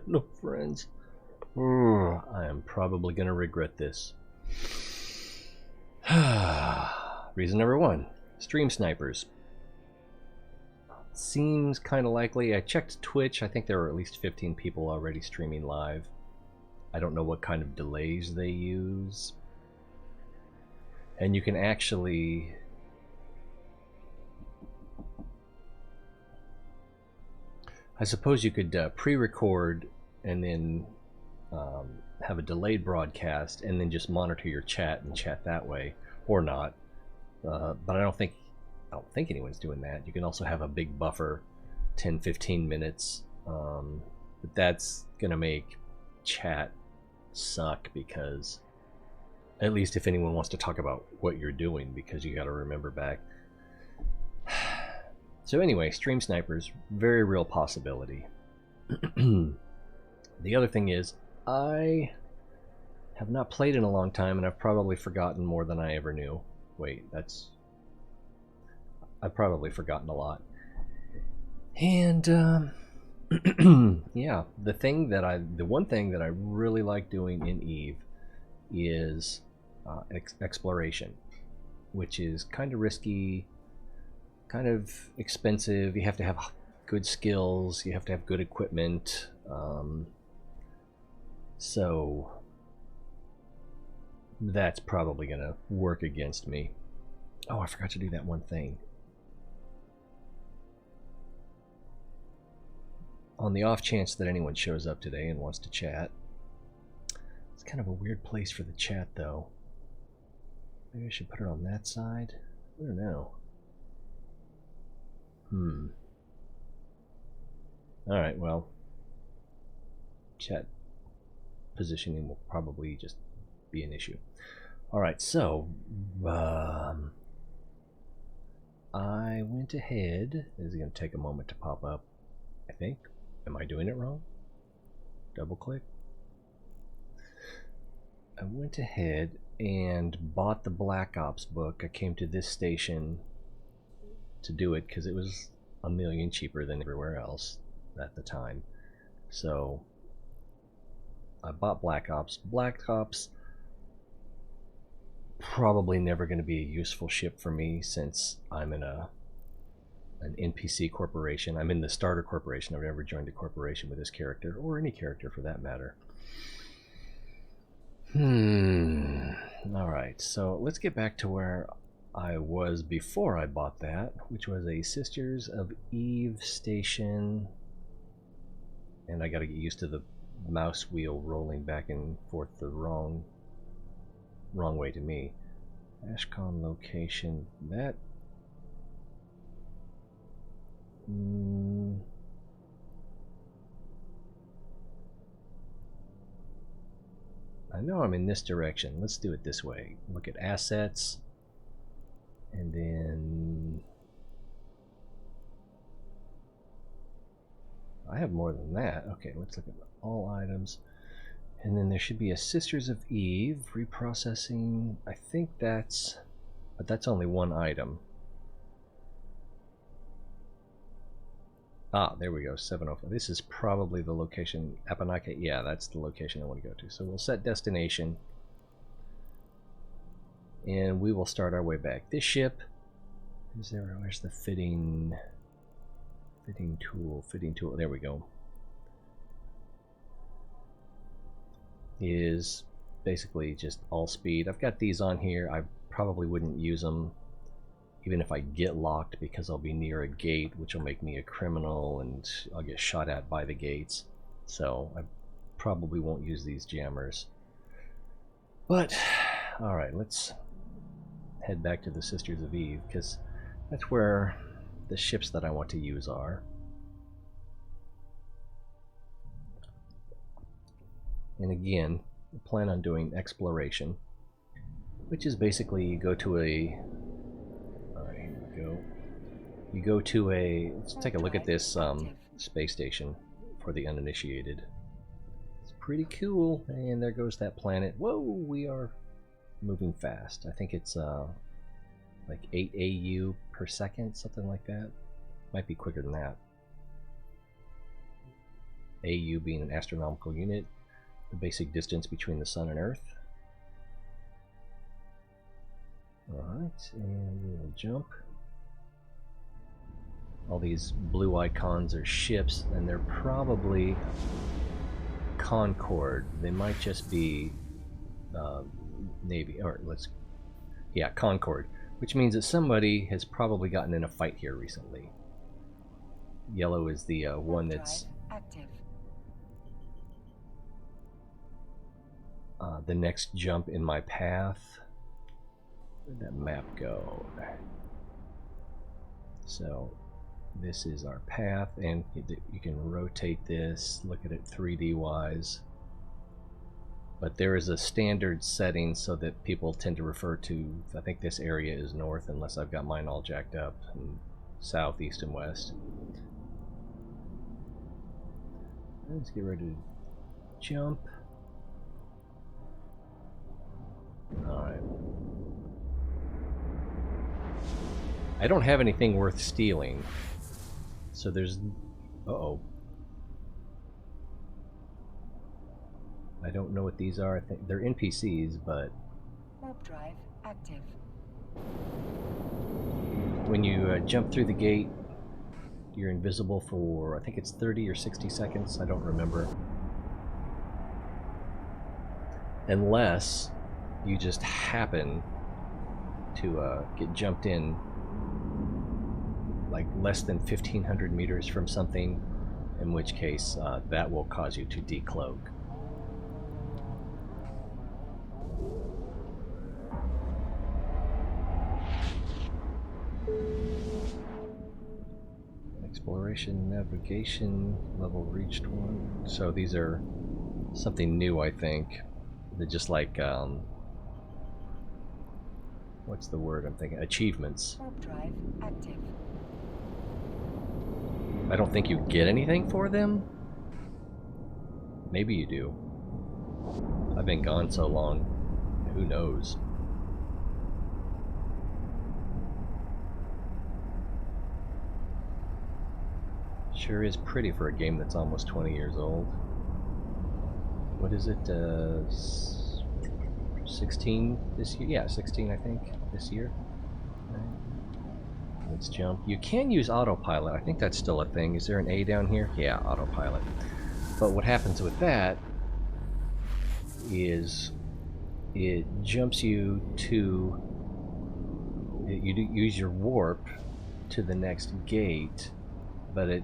No friends. I am probably going to regret this. Reason number 1. Stream snipers. Seems kind of likely. I checked Twitch. I think there were at least 15 people already streaming live. I don't know what kind of delays they use. And you can actually... I suppose you could pre-record and then have a delayed broadcast and then just monitor your chat and chat that way, or not. But I don't think anyone's doing that. You can also have a big buffer, 10-15 minutes, but that's gonna make chat suck, because at least if anyone wants to talk about what you're doing, because you got to remember back. So anyway, stream snipers, very real possibility. The other thing is, I have not played in a long time, and I've probably forgotten more than I ever knew. Wait, I've probably forgotten a lot. And yeah, the one thing that I really like doing in Eve is exploration, which is kind of risky, kind of expensive. You have to have good skills, you have to have good equipment, so that's probably gonna work against me. Oh, I forgot to do that one thing. On the off chance that anyone shows up today and wants to chat. It's kind of a weird place for the chat, though. Maybe I should put it on that side? I don't know. Alright, well, chat positioning will probably just be an issue. Alright, so I went ahead. This is going to take a moment to pop up, I think. Am I doing it wrong? Double click. I went ahead and bought the Black Ops book. I came to this station to do it because it was $1 million cheaper than everywhere else at the time. So I bought Black Ops. Black Ops probably never going to be a useful ship for me, since I'm in an NPC corporation. I'm in the starter corporation. I've never joined a corporation with this character, or any character for that matter. Alright, so let's get back to where I was before I bought that, which was a Sisters of Eve station. And I gotta get used to the mouse wheel rolling back and forth the wrong way to me. Ashcon location, that... I know I'm in this direction. Let's do it this way. Look at assets, and then I have more than that. Okay, let's look at all items, and then there should be a Sisters of Eve reprocessing. I think that's, but that's only one item. Ah, there we go, 705. This is probably the location, Apanaka. Yeah, that's the location I want to go to. So we'll set destination, and we will start our way back. This ship, where's the fitting tool, there we go, is basically just all speed. I've got these on here. I probably wouldn't use them even if I get locked, because I'll be near a gate, which will make me a criminal, and I'll get shot at by the gates. So I probably won't use these jammers. But, alright, let's head back to the Sisters of Eve, because that's where the ships that I want to use are. And again, I plan on doing exploration, which is basically you go to a... You go to a... Let's take a look at this space station for the uninitiated. It's pretty cool. And there goes that planet. Whoa, we are moving fast. I think it's like 8 AU per second, something like that. Might be quicker than that. AU being an astronomical unit, the basic distance between the Sun and Earth. Alright, and we'll jump. All these blue icons are ships, and they're probably Concord. They might just be Navy, or yeah, Concord, which means that somebody has probably gotten in a fight here recently. Yellow is the one that's active. The next jump in my path. Where'd that map go? So this is our path, and you can rotate this, look at it 3D wise. But there is a standard setting so that people tend to refer to, I think this area is north, unless I've got mine all jacked up, and south, east, and west. Let's get ready to jump. Alright. I don't have anything worth stealing, so there's... Uh-oh. I don't know what these are. I think they're NPCs, but... Warp drive active. When you jump through the gate, you're invisible for, I think it's 30 or 60 seconds, I don't remember. Unless you just happen to get jumped in like less than 1,500 meters from something, in which case that will cause you to decloak. Exploration, navigation, level reached 1. So these are something new, I think. They're just like, what's the word I'm thinking? Achievements. Warp drive active. I don't think you get anything for them. Maybe you do. I've been gone so long. Who knows? Sure is pretty for a game that's almost 20 years old. What is it? 16 this year? Yeah, 16 I think this year. Let's jump. You can use autopilot. I think that's still a thing. Is there an A down here? Yeah, autopilot. But what happens with that is it jumps you to... You use your warp to the next gate, but it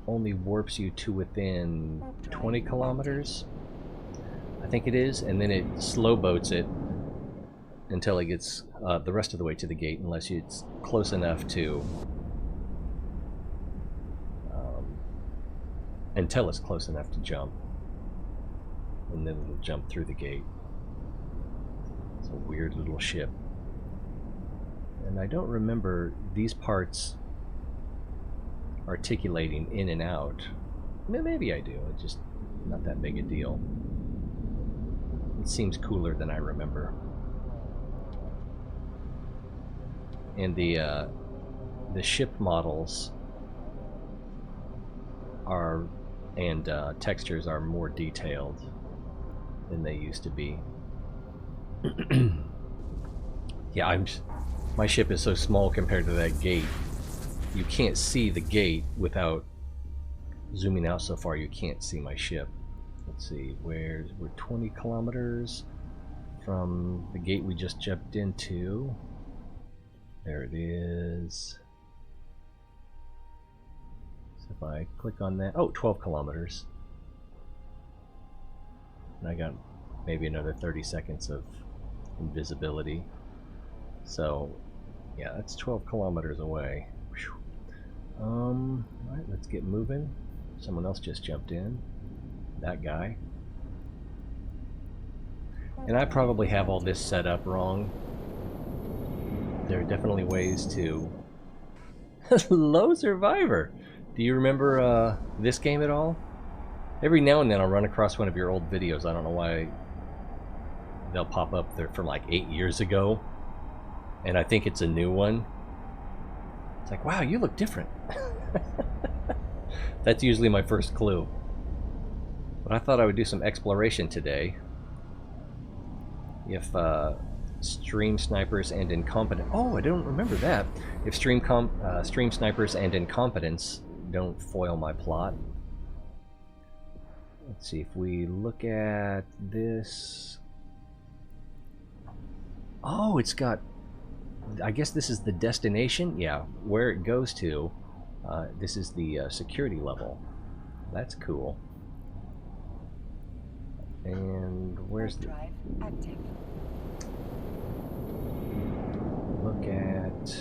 only warps you to within 20 kilometers. I think it is, and then it slow boats it until it gets the rest of the way to the gate, unless it's close enough to until it's close enough to jump, and then it'll jump through the gate. It's a weird little ship, and I don't remember these parts articulating in and out. Maybe I do, it's just not that big a deal. It seems cooler than I remember. And the ship models are, and textures are more detailed than they used to be. Yeah, my ship is so small compared to that gate. You can't see the gate without zooming out so far. You can't see my ship. Let's see, we're 20 kilometers from the gate we just jumped into. There it is. So if I click on that, oh, 12 kilometers. And I got maybe another 30 seconds of invisibility. So, yeah, that's 12 kilometers away. Alright, let's get moving. Someone else just jumped in. That guy. And I probably have all this set up wrong. There are definitely ways to... Hello, Survivor! Do you remember this game at all? Every now and then I'll run across one of your old videos. I don't know why they'll pop up. They're from like 8 years ago. And I think it's a new one. It's like, wow, you look different. That's usually my first clue. But I thought I would do some exploration today. If stream snipers and incompetent... Oh, I don't remember that. If stream snipers and incompetence don't foil my plot. Let's see, if we look at this... Oh, it's got... I guess this is the destination? Yeah, where it goes to. This is the security level. That's cool. And where's the... Drive active. Look at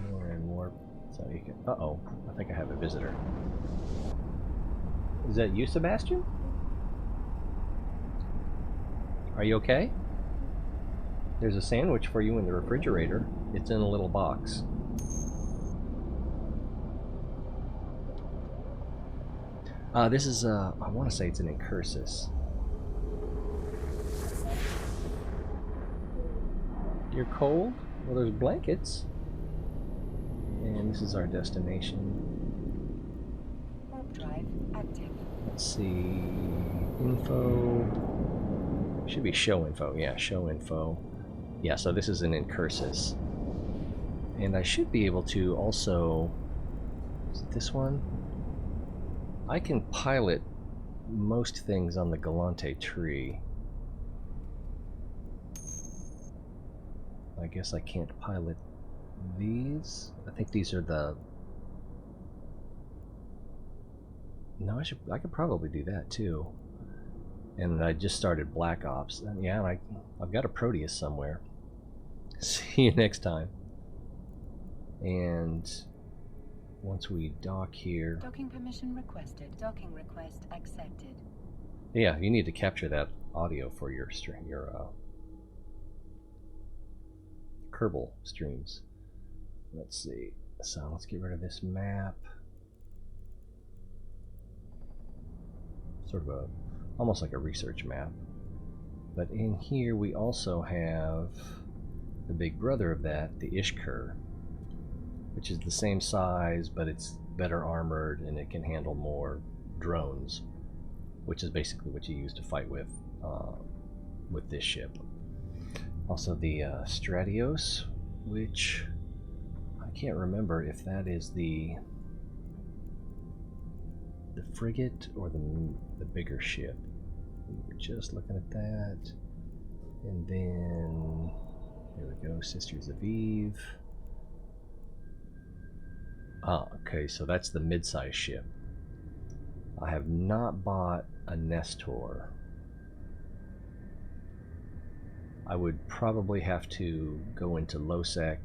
more and more. So you can... Uh-oh, I think I have a visitor. Is that you, Sebastian? Are you okay? There's a sandwich for you in the refrigerator. It's in a little box. This is, I want to say it's an incursus. You're cold? Well, there's blankets. And this is our destination. Warp drive active. Let's see... Info... Should be show info. Yeah, show info. Yeah, so this is an incursus. And I should be able to also... Is it this one? I can pilot most things on the Galante tree. I guess I can't pilot these. I think these are the... No, I could probably do that too. And I just started Black Ops. And yeah, I've got a Proteus somewhere. See you next time. And once we dock here... Docking permission requested. Docking request accepted. Yeah, you need to capture that audio for your Kerbal streams. Let's see. So let's get rid of this map. Sort of a... almost like a research map. But in here we also have the big brother of that, the Ishkur, which is the same size, but it's better armored and it can handle more drones, which is basically what you use to fight with this ship. Also the Stratios, which I can't remember if that is the frigate or the bigger ship. We were just looking at that. And then there we go, Sisters of Eve. Ah, okay, so that's the mid-size ship. I have not bought a Nestor. I would probably have to go into LOSEC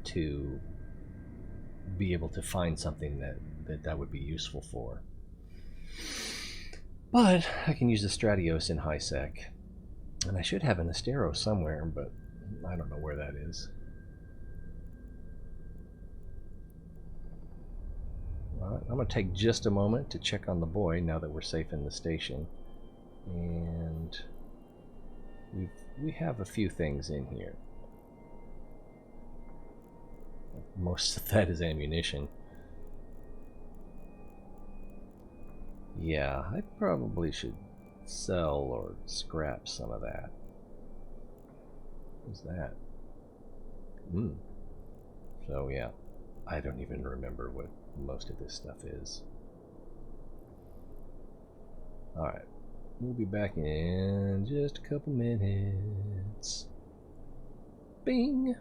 to be able to find something that would be useful for. But I can use the Stratios in HiSec. And I should have an Astero somewhere, but I don't know where that is. Alright, I'm going to take just a moment to check on the boy now that we're safe in the station. And we have a few things in here. Most of that is ammunition. Yeah, I probably should sell or scrap some of that. What's that? So yeah, I don't even remember what most of this stuff is. Alright, we'll be back in just a couple minutes. Bing!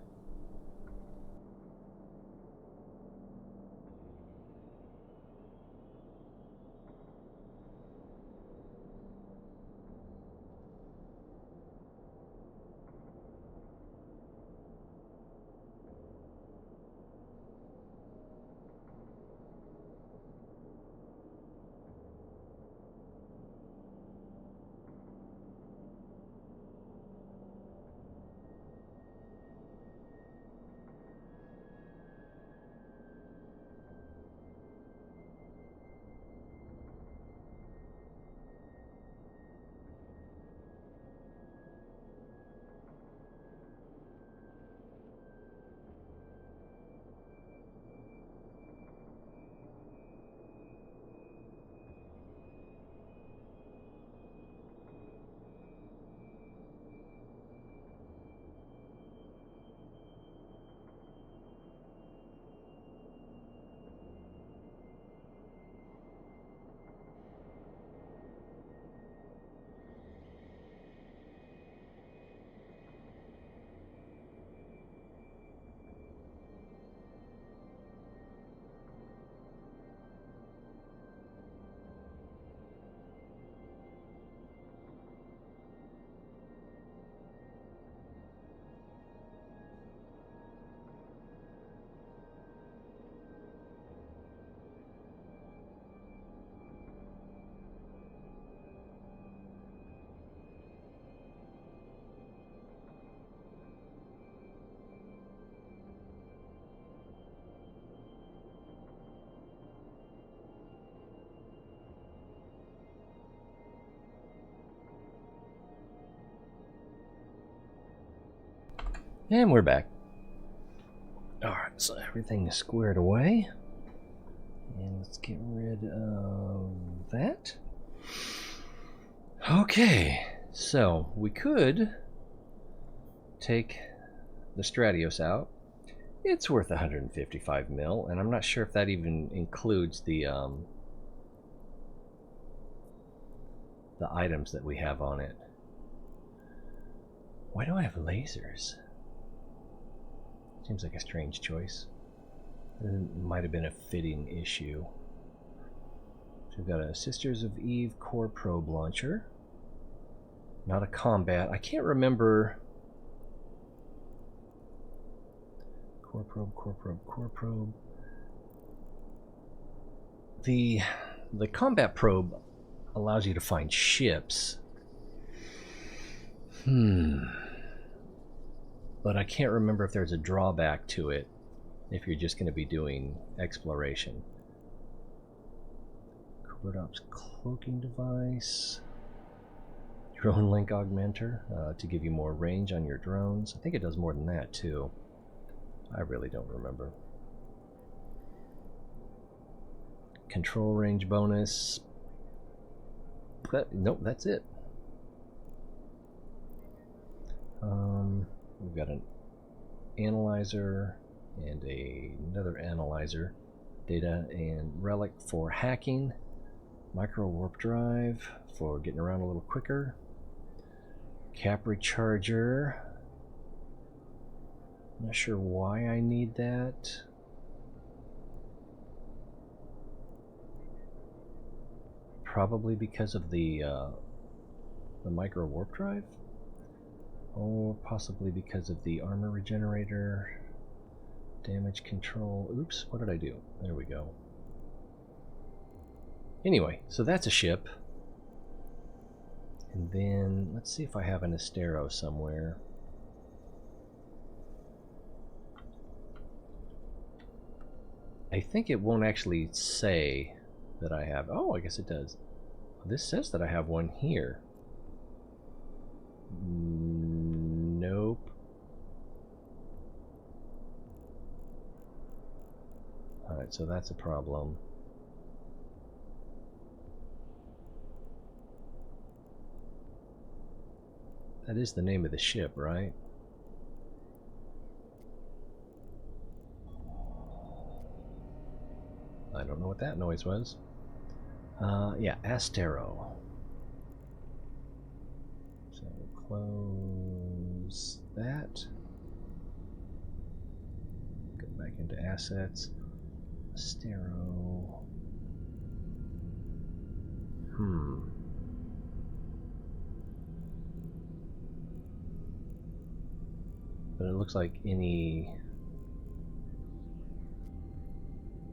And we're back. Alright, so everything is squared away. And let's get rid of that. Okay, so we could take the Stratios out. It's worth 155 mil, and I'm not sure if that even includes the items that we have on it. Why do I have lasers? Seems like a strange choice. It might have been a fitting issue. So we've got a Sisters of Eve core probe launcher. Not a combat. I can't remember. Core probe, core probe, core probe. The combat probe allows you to find ships. But I can't remember if there's a drawback to it if you're just going to be doing exploration. Covert Ops cloaking device. Drone link augmenter to give you more range on your drones. I think it does more than that too. I really don't remember. Control range bonus. Nope, that's it. We've got an analyzer and another analyzer. Data and relic for hacking. Micro warp drive for getting around a little quicker. Cap recharger. Not sure why I need that. Probably because of the micro warp drive, or possibly because of the armor regenerator, damage control. Oops, what did I do? There we go. Anyway, so that's a ship. And then let's see if I have an Astero somewhere. I think it won't actually say that I have. Oh, I guess it does. This says that I have one here. Nope. Alright, so that's a problem. That is the name of the ship, right? I don't know what that noise was. Yeah, Astero. So close that. Go back into assets. Astero. But it looks like any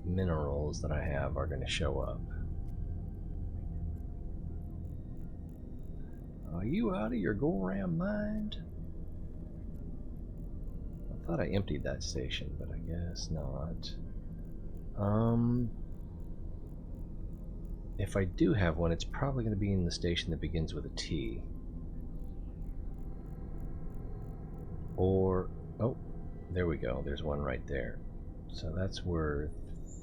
minerals that I have are going to show up. Are you out of your go-around mind? I thought I emptied that station, but I guess not. If I do have one, it's probably going to be in the station that begins with a T. Or, oh, there we go. There's one right there. So that's worth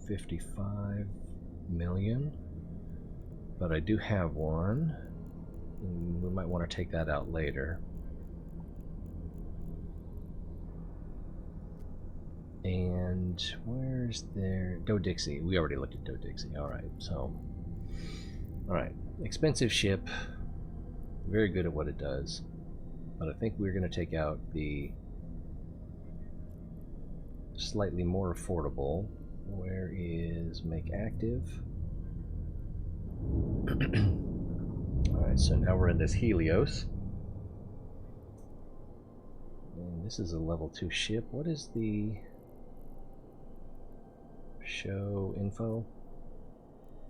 55 million. But I do have one. We might want to take that out later. And where's there? Do-Dixie. We already looked at Do-Dixie. Alright, so. Alright. Expensive ship. Very good at what it does. But I think we're going to take out the slightly more affordable. Where is make active? Alright, so now we're in this Helios. And this is a level 2 ship. What is the show info?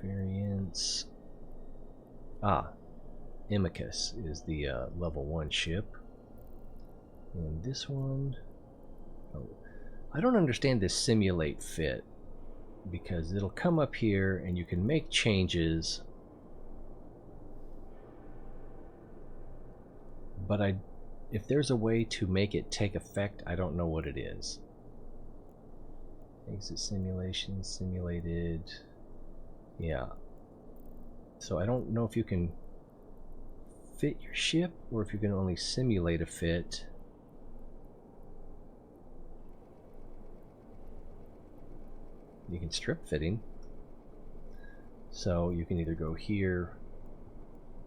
Variants. Imicus is the level 1 ship. And this one, I don't understand this simulate fit, because it'll come up here and you can make changes, but I if there's a way to make it take effect, I don't know what it is. Exit simulation, simulated. Yeah. So I don't know if you can fit your ship or if you can only simulate a fit. You can strip fitting. So you can either go here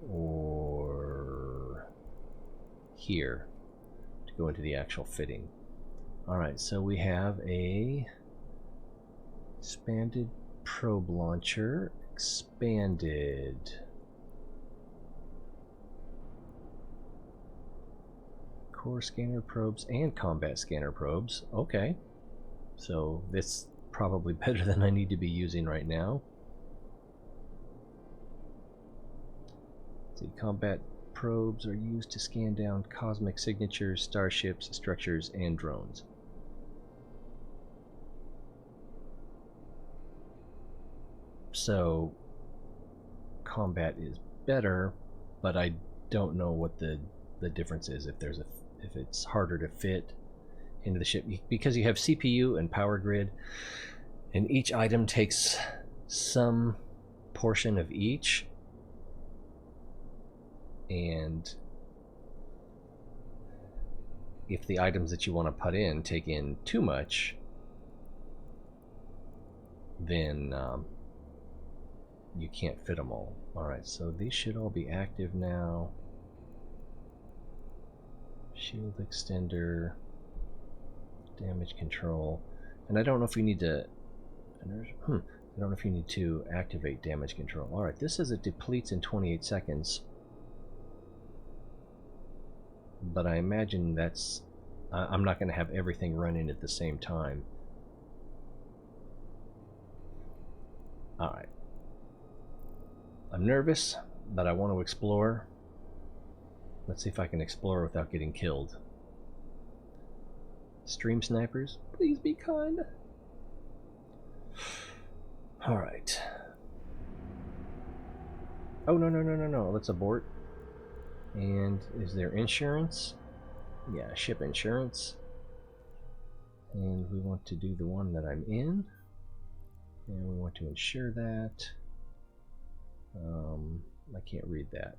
or here to go into the actual fitting. Alright, so we have a expanded probe launcher. Expanded. Core scanner probes and combat scanner probes. Okay. So this probably better than I need to be using right now. Let's see, combat probes are used to scan down cosmic signatures, starships, structures, and drones. So combat is better, but I don't know what the difference is if it's harder to fit into the ship, because you have CPU and power grid, and each item takes some portion of each, and if the items that you want to put in take in too much, then you can't fit them all. Alright, so these should all be active now. Shield extender, damage control, and I don't know if you need to I don't know if you need to activate damage control. Alright, this says it depletes in 28 seconds, but I imagine that's I'm not going to have everything running at the same time. Alright, I'm nervous, but I want to explore. Let's see if I can explore without getting killed. Stream snipers, please be kind. Alright. Oh, no. Let's abort. And is there insurance? Yeah, ship insurance. And we want to do the one that I'm in. And we want to insure that. I can't read that.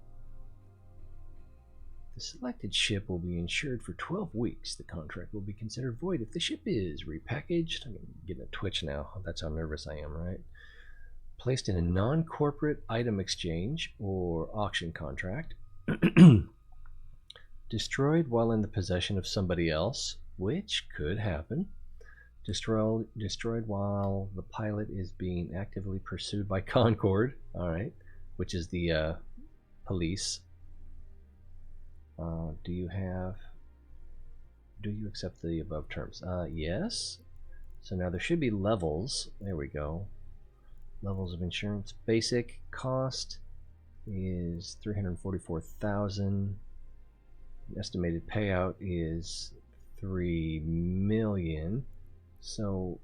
The selected ship will be insured for 12 weeks. The contract will be considered void if the ship is repackaged. I'm getting a twitch now. That's how nervous I am, right? Placed in a non-corporate item exchange or auction contract. Destroyed while in the possession of somebody else, which could happen. Destroyed while the pilot is being actively pursued by Concord. Alright. Which is the police. Do you accept the above terms? Yes. So now there should be levels. There we go. Levels of insurance. Basic cost is 344,000. Estimated payout is 3 million. So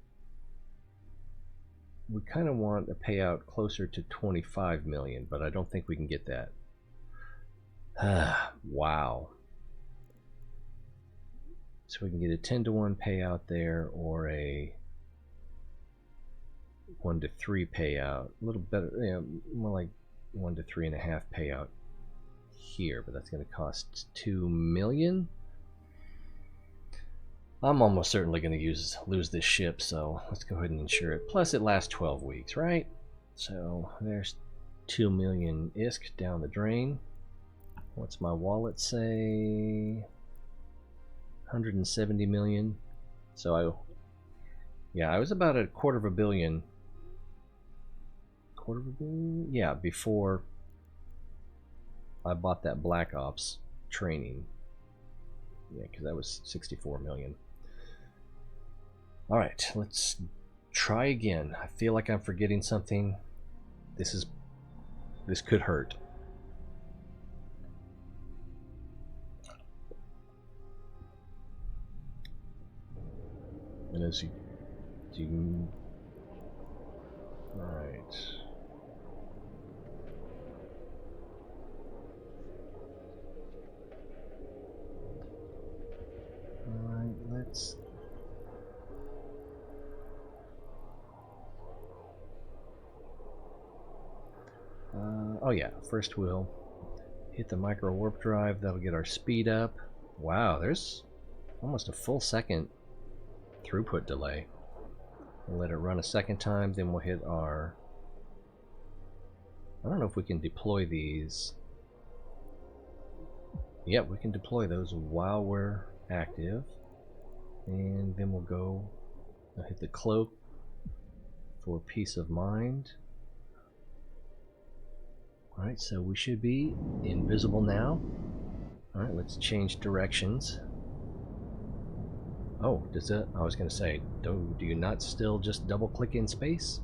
we kind of want a payout closer to 25 million, but I don't think we can get that. Wow. So we can get a 10-to-1 payout there, or a 1-to-3 payout. A little better, you know, more like 1-to-3.5 payout here, but that's going to cost 2 million. I'm almost certainly going to lose this ship, so let's go ahead and insure it. Plus it lasts 12 weeks, right? So there's 2 million ISK down the drain. What's my wallet say? 170 million. So I was about a quarter of a billion. Quarter of a billion? Yeah, before I bought that Black Ops training. Yeah, because that was 64 million. Alright, let's try again. I feel like I'm forgetting something. This could hurt. And as you do, right. let's... oh yeah, first we'll hit the micro warp drive. That'll get our speed up. Wow, there's almost a full second throughput delay. We'll let it run a second time, then we'll hit our... I don't know if we can deploy these. Yep, we can deploy those while we're active. And then we'll go hit the cloak for peace of mind. Alright, so we should be invisible now. Alright, let's change directions. Oh, does that... I was going to say, do you not still just double click in space?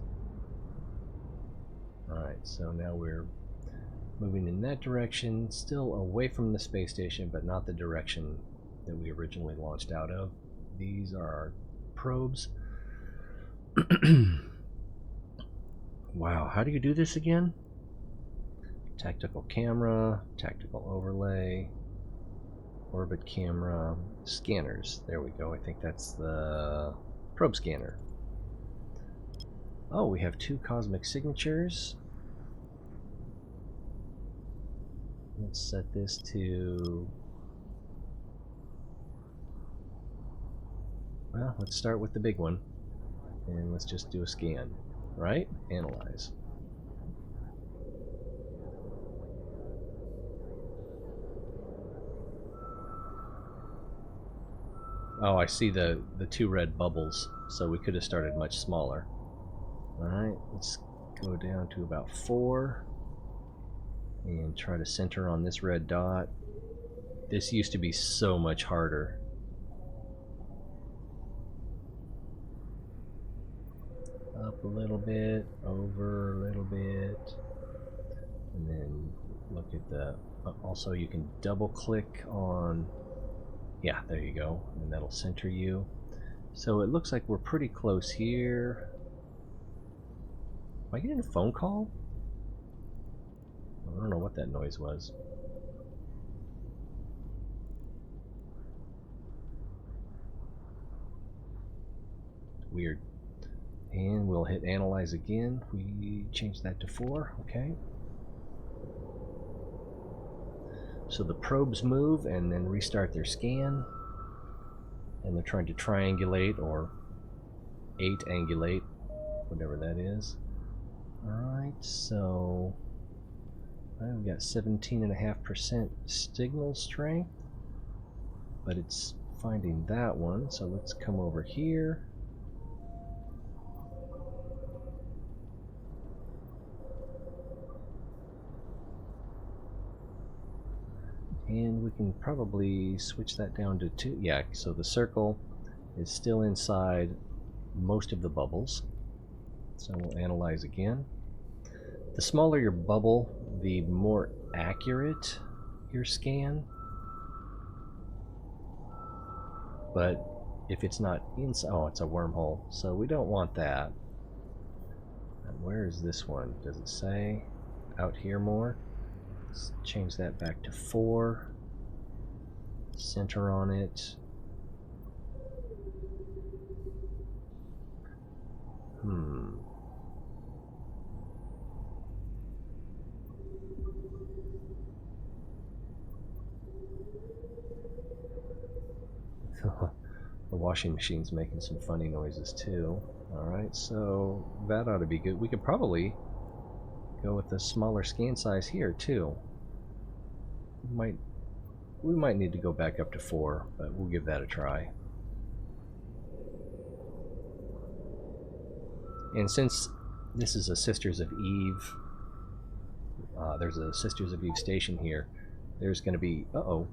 Alright, so now we're moving in that direction, still away from the space station, but not the direction that we originally launched out of. These are our probes. Wow, how do you do this again? Tactical camera, tactical overlay, orbit camera, scanners. There we go. I think that's the probe scanner. Oh, we have 2 cosmic signatures. Let's set this to... well, let's start with the big one. And let's just do a scan. Right? Analyze. Oh, I see the 2 red bubbles, so we could have started much smaller. Alright, let's go down to about 4 and try to center on this red dot. This used to be so much harder. Up a little bit, over a little bit, and then look at the... also you can double click on... yeah, there you go, and that'll center you. So it looks like we're pretty close here. Am I getting a phone call? I don't know what that noise was. Weird. And we'll hit analyze again. We change that to 4, okay. So the probes move and then restart their scan. And they're trying to triangulate or 8-angulate, whatever that is. Alright, so I've got 17.5% signal strength, but it's finding that one, so let's come over here. And we can probably switch that down to 2. Yeah, so the circle is still inside most of the bubbles. So we'll analyze again. The smaller your bubble, the more accurate your scan. But if it's not inside... oh, it's a wormhole, so we don't want that. And where is this one? Does it say out here more? Let's change that back to 4. Center on it. The washing machine's making some funny noises too. Alright, so that ought to be good. We could probably go with the smaller scan size here too. We might need to go back up to 4, but we'll give that a try. And since this is a Sisters of Eve, there's a Sisters of Eve station here, there's going to be... uh-oh,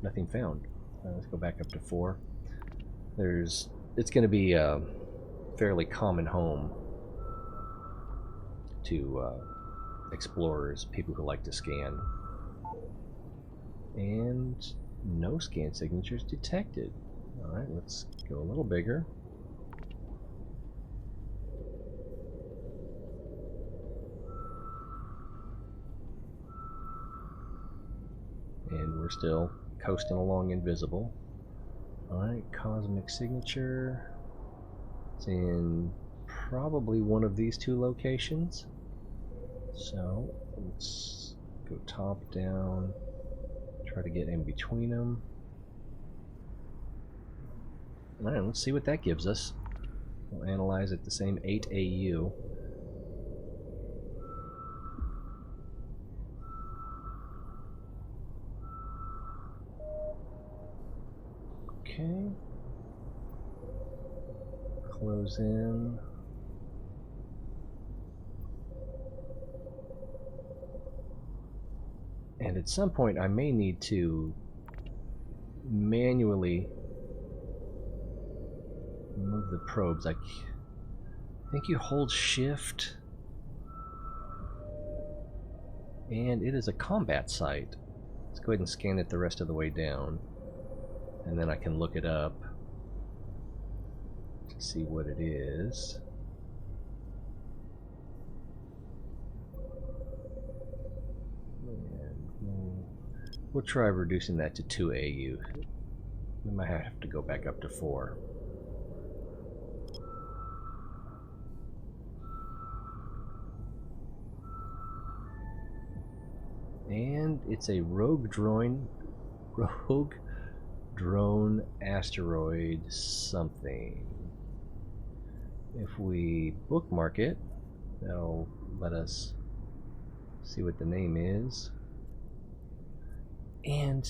nothing found. Let's go back up to 4. It's going to be a fairly common home to explorers, people who like to scan. And no scan signatures detected. Alright, let's go a little bigger. And we're still coasting along invisible. Alright, cosmic signature. It's in probably one of these two locations. So let's go top down, try to get in between them. Alright, let's see what that gives us. We'll analyze at the same 8 AU. Okay. Close in. And at some point I may need to manually move the probes. I think you hold shift, and it is a combat site. Let's go ahead and scan it the rest of the way down, and then I can look it up to see what it is. And we'll try reducing that to 2 AU. We might have to go back up to 4. And it's a rogue drone asteroid something. If we bookmark it, that'll let us see what the name is. And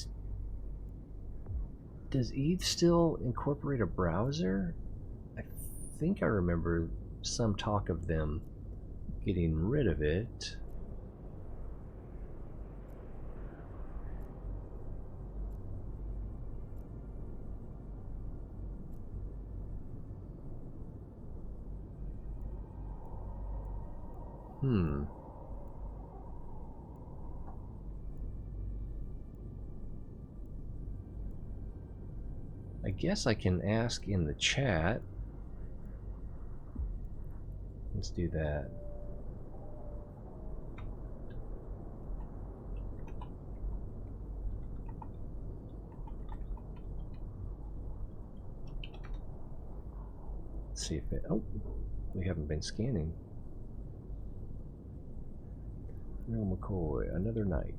does Eve still incorporate a browser? I think I remember some talk of them getting rid of it. I guess I can ask in the chat. Let's do that. Let's see if it... Oh, we haven't been scanning. Real McCoy, another night.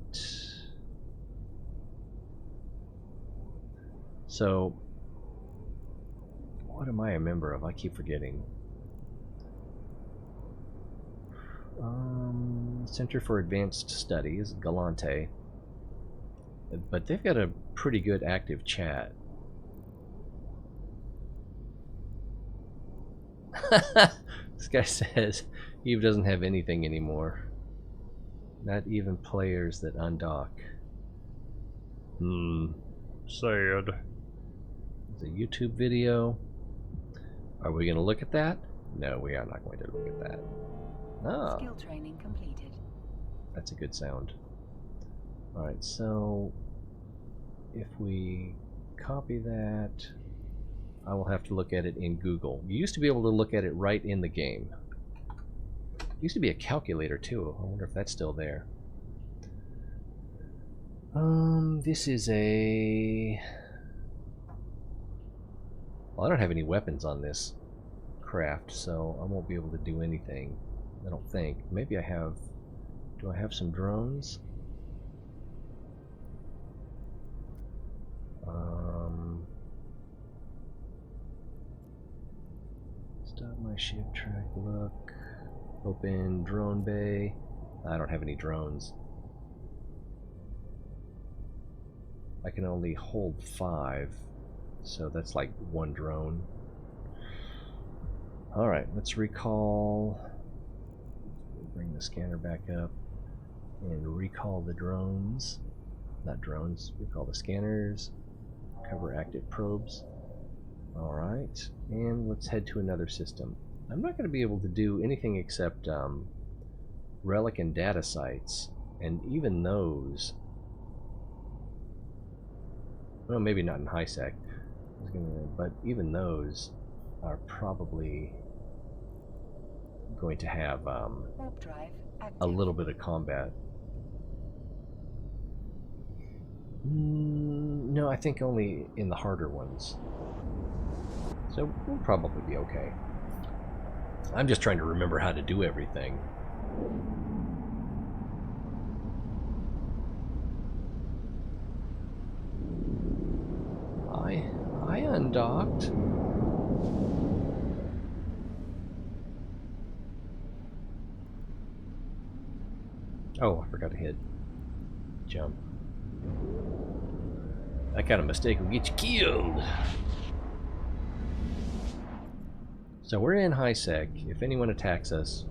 So, what am I a member of? I keep forgetting. Center for Advanced Studies, Galante. But they've got a pretty good active chat. This guy says Eve doesn't have anything anymore. Not even players that undock. Sad. It's a YouTube video. Are we going to look at that? No, we are not going to look at that. Ah. Skill training completed. That's a good sound. Alright, so if we copy that, I will have to look at it in Google. You used to be able to look at it right in the game. There used to be a calculator too. I wonder if that's still there. This is a... Well, I don't have any weapons on this craft, so I won't be able to do anything. I don't think. Maybe I have... Do I have some drones? Stop my ship track, look. Open drone bay. I don't have any drones. I can only hold 5, so that's like 1 drone. Alright, let's recall. Bring the scanner back up and recall the drones. Not drones, recall the scanners. Cover active probes. Alright, and let's head to another system. I'm not going to be able to do anything except relic and data sites, and even those, well, maybe not in HiSec, but even those are probably going to have Warp drive active. a little bit of combat. No, I think only in the harder ones. So we'll probably be okay. I'm just trying to remember how to do everything. I undocked. Oh, I forgot to hit jump. That kind of mistake will get you killed. So we're in high sec. If anyone attacks us,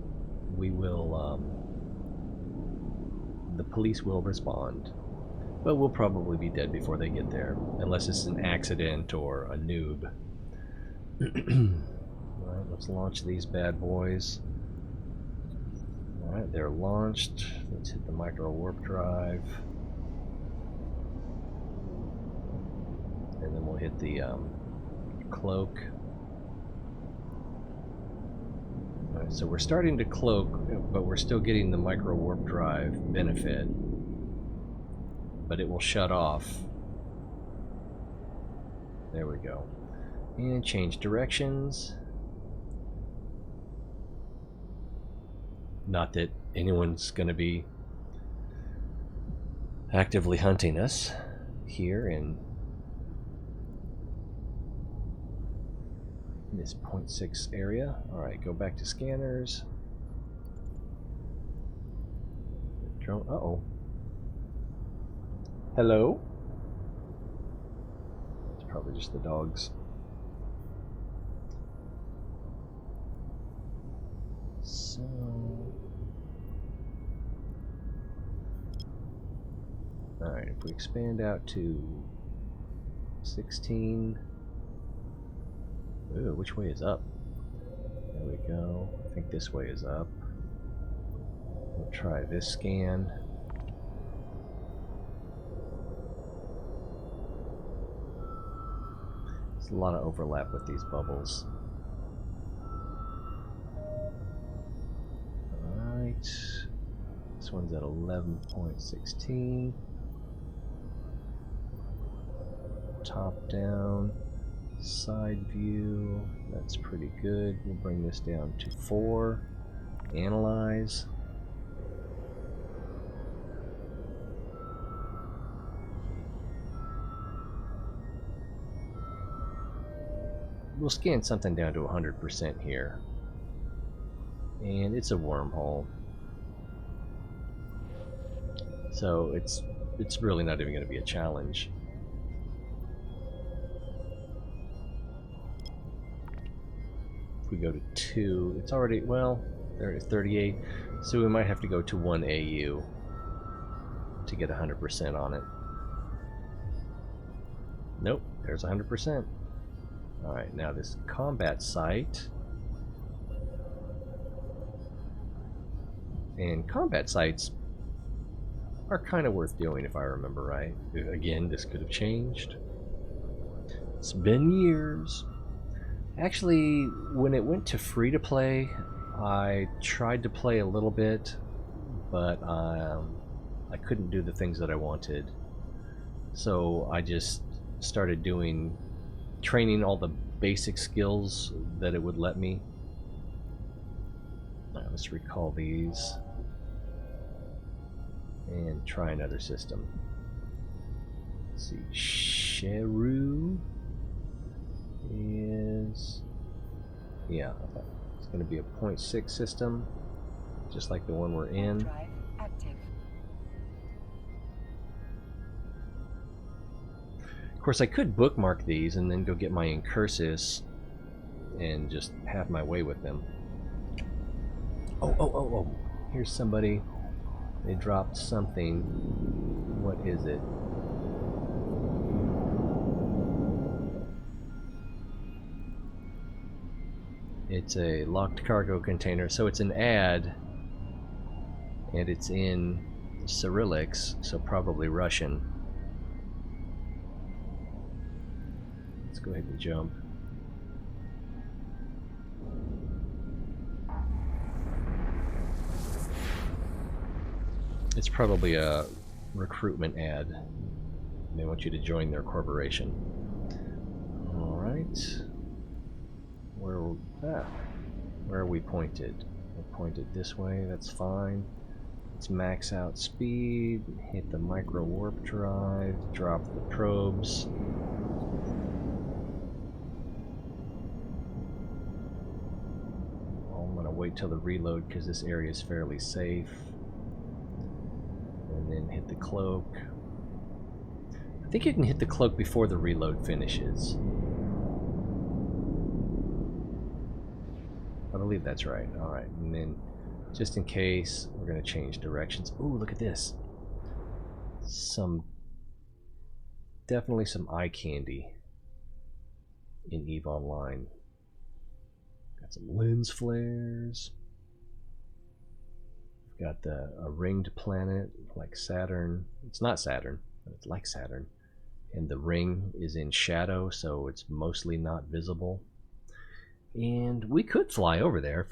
we will, the police will respond. But we'll probably be dead before they get there, unless it's an accident or a noob. Alright, let's launch these bad boys. Alright, they're launched. Let's hit the micro warp drive. And then we'll hit the cloak. Alright, so we're starting to cloak, but we're still getting the micro warp drive benefit. But it will shut off. There we go. And change directions. Not that anyone's going to be actively hunting us here in this 0.6 area. Alright, go back to scanners. Drone. Uh-oh. Hello? It's probably just the dogs. So... Alright, if we expand out to 16... Ooh, which way is up? There we go. I think this way is up. We'll try this scan. There's a lot of overlap with these bubbles. Alright. This one's at 11.16. Top down. Side view. That's pretty good. We'll bring this down to 4. Analyze. We'll scan something down to 100% here. And it's a wormhole. So it's really not even going to be a challenge. If we go to 2, it's already, well, there is 38. So we might have to go to 1 AU to get 100% on it. Nope, there's 100%. Alright, now this combat site. And combat sites are kind of worth doing if I remember right. Again, this could have changed. It's been years. Actually, when it went to free to play, I tried to play a little bit, but I couldn't do the things that I wanted. So I just started training all the basic skills that it would let me. Alright, let's recall these and try another system. Let's see, Sheru is, yeah, it's going to be a 0.6 system, just like the one we're in. Drive active. Of course, I could bookmark these and then go get my incursus and just have my way with them. Oh. Here's somebody. They dropped something. What is it? It's a locked cargo container, so it's an ad, and it's in Cyrillics, so probably Russian. Let's go ahead and jump. It's probably a recruitment ad. They want you to join their corporation. Alright. Where are we pointed? We're pointed this way, that's fine. Let's max out speed, hit the micro warp drive, drop the probes. I'm gonna wait till the reload because this area is fairly safe. And then hit the cloak. I think you can hit the cloak before the reload finishes. I believe that's right. Alright, and then just in case, we're going to change directions. Ooh, look at this. Definitely some eye candy in EVE Online. Got some lens flares. We've got a ringed planet like Saturn. It's not Saturn, but it's like Saturn. And the ring is in shadow, so it's mostly not visible. And we could fly over there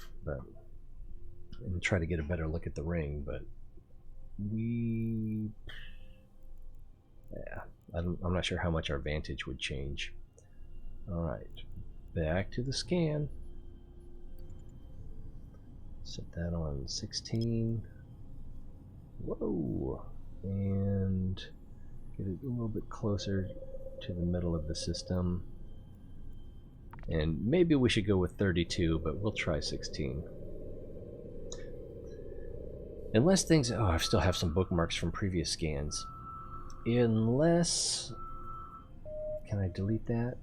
and try to get a better look at the ring, but I'm not sure how much our vantage would change. Alright, back to the scan. Set that on 16. Whoa! And get it a little bit closer to the middle of the system. And maybe we should go with 32, but we'll try 16. Unless things... Oh, I still have some bookmarks from previous scans. Unless... Can I delete that?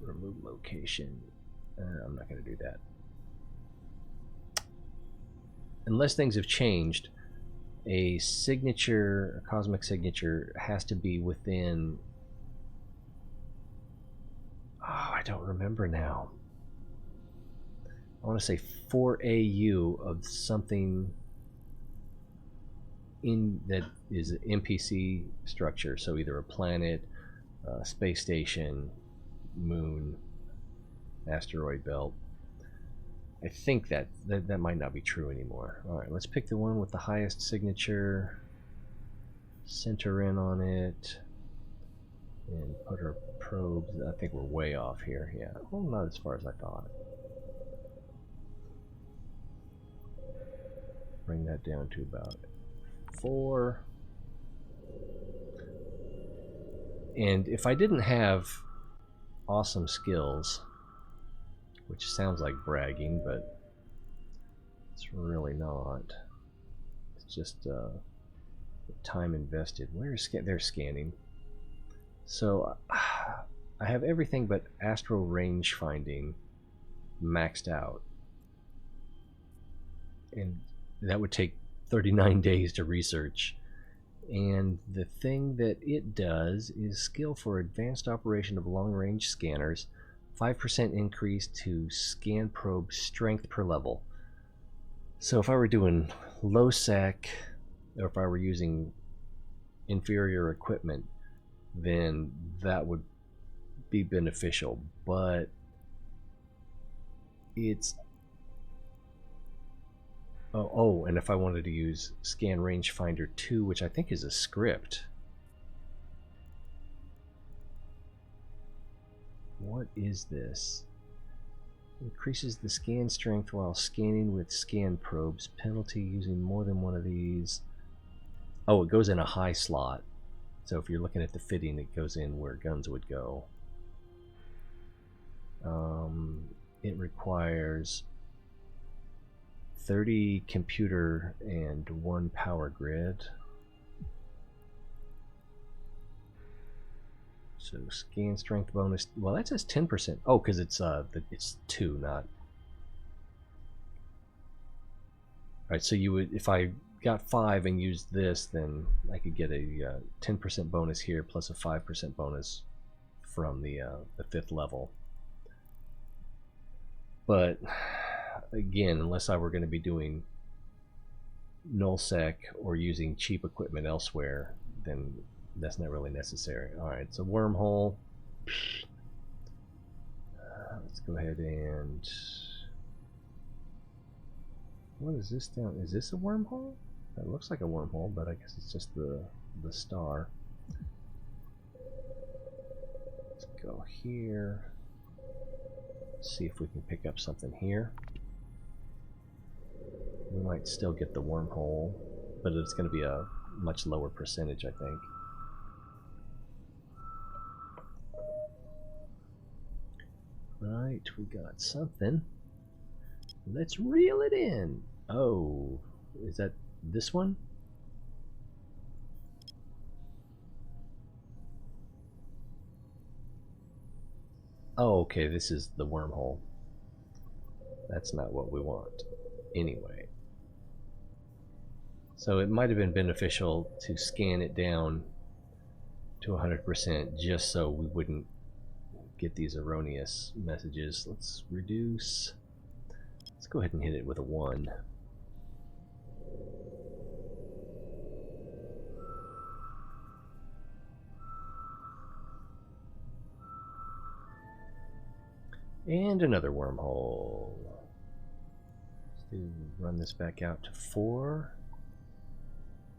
Remove location. I'm not going to do that. Unless things have changed, a signature, a cosmic signature, has to be within... Oh, I don't remember now. I want to say 4 AU of something in that is an NPC structure, so either a planet, space station, moon, asteroid belt. I think that might not be true anymore. Alright, let's pick the one with the highest signature, center in on it, and put our probes. I think we're way off here. Yeah, well, not as far as I thought. Bring that down to about 4. And if I didn't have awesome skills, which sounds like bragging, but it's really not. It's just the time invested. Where's they're scanning? So I have everything but astral range finding maxed out, and that would take 39 days to research. And the thing that it does is skill for advanced operation of long-range scanners, 5% increase to scan probe strength per level. So if I were doing low sec, or if I were using inferior equipment, then that would be beneficial. But it's... Oh, and if I wanted to use Scan Rangefinder 2, which I think is a script. What is this? Increases the scan strength while scanning with scan probes. Penalty using more than one of these. Oh, it goes in a high slot. So if you're looking at the fitting, it goes in where guns would go. It requires 30 computer and 1 power grid. So scan strength bonus. Well, that says 10%. Oh, because it's 2, not. All right. So you would, if I got 5 and used this, then I could get a 10% bonus here plus a 5% bonus from the 5th level. But again, unless I were going to be doing nullsec or using cheap equipment elsewhere, then that's not really necessary. Alright, so wormhole. Let's go ahead and... What is this down? Is this a wormhole? It looks like a wormhole, but I guess it's just the star. here. See if we can pick up something here. We might still get the wormhole, but it's going to be a much lower percentage, I think. Right, we got something. Let's reel it in. Oh, is that this one? Oh, okay, this is the wormhole. That's not what we want. Anyway. So it might have been beneficial to scan it down to 100% just so we wouldn't get these erroneous messages. Let's reduce. Let's go ahead and hit it with a 1. And another wormhole. Let's run this back out to 4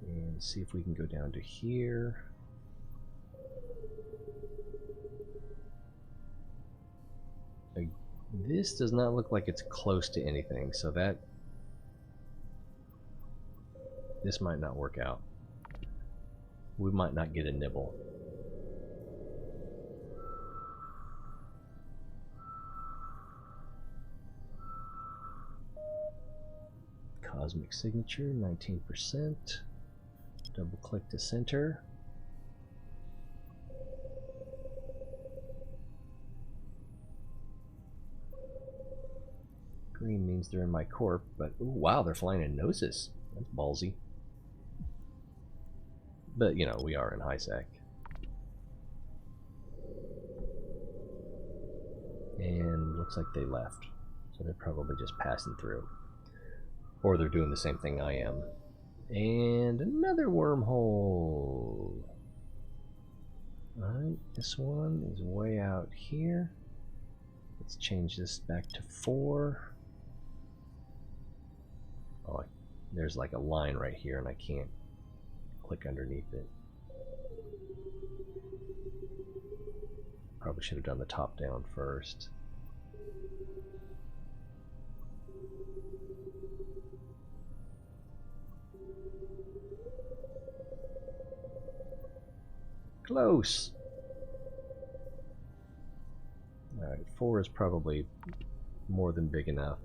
and see if we can go down to here. This does not look like it's close to anything, so this might not work out. We might not get a nibble. Cosmic signature, 19%. Double click to center. Green means they're in my corp, but ooh, wow, they're flying in noses. That's ballsy. But you know, we are in high sec. And looks like they left. So they're probably just passing through. Or they're doing the same thing I am. And another wormhole. Alright, this one is way out here. Let's change this back to 4. Oh, there's like a line right here and I can't click underneath it. Probably should have done the top down first. Close. Alright, 4 is probably more than big enough.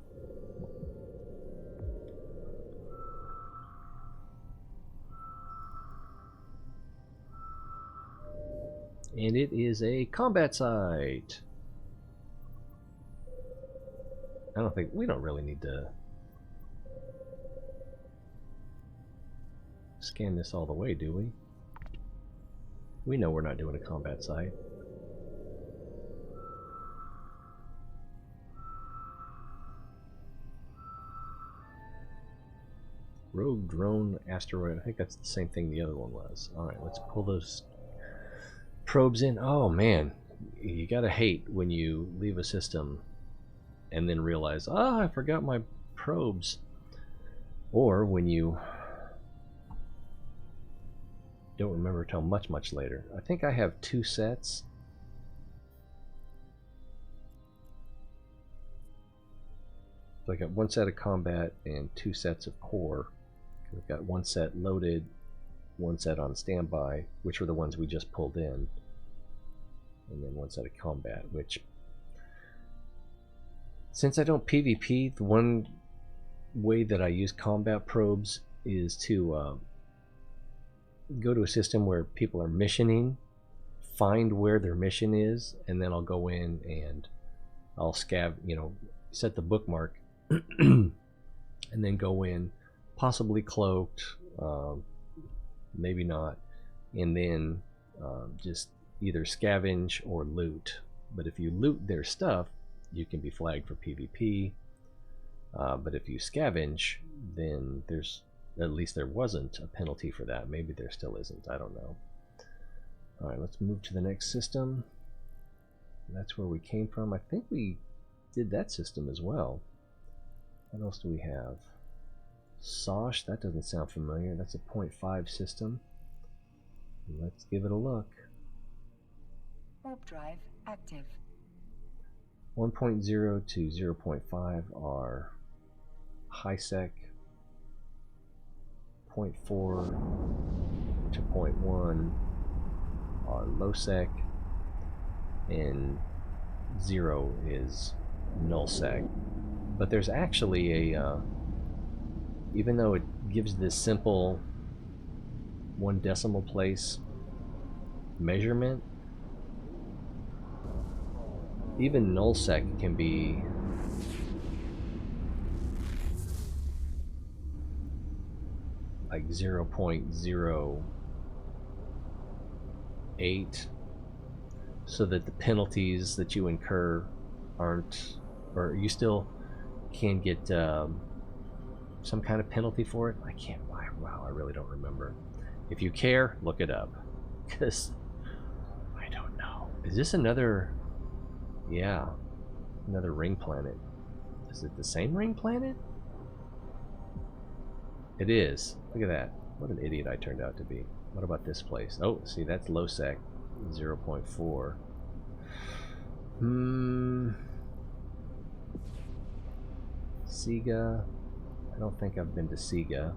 And it is a combat site. We don't really need to scan this all the way, do we? We know we're not doing a combat site. Rogue drone asteroid. I think that's the same thing the other one was. Alright, let's pull those probes in. Oh man, you gotta hate when you leave a system and then realize, I forgot my probes. Or when you don't remember till much later. I think I have 2 sets. So I got 1 set of combat and 2 sets of core. I've got 1 set loaded, 1 set on standby, which were the ones we just pulled in, and then 1 set of combat, which, since I don't PvP, the one way that I use combat probes is to go to a system where people are missioning, find where their mission is, and then I'll go in and I'll set the bookmark and then go in, possibly cloaked, maybe not, and then just either scavenge or loot. But if you loot their stuff, you can be flagged for PvP. But if you scavenge, then at least there wasn't a penalty for that. Maybe there still isn't. I don't know. Alright, let's move to the next system. That's where we came from. I think we did that system as well. What else do we have? Sosh, that doesn't sound familiar. That's a 0.5 system. Let's give it a look. Warp drive active. 1.0 to 0.5 are high sec. 0.4 to 0.1 are low sec, and 0 is null sec. But there's actually a, even though it gives this simple 1 decimal place measurement, even nullsec can be like 0.08, so that the penalties that you incur aren't, or you still can get some kind of penalty for it. I can't, wow, I really don't remember. If you care, look it up, because I don't know. Is this another, yeah, another ring planet? Is it the same ring planet? It is. Look at that. What an idiot I turned out to be. What about this place? Oh, see, that's low sec, 0.4. Sega. I don't think I've been to Sega.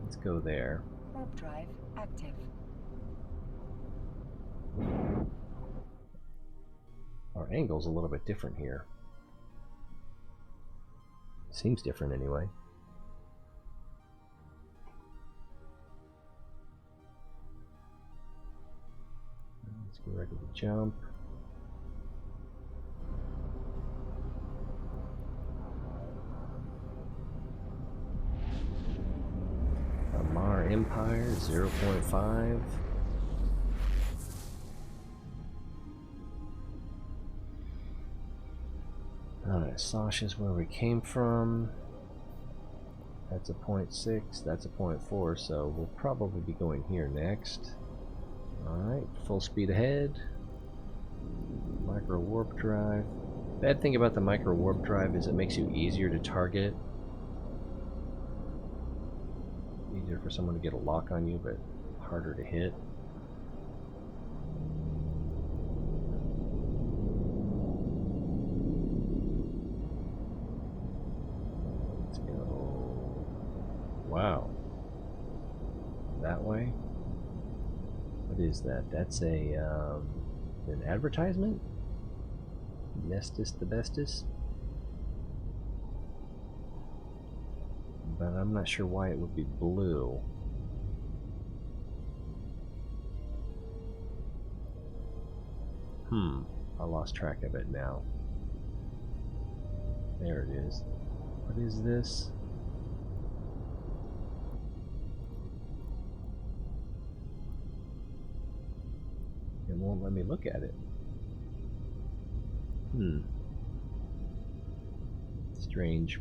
Let's go there. Warp drive active. Our angle's a little bit different here. Seems different anyway. Let's get ready to jump. Amar Empire 0.5. Alright, Sasha's where we came from. That's a 0.6, that's a 0.4, so we'll probably be going here next. Alright, full speed ahead. Micro warp drive. Bad thing about the micro warp drive is it makes you easier to target. Easier for someone to get a lock on you, but harder to hit. Let's go. Wow. That way? What is that? That's a an advertisement? Nestus the bestest? But I'm not sure why it would be blue. I lost track of it now. There it is. What is this? It won't let me look at it. Strange.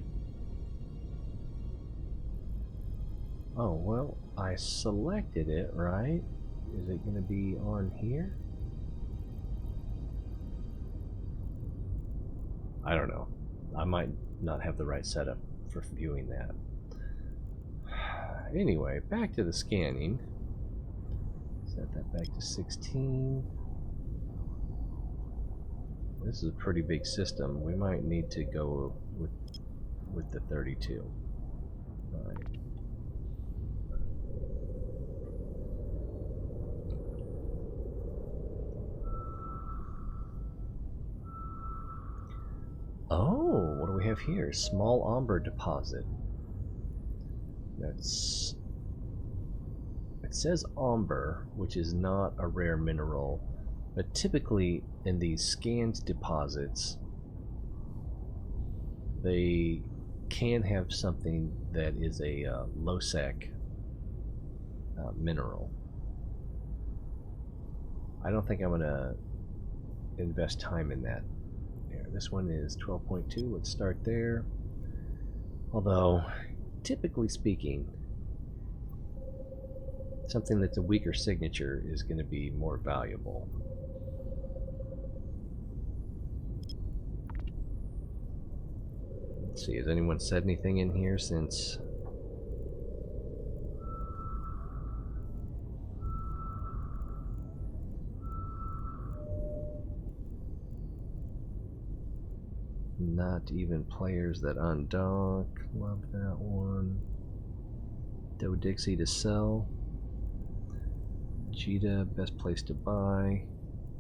Oh, well, I selected it, right? Is it going to be on here? I don't know. I might not have the right setup for viewing that. Anyway, back to the scanning. Set that back to 16. This is a pretty big system. We might need to go with the 32. All right. Oh, what do we have here? Small amber deposit. That's... It says amber, which is not a rare mineral, but typically in these scanned deposits, they can have something that is a low sec mineral. I don't think I'm going to invest time in that. This one is 12.2. Let's start there. Although, typically speaking, something that's a weaker signature is going to be more valuable. Let's see, has anyone said anything in here since... Not even players that undock. Love that one. Doe Dixie to sell. Cheetah, best place to buy,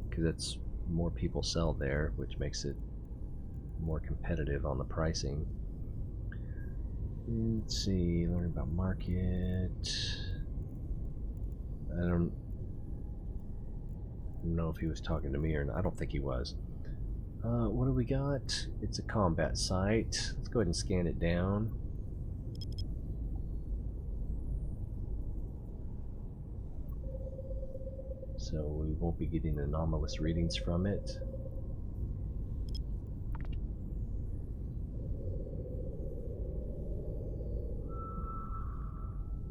because that's more people sell there, which makes it more competitive on the pricing. Let's see, learn about market. I don't know if he was talking to me or not. I don't think he was. What do we got? It's a combat site. Let's go ahead and scan it down. So we won't be getting anomalous readings from it.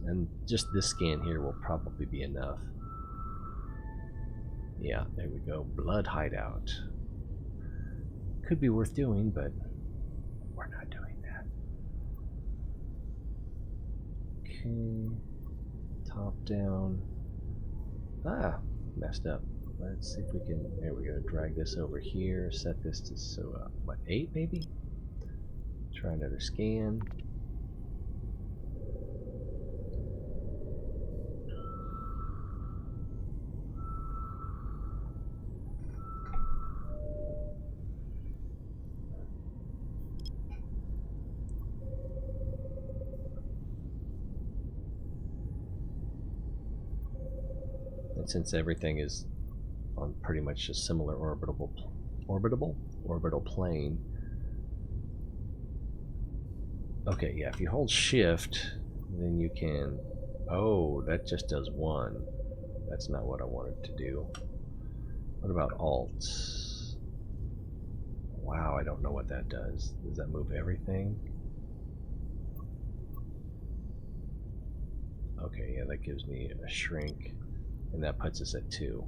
And just this scan here will probably be enough. Yeah, there we go. Blood hideout. Could be worth doing, but we're not doing that. Okay. Top down. Ah, messed up. Let's see if we can, there we go, drag this over here, set this to, so, what, 8 maybe? Try another scan. And since everything is on pretty much a similar orbital plane. Okay, yeah, if you hold shift, then you can, oh, that just does 1. That's not what I wanted to do. What about alt? Wow, I don't know what that does. Does that move everything? Okay, yeah, that gives me a shrink, and that puts us at 2.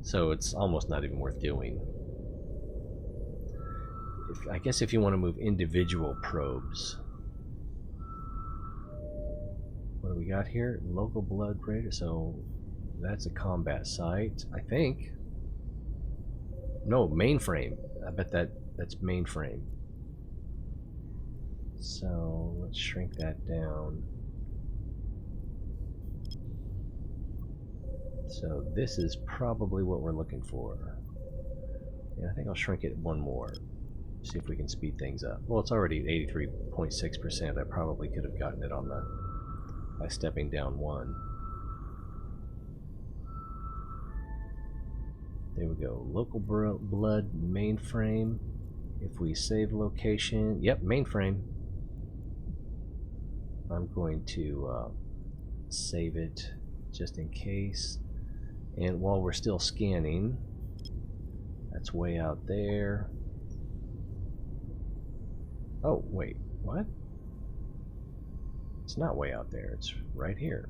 So it's almost not even worth doing. I guess if you want to move individual probes. What do we got here? Local blood rate, so that's a combat site, I think. No, mainframe. I bet that's mainframe. So let's shrink that down. So this is probably what we're looking for. Yeah, I think I'll shrink it 1 more. See if we can speed things up. Well, it's already at 83.6%. I probably could have gotten it on the by stepping down 1. There we go. Local blood mainframe. If we save location, yep, mainframe. I'm going to save it just in case. And while we're still scanning, that's way out there. Oh, wait, what? It's not way out there, it's right here.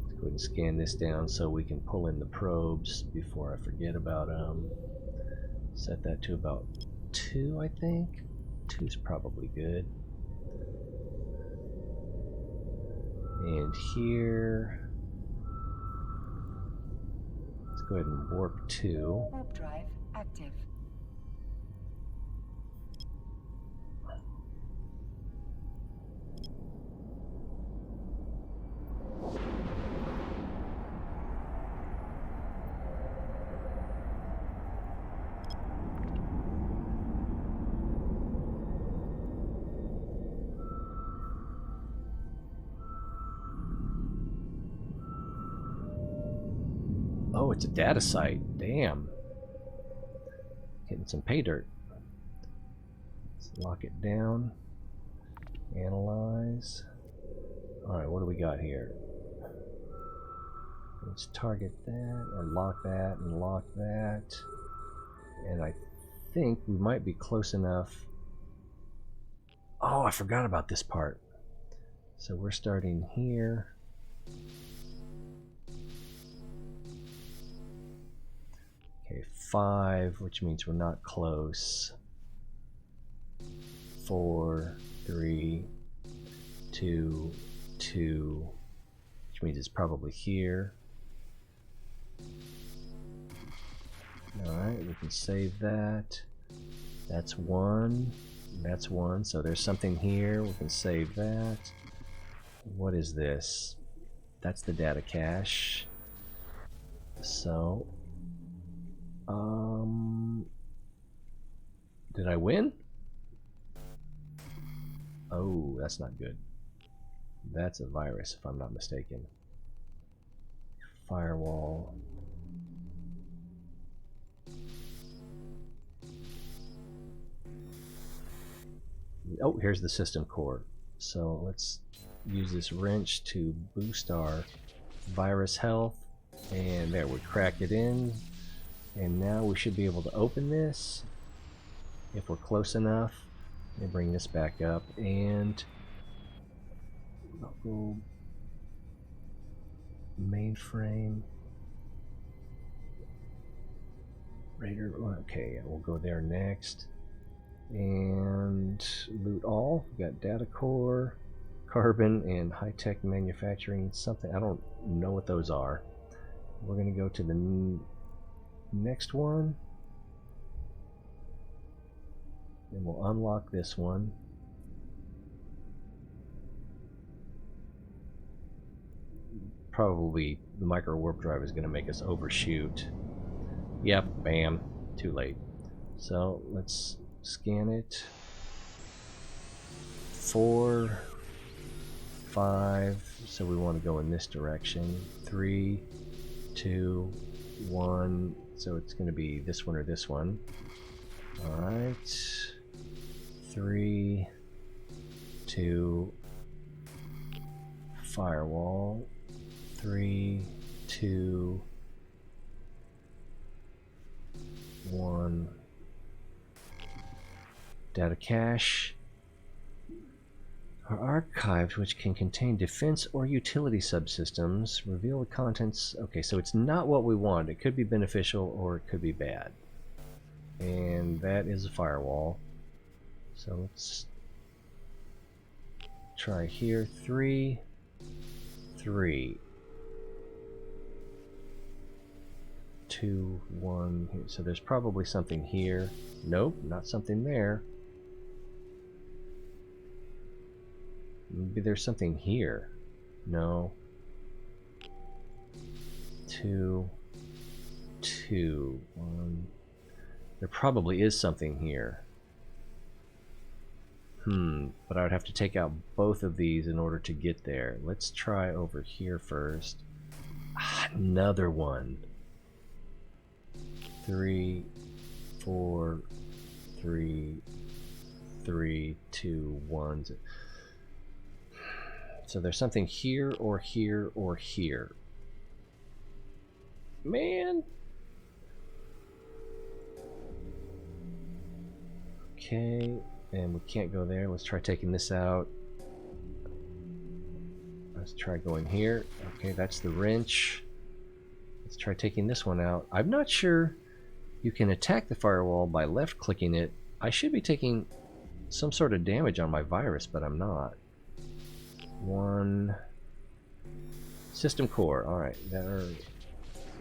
Let's go ahead and scan this down so we can pull in the probes before I forget about them. Set that to about 2, I think. 2 is probably good. And here, let's go ahead and warp 2. Warp drive active. Oh, it's a data site. Damn. Getting some pay dirt. Let's lock it down. Analyze. Alright, what do we got here? Let's target that, and lock that, and lock that. And I think we might be close enough. Oh, I forgot about this part. So we're starting here. Okay, 5, which means we're not close. 4, 3, 2, 2, which means it's probably here. Alright, we can save that. That's one. That's one. So there's something here. We can save that. What is this? That's the data cache. So, did I win? Oh, that's not good. That's a virus, if I'm not mistaken. Firewall. Oh, here's the system core. So let's use this wrench to boost our virus health. And there, we crack it in. And now we should be able to open this if we're close enough. Let me bring this back up and local mainframe. Raider. Okay, we'll go there next. And loot all. We've got data core, carbon, and high-tech manufacturing. Something I don't know what those are. We're going to go to the next one. And we'll unlock this one. Probably the micro warp drive is going to make us overshoot. Yep, bam, too late. So let's scan it. 4, 5, so we want to go in this direction. 3, 2, 1, so it's going to be this one or this one. Alright. 3, 2, firewall. 3, 2, 1. Data cache. Are archived, which can contain defense or utility subsystems. Reveal the contents. Okay, so it's not what we want. It could be beneficial or it could be bad. And that is a firewall. So let's try here. 3, 3, 2, 1. Here. So there's probably something here. Nope, not something there. Maybe there's something here. No. 2, 2, 1. There probably is something here. But I would have to take out both of these in order to get there. Let's try over here first. Another one. 3, 4, 3, 3, 2, 1. So there's something here or here or here. Man. Okay, and we can't go there. Let's try taking this out. Let's try going here. Okay, that's the wrench. Let's try taking this one out. I'm not sure you can attack the firewall by left clicking it. I should be taking some sort of damage on my virus, but I'm not. 1 system core. Alright,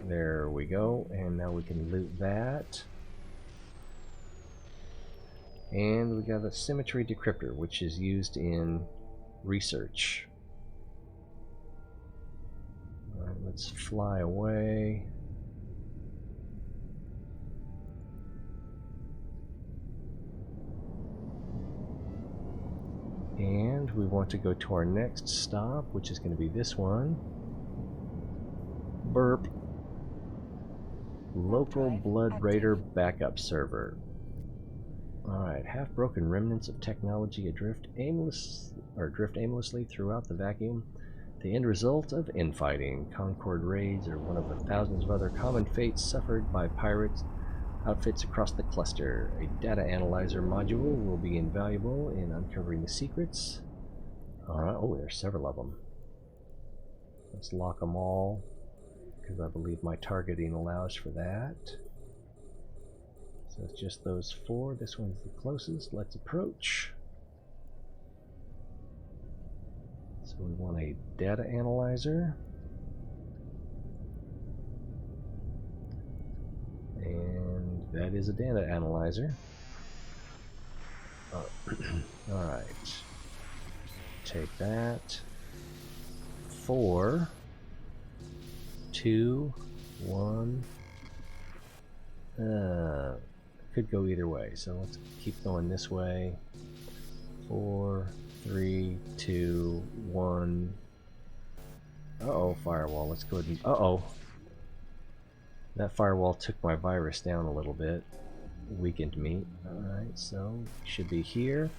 there we go. And now we can loot that. And we got a symmetry decryptor, which is used in research. Alright, let's fly away. And we want to go to our next stop, which is going to be this one. Burp. Local Blood Raider backup server. Alright, half-broken remnants of technology drift aimlessly throughout the vacuum. The end result of infighting. Concord raids are one of the thousands of other common fates suffered by pirates outfits across the cluster. A data analyzer module will be invaluable in uncovering the secrets. Alright, oh, there's several of them. Let's lock them all, because I believe my targeting allows for that. So it's just those 4. This one's the closest. Let's approach. So we want a data analyzer. And That is a data analyzer. Alright. Take that. 4, 2, 1. Could go either way, so let's keep going this way. 4, 3, 2, 1. Uh-oh, firewall. Let's go ahead and... Uh-oh. That firewall took my virus down a little bit. Weakened me. Alright, so should be here.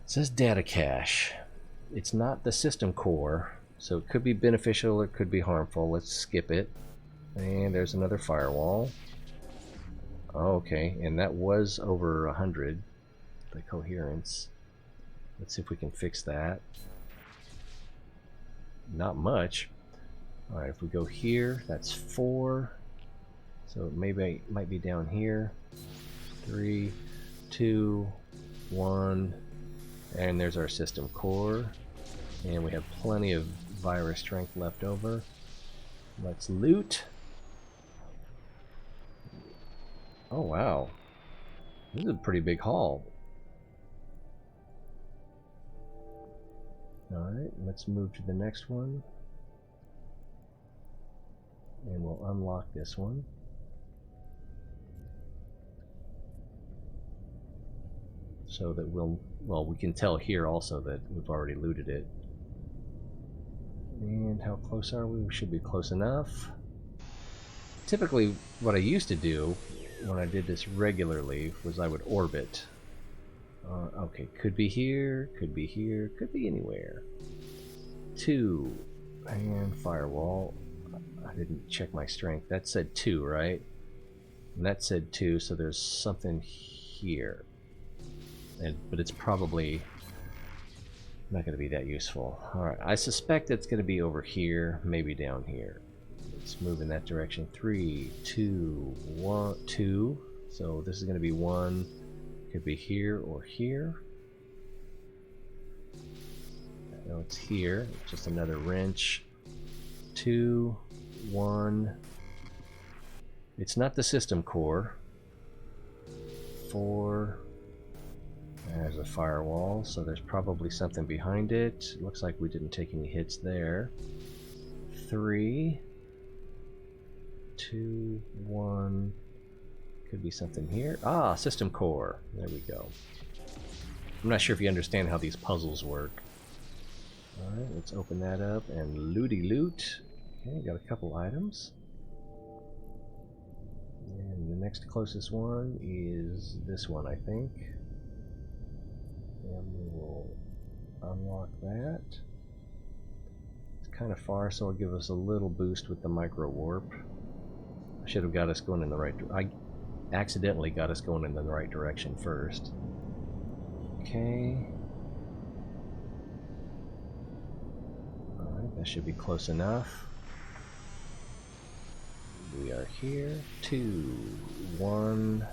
It says data cache. It's not the system core, so it could be beneficial or it could be harmful. Let's skip it. And there's another firewall. Okay, and that was over 100, the coherence. Let's see if we can fix that. Not much. Alright, if we go here, that's 4. So maybe it might be down here. 3, 2, 1. And there's our system core. And we have plenty of virus strength left over. Let's loot. Oh wow. This is a pretty big haul. Alright, let's move to the next one. And we'll unlock this one. So that well, we can tell here also that we've already looted it. And how close are we? We should be close enough. Typically, what I used to do when I did this regularly was I would orbit. Okay, could be here, could be here, could be anywhere. 2, and firewall. I didn't check my strength. That said 2, right? And that said 2, so there's something here. But it's probably not going to be that useful. Alright, I suspect it's going to be over here, maybe down here. Let's move in that direction. 3, 2, 1, 2. So this is going to be 1. Could be here or here. No, it's here. Just another wrench. 2, 1. It's not the system core. 4. There's a firewall, so there's probably something behind it. Looks like we didn't take any hits there. 3, 2, 1. Could be something here. Ah, system core. There we go. I'm not sure if you understand how these puzzles work. Alright, let's open that up and looty loot. Okay, got a couple items. And the next closest one is this one, I think. And we will unlock that. It's kind of far, so it'll give us a little boost with the micro warp. I should have got us going in the right direction. I accidentally got us going in the right direction first. Okay. Alright, that should be close enough. We are here. 2, 1.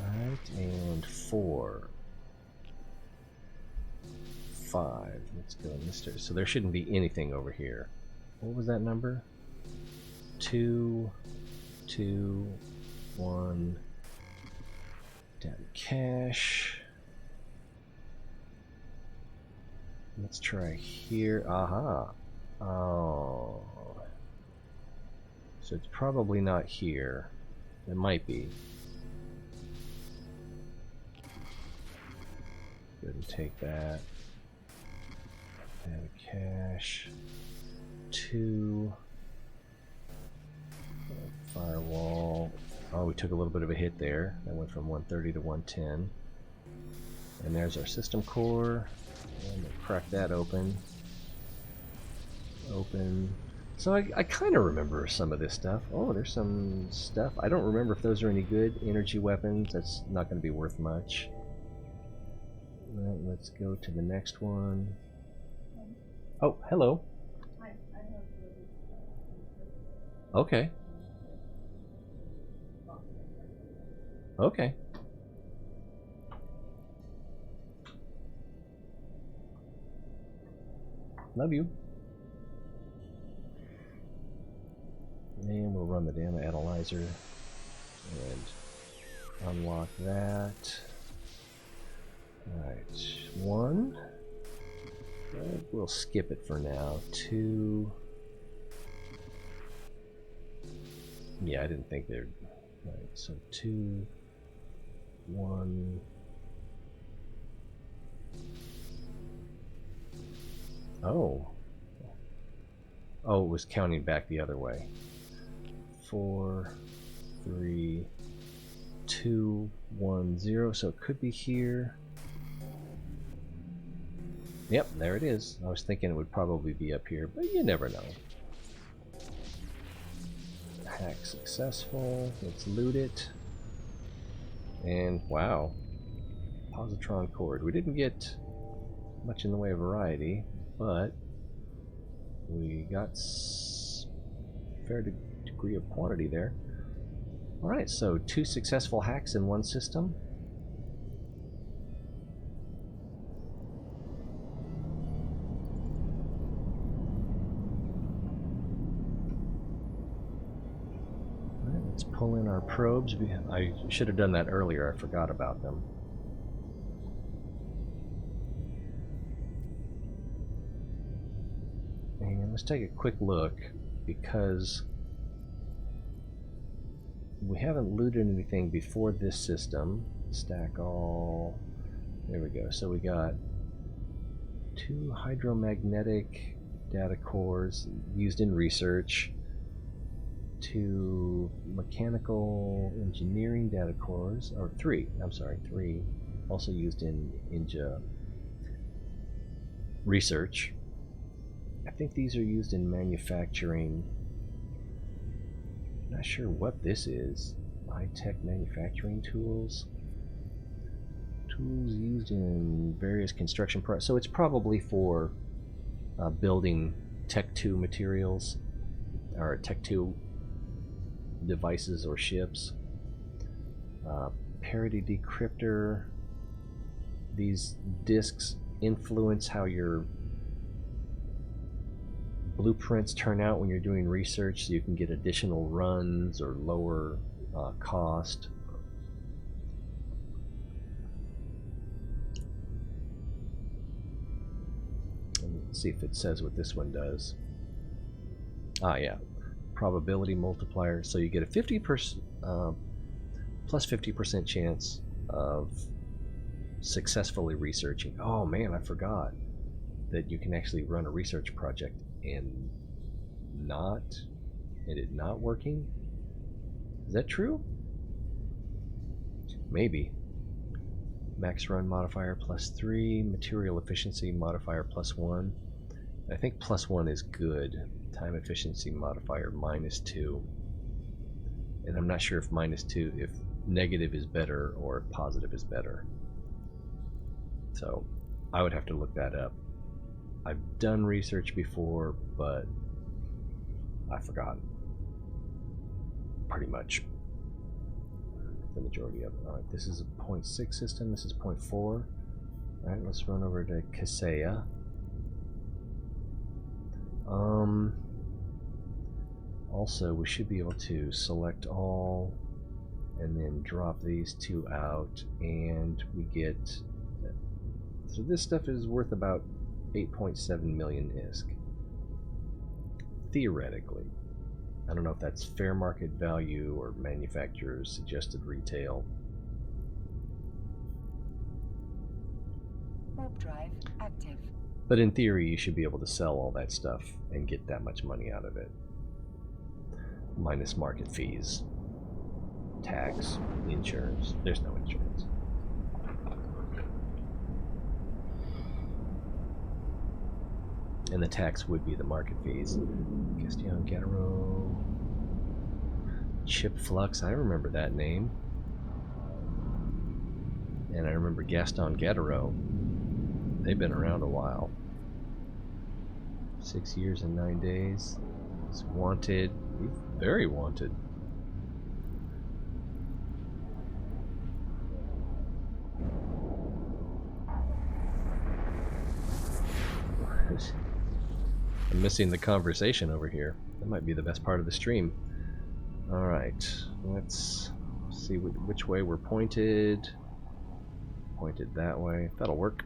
Alright, and 4. 5. Let's go in this direction. So there shouldn't be anything over here. What was that number? 2, 2, 1. Down cache. Let's try here. Aha. Oh. So it's probably not here. It might be. Go ahead and take that. And cache. 2. Firewall. Oh, we took a little bit of a hit there. That went from 130 to 110. And there's our system core. And we'll crack that open. Open. So I kind of remember some of this stuff. Oh, there's some stuff. I don't remember if those are any good. Energy weapons. That's not going to be worth much. Right, let's go to the next one. Oh, hello. Okay. Okay. Love you. And we'll run the data analyzer And unlock that. Alright, 1. We'll skip it for now. 2. Yeah, I didn't think they'd... Alright, so 2, 1... Oh. Oh, it was counting back the other way. 4, 3, 2, 1, 0. So it could be here. Yep, there it is. I was thinking it would probably be up here, but you never know. Hack successful. Let's loot it. And wow. Positron cord. We didn't get much in the way of variety, but we got fair degree of quantity there. Alright, so 2 successful hacks in one system. Alright, let's pull in our probes. I should have done that earlier, I forgot about them. And let's take a quick look, because we haven't looted anything before this system. Stack all. There we go. So we got 2 hydromagnetic data cores used in research, 2 mechanical engineering data cores, or 3, I'm sorry, 3 also used in research. I think these are used in manufacturing. Not sure what this is. High-tech manufacturing tools. Tools used in various construction projects. So it's probably for building Tech 2 materials, or Tech 2 devices or ships. Parity decryptor. These disks influence how your blueprints turn out when you're doing research, so you can get additional runs or lower cost. Let's see if it says what this one does. Ah, yeah, probability multiplier. So you get a 50% plus 50% chance of successfully researching. Oh man, I forgot that you can actually run a research project and it not working. Is that true? Maybe. Max run modifier +3, material efficiency modifier +1. I think +1 is good. Time efficiency modifier -2. And I'm not sure if -2, if negative is better or if positive is better. So I would have to look that up. I've done research before, but I forgot pretty much the majority of it. Alright, this is a 0.6 system, this is 0.4. Alright, let's run over to Kaseya. Also, we should be able to select all and then drop these 2 out, and we get... So this stuff is worth about 8.7 million ISK. Theoretically. I don't know if that's fair market value or manufacturer's suggested retail. Warp drive active. But in theory, you should be able to sell all that stuff and get that much money out of it. Minus market fees, tax, insurance. There's no insurance. And the tax would be the market fees. Gaston Gattaro. Chip Flux, I remember that name. And I remember Gaston Gattaro. They've been around a while. 6 years and 9 days. He's wanted. He's very wanted. I'm missing the conversation over here. That might be the best part of the stream. Alright, let's See which way we're pointed. Pointed that way. That'll work.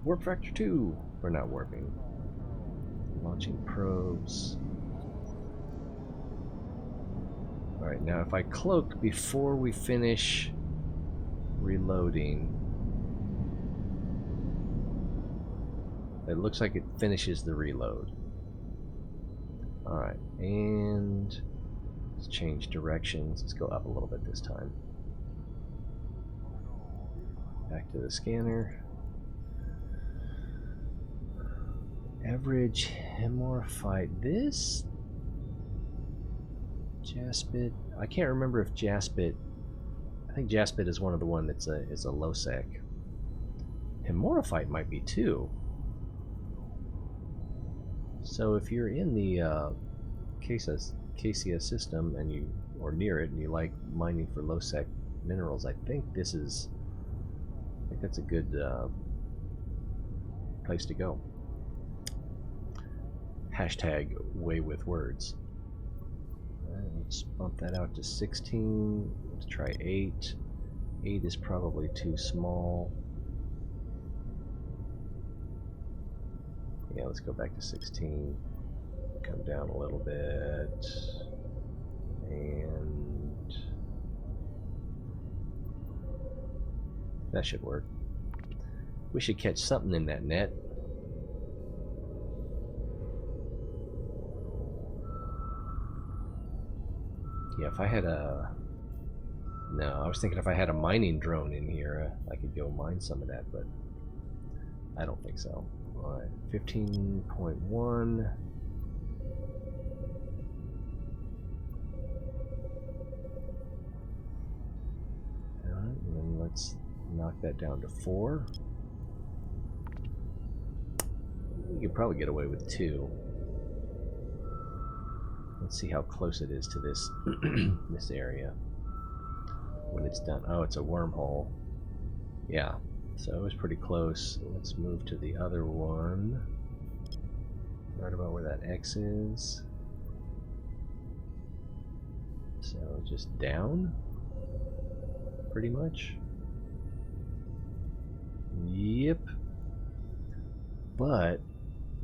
Warp factor 2. We're not warping. Launching probes. Alright, now if I cloak before we finish reloading, it looks like it finishes the reload. Alright, and let's change directions. Let's go up a little bit this time. Back to the scanner. Average hemorrhaphyte. This Jaspit. I can't remember if Jaspit. I think Jaspit is one of the one that's is a low sec. Hemorrhaphyte might be too. So if you're in the Cassia system and you or near it and you like mining for low sec minerals, I think this is. I think that's a good place to go. Hashtag way with words. Let's bump that out to 16. Let's try 8. 8 is probably too small. Yeah, let's go back to 16. Come down a little bit. And that should work. We should catch something in that net. Yeah, if I had a... No, I was thinking if I had a mining drone in here, I could go mine some of that, but I don't think so. Alright, 15.1. Alright, and then let's knock that down to 4. We could probably get away with 2. Let's see how close it is to this this area when it's done. Oh, it's a wormhole. Yeah, so it was pretty close. Let's move to the other one. Right about where that X is. So just down, pretty much. Yep. But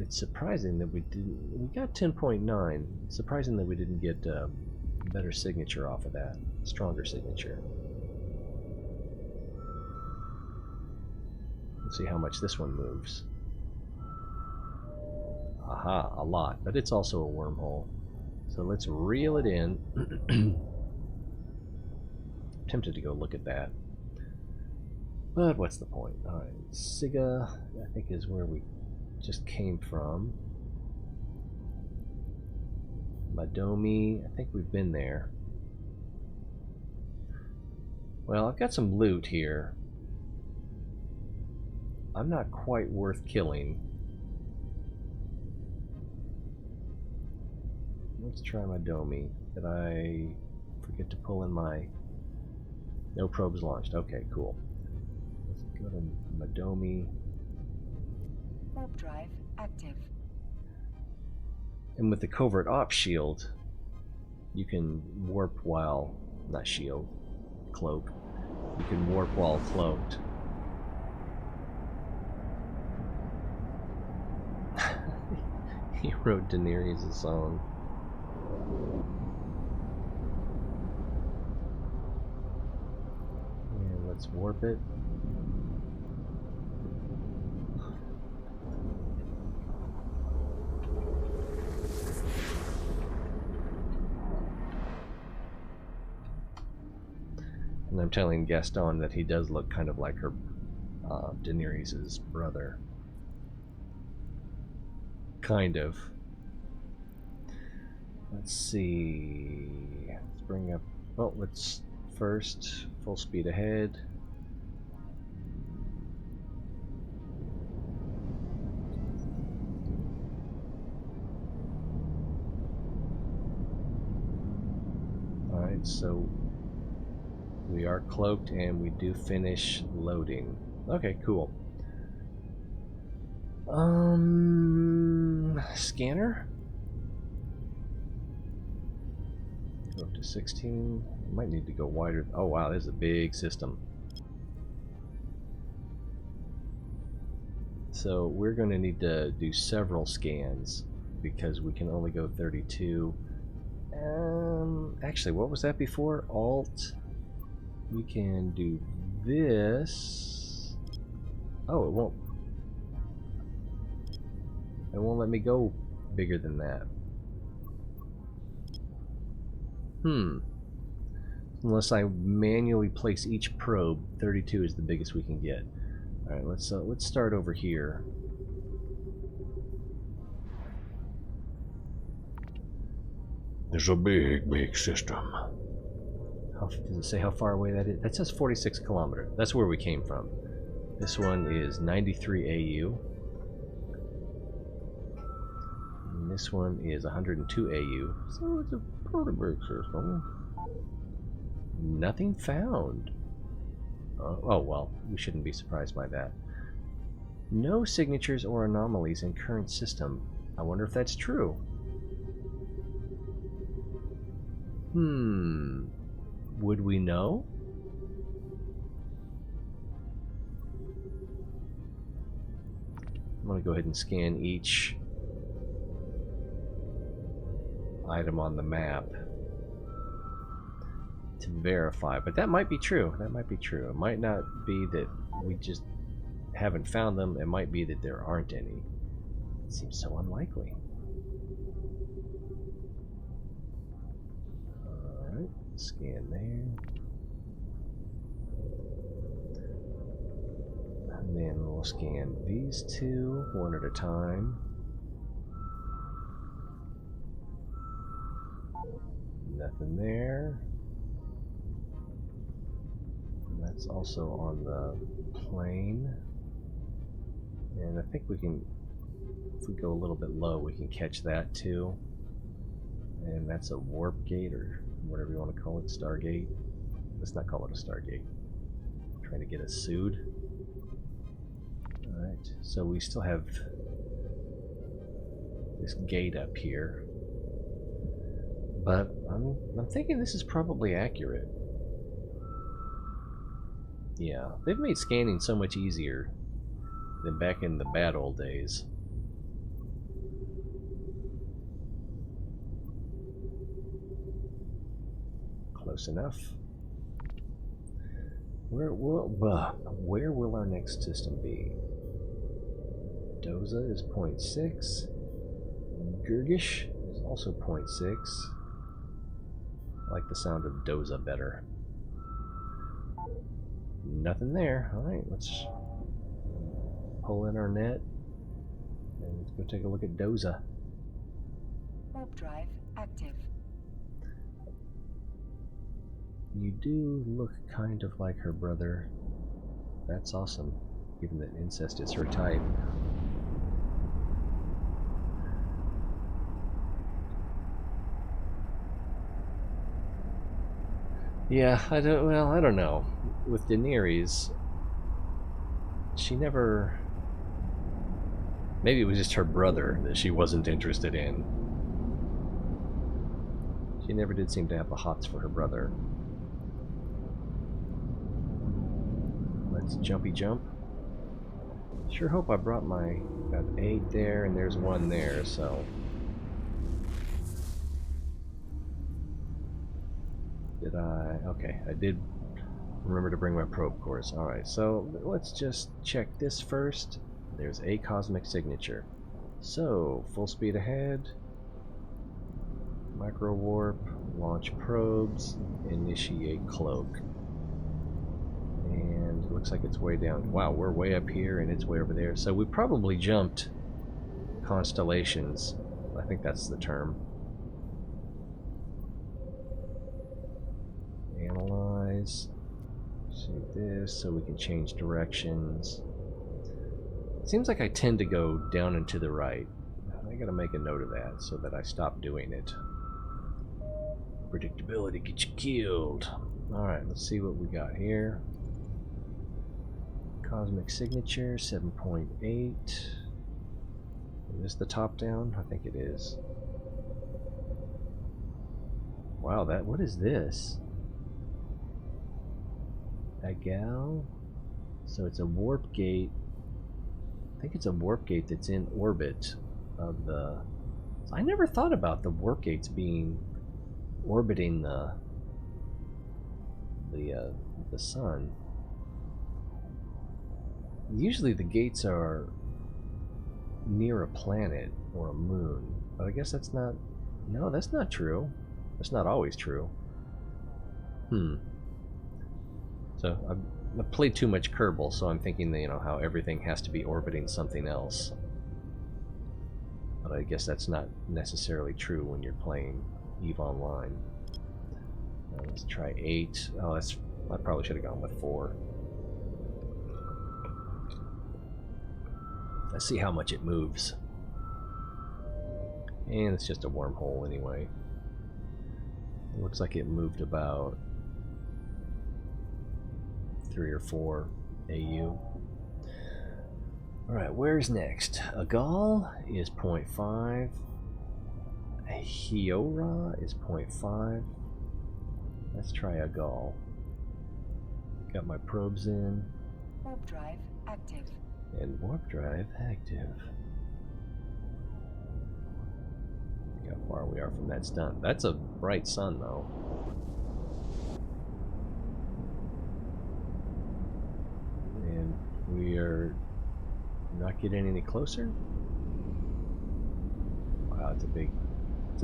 it's surprising that we didn't. We got 10.9. It's surprising that we didn't get better signature off of that. Stronger signature. Let's see how much this one moves. Aha, a lot. But it's also a wormhole. So let's reel it in. Tempted to go look at that. But what's the point? Alright, Siga, I think, is where we just came from. Madomi, I think we've been there. Well, I've got some loot here. I'm not quite worth killing. Let's try Madomi. Did I forget to pull in my... No probes launched. Okay, cool. Let's go to Madomi. Warp drive active. And with the covert ops shield, you can warp while, not shield, cloak. You can warp while cloaked. He wrote Daenerys' song. And let's warp it. And I'm telling Gaston that he does look kind of like her, Daenerys' brother. Kind of. Let's see. Let's bring up. Well, let's first full speed ahead. Alright, so we are cloaked and we do finish loading. Okay, cool. Scanner? Go up to 16. Might need to go wider. Oh wow, this is a big system. So we're going to need to do several scans because we can only go 32. Actually, what was that before? Alt. We can do this. Oh, it won't. It won't let me go bigger than that. Unless I manually place each probe, 32 is the biggest we can get. All right, let's start over here. There's a big system. Does it say how far away that is? That says 46 kilometers. That's where we came from. This one is 93 AU. And this one is 102 AU. So it's a pretty big system. Nothing found. Oh well, we shouldn't be surprised by that. No signatures or anomalies in current system. I wonder if that's true. Would we know? I'm going to go ahead and scan each item on the map to verify, but that might be true. That might be true. It might not be that we just haven't found them. It might be that there aren't any. It seems so unlikely. Alright, scan there. And then we'll scan these two one at a time. Nothing there. And that's also on the plane. And I think we can, if we go a little bit low, we can catch that too. And that's a warp gate, or whatever you want to call it, Stargate. Let's not call it a Stargate. I'm trying to get us sued. Alright, so we still have this gate up here. But I'm thinking this is probably accurate. Yeah, they've made scanning so much easier than back in the bad old days. Close enough. Where will our next system be? Doza is 0.6. Gurgish is also 0.6. I like the sound of Doza better. Nothing there. Alright, let's pull in our net and let's go take a look at Doza. Warp drive active. You do look kind of like her brother. That's awesome, given that incest is her type. Yeah, I don't know. With Daenerys, she never... Maybe it was just her brother that she wasn't interested in. She never did seem to have the hots for her brother. Let's jumpy jump. Sure hope I brought my... Got 8 there, and there's 1 there, so... Did I? Okay, I did remember to bring my probe cores. Alright, so let's just check this first. There's a cosmic signature. So, full speed ahead. Micro warp, launch probes, initiate cloak. And it looks like it's way down. Wow, we're way up here and it's way over there. So we probably jumped constellations. I think that's the term. Analyze. See this so we can change directions. Seems like I tend to go down and to the right. I gotta make a note of that so that I stop doing it. Predictability gets you killed. Alright, let's see what we got here. Cosmic signature, 7.8. Is this the top down? I think it is. Wow, what is this? Agal? So it's a warp gate. I think it's a warp gate that's in orbit of the... I never thought about the warp gates being orbiting the sun. Usually the gates are near a planet or a moon, but I guess that's not... No, that's not true. That's not always true. So I played too much Kerbal, so I'm thinking that, you know, how everything has to be orbiting something else. But I guess that's not necessarily true when you're playing EVE Online. Let's try 8. Oh, I probably should have gone with 4. Let's see how much it moves. And it's just a wormhole anyway. It looks like it moved about 3 or 4 AU. Alright, where's next? Agal is 0.5. Hiora is 0.5. Let's try Agal. Got my probes in. Warp drive active. And warp drive active. Look how far we are from that sun. That's a bright sun, though. And we are not getting any closer. Wow, it's a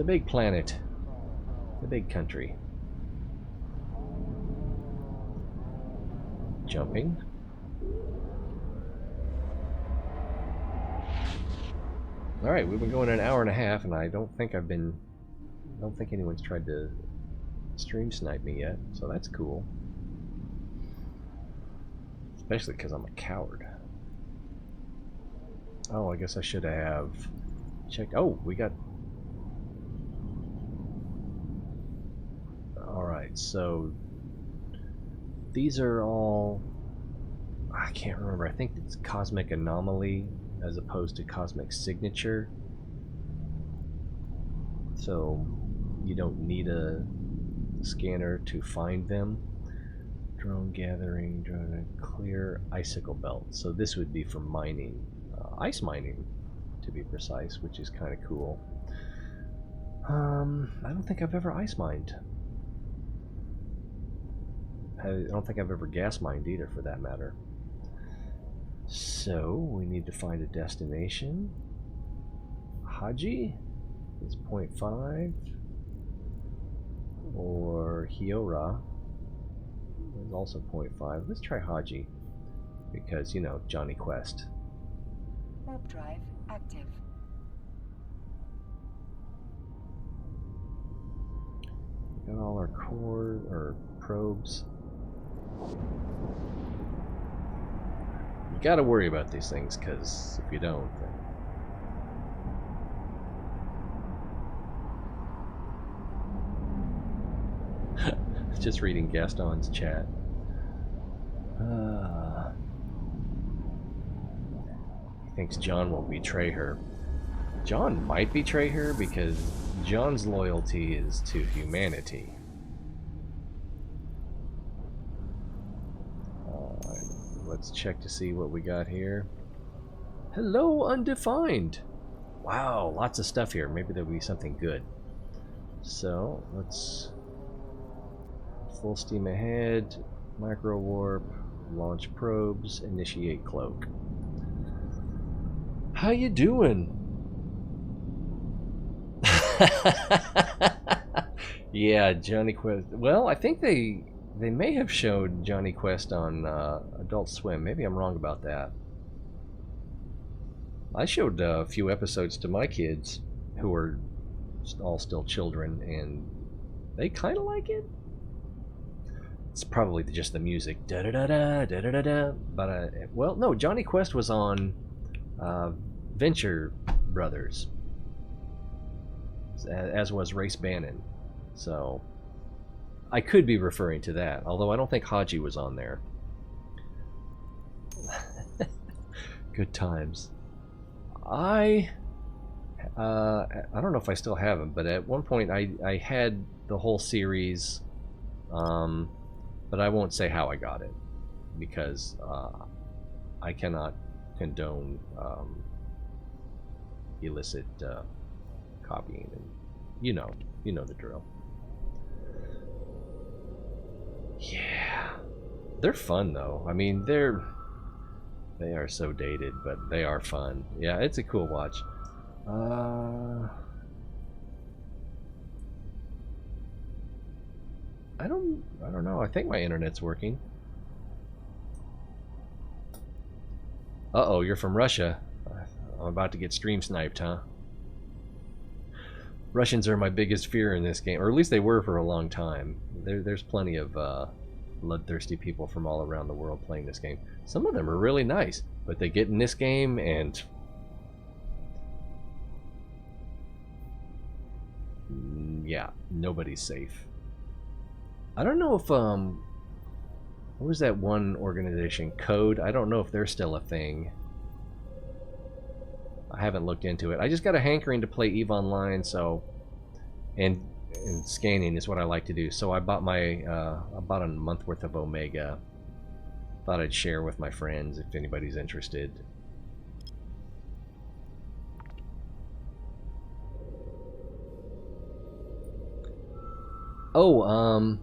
big planet. It's a big country. Jumping. All right, we've been going an hour and a half, and I don't think anyone's tried to stream snipe me yet, so that's cool. Especially because I'm a coward. Oh, I guess I should have checked. Oh, we got... Alright, so these are all... I can't remember. I think it's Cosmic Anomaly as opposed to Cosmic Signature. So you don't need a scanner to find them. Drone gathering, drone clear icicle belt. So this would be for mining. Ice mining, to be precise, which is kind of cool. I don't think I've ever ice mined. I don't think I've ever gas mined either, for that matter. So we need to find a destination. Haji is 0.5, or Hiora is also 0.5. Let's try Haji, because, you know, Johnny Quest. Warp drive active. Got all our core or probes. You gotta worry about these things, because if you don't, then... Just reading Gaston's chat. He thinks John will betray her. John might betray her because John's loyalty is to humanity. Let's check to see what we got here. Hello, Undefined! Wow, lots of stuff here. Maybe there'll be something good. So, let's... Full steam ahead, micro warp, launch probes, initiate cloak. How you doing? Yeah, Johnny Quest. Well, I think they may have showed Johnny Quest on Adult Swim. Maybe I'm wrong about that. I showed a few episodes to my kids, who are all still children, and they kind of like it. It's probably just the music, da da da da da da da da. But well, no, Johnny Quest was on Venture Brothers, as was Race Bannon. So I could be referring to that, although I don't think Haji was on there. Good times. I I don't know if I still have them, but at one point I had the whole series, but I won't say how I got it because I cannot condone illicit copying, and you know the drill. Yeah, they're fun though. I mean, they are so dated, but they are fun. Yeah, it's a cool watch. I don't know. I think my internet's working. Uh-oh, you're from Russia. I'm about to get stream sniped, huh? Russians are my biggest fear in this game, or at least they were for a long time. There's plenty of bloodthirsty people from all around the world playing this game. Some of them are really nice, but they get in this game and yeah, nobody's safe. I don't know if what was that one organization, Code? I don't know if they're still a thing. I haven't looked into it. I just got a hankering to play EVE Online, so and scanning is what I like to do. So I bought about a month worth of Omega. Thought I'd share with my friends if anybody's interested. Oh,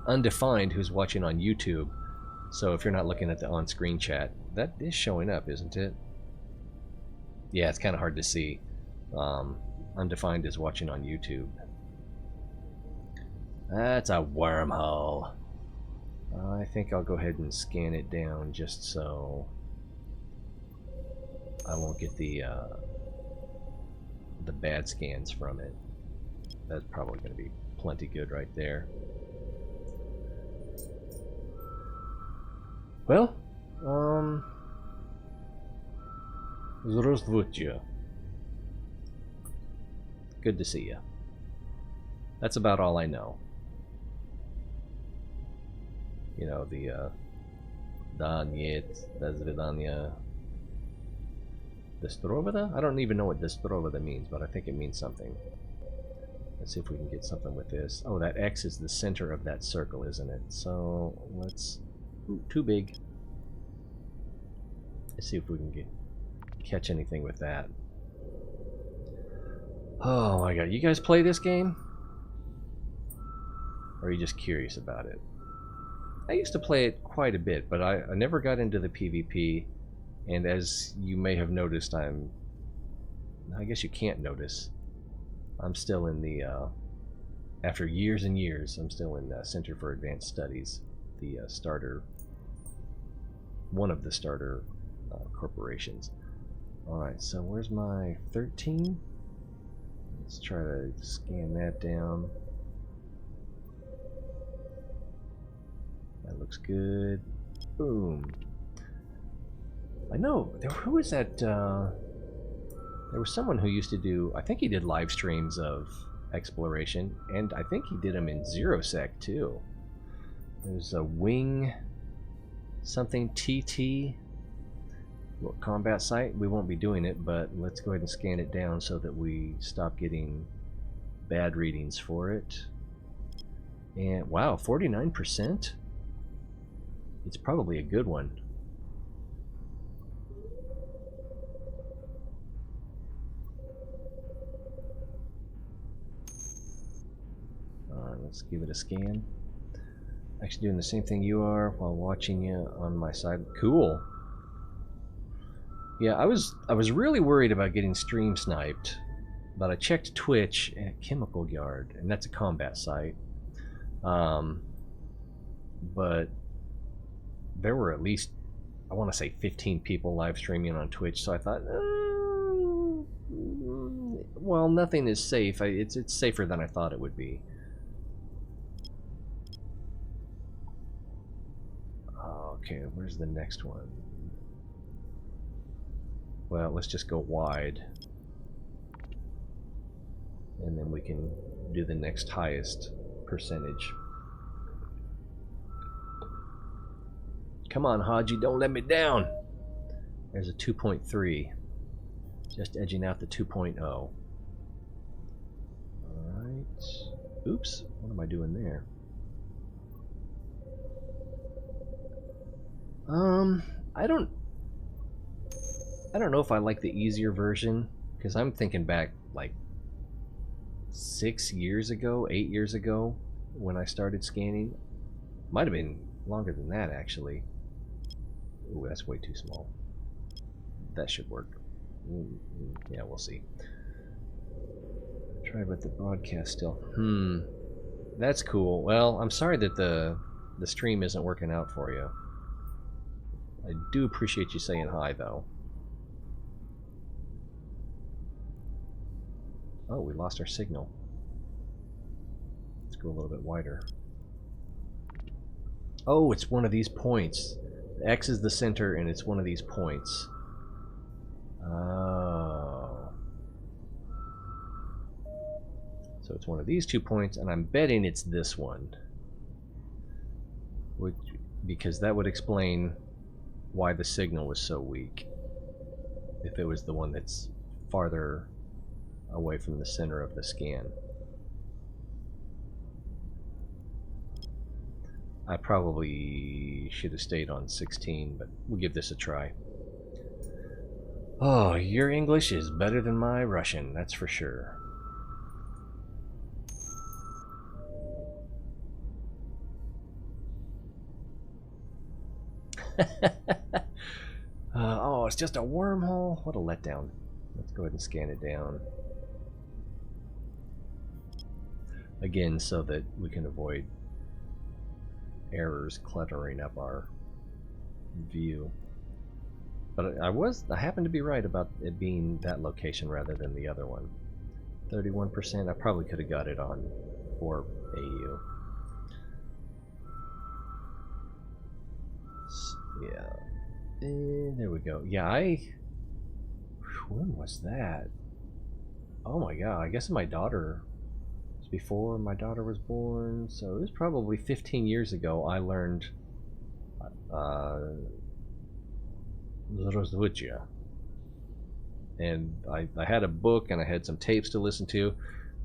Undefined, who's watching on YouTube. So if you're not looking at the on-screen chat, that is showing up, isn't it? Yeah, it's kind of hard to see. Undefined is watching on YouTube. That's a wormhole. I think I'll go ahead and scan it down just so I won't get the bad scans from it. That's probably going to be plenty good right there. Well, Здравствуйте. Good to see you. That's about all I know. You know, the Da Niet, Do Svidaniya, Destrovada? I don't even know what Destrovada means, but I think it means something. Let's see if we can get something with this. Oh, that X is the center of that circle, isn't it? So let's... Ooh, too big. Let's see if we can catch anything with that. Oh my god, you guys play this game? Or are you just curious about it? I used to play it quite a bit, but I never got into the PvP, and as you may have noticed, I guess you can't notice, I'm still in the, after years and years, I'm still in the Center for Advanced Studies, the starter, one of the starter corporations. Alright, so where's my 13? Let's try to scan that down. That looks good. Boom. I know, who was that? There was someone who used to do, I think he did live streams of exploration, and I think he did them in 0sec too. There's a wing something TT. What combat site? We won't be doing it, but let's go ahead and scan it down so that we stop getting bad readings for it. And wow, 49%? It's probably a good one. Let's give it a scan. Actually doing the same thing you are while watching you on my side. Cool. Yeah, I was really worried about getting stream sniped, but I checked Twitch at Chemical Yard, and that's a combat site. But there were at least, I want to say 15 people live streaming on Twitch, so I thought, well, nothing is safe. It's safer than I thought it would be. Okay, where's the next one? Well, let's just go wide. And then we can do the next highest percentage. Come on, Haji, don't let me down. There's a 2.3. So Just edging out the 2.0. Alright. Oops, what am I doing there? I don't know if I like the easier version, because I'm thinking back like 6 years ago, 8 years ago, when I started scanning. Might have been longer than that, actually. Ooh, that's way too small. That should work. Yeah, we'll see. Try about the broadcast still. That's cool. Well, I'm sorry that the stream isn't working out for you. I do appreciate you saying hi, though. Oh, we lost our signal. Let's go a little bit wider. Oh, it's one of these points. X is the center, and it's one of these points. Oh. So it's one of these 2 points, and I'm betting it's this one. Because that would explain why the signal was so weak. If it was the one that's farther away from the center of the scan. I probably should have stayed on 16, but we'll give this a try. Oh, your English is better than my Russian, that's for sure. Oh, it's just a wormhole? What a letdown. Let's go ahead and scan it down. Again, so that we can avoid errors cluttering up our view. But I happened to be right about it being that location rather than the other one. 31%, I probably could have got it on 4 AU. Yeah. There we go. Yeah, when was that? Oh my god, I guess my daughter... before my daughter was born, so it was probably 15 years ago I learned Rozvucia. And I had a book and I had some tapes to listen to.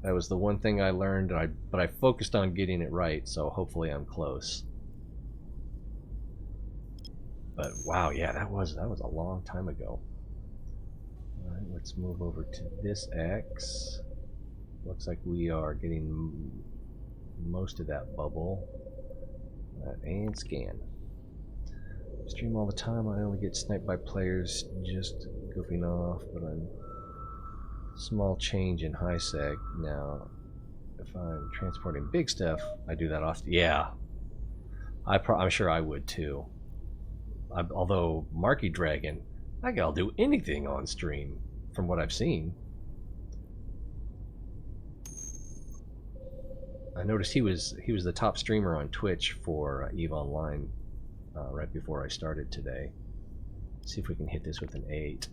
That was the one thing I learned, but I focused on getting it right, so hopefully I'm close. But wow, yeah, that was a long time ago. Alright, let's move over to this X. Looks like we are getting most of that bubble. And scan. Stream all the time. I only get sniped by players just goofing off, but I'm small change in high sec. Now, if I'm transporting big stuff, I do that often. Yeah, I'm sure I would too. Although Marky Dragon, I think I'll do anything on stream from what I've seen. I noticed he was the top streamer on Twitch for EVE Online right before I started today. Let's see if we can hit this with an 8.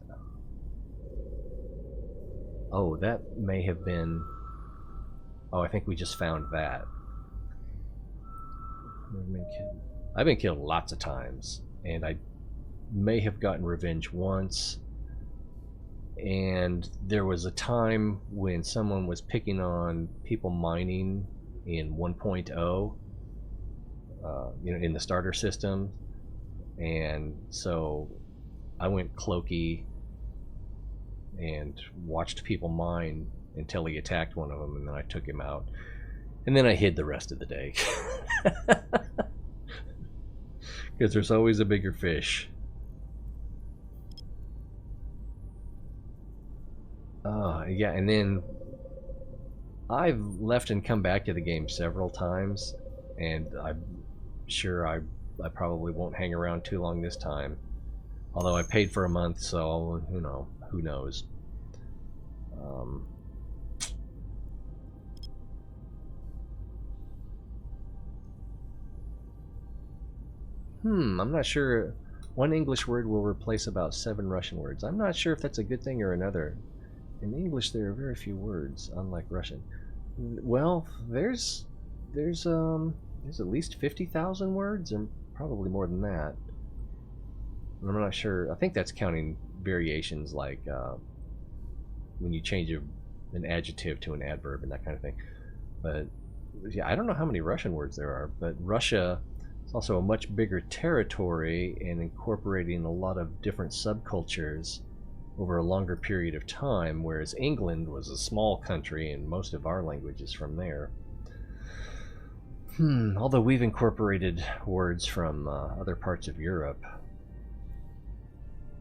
Oh, that may have been... Oh, I think we just found that. I've been killed lots of times, and I may have gotten revenge once. And there was a time when someone was picking on people mining in 1.0, in the starter system, and so I went cloaky and watched people mine until he attacked one of them, and then I took him out, and then I hid the rest of the day because there's always a bigger fish. Yeah, and then I've left and come back to the game several times, and I'm sure I probably won't hang around too long this time. Although I paid for a month, so who knows. I'm not sure. One English word will replace about 7 Russian words. I'm not sure if that's a good thing or another. In English, there are very few words, unlike Russian. Well, there's at least 50,000 words, and probably more than that. I'm not sure. I think that's counting variations like when you change an adjective to an adverb and that kind of thing. But yeah, I don't know how many Russian words there are, but Russia is also a much bigger territory and incorporating a lot of different subcultures over a longer period of time, whereas England was a small country and most of our language is from there. Although we've incorporated words from other parts of Europe,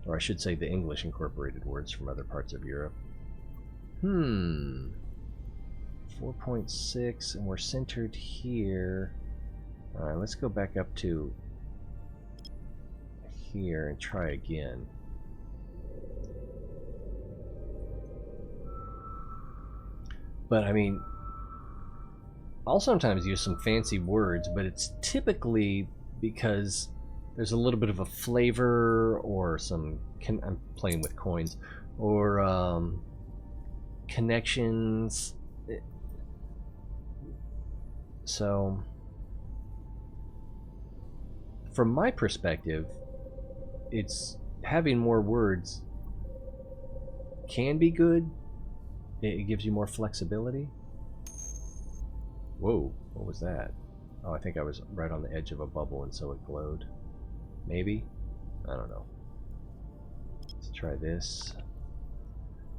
or I should say the English incorporated words from other parts of Europe. 4.6, and we're centered here. Alright, let's go back up to here and try again. But I mean, I'll sometimes use some fancy words, but it's typically because there's a little bit of a flavor or some I'm playing with coins, or connections. So from my perspective, it's having more words can be good. It gives you more flexibility. Whoa, what was that? Oh, I think I was right on the edge of a bubble and so it glowed. Maybe? I don't know. Let's try this.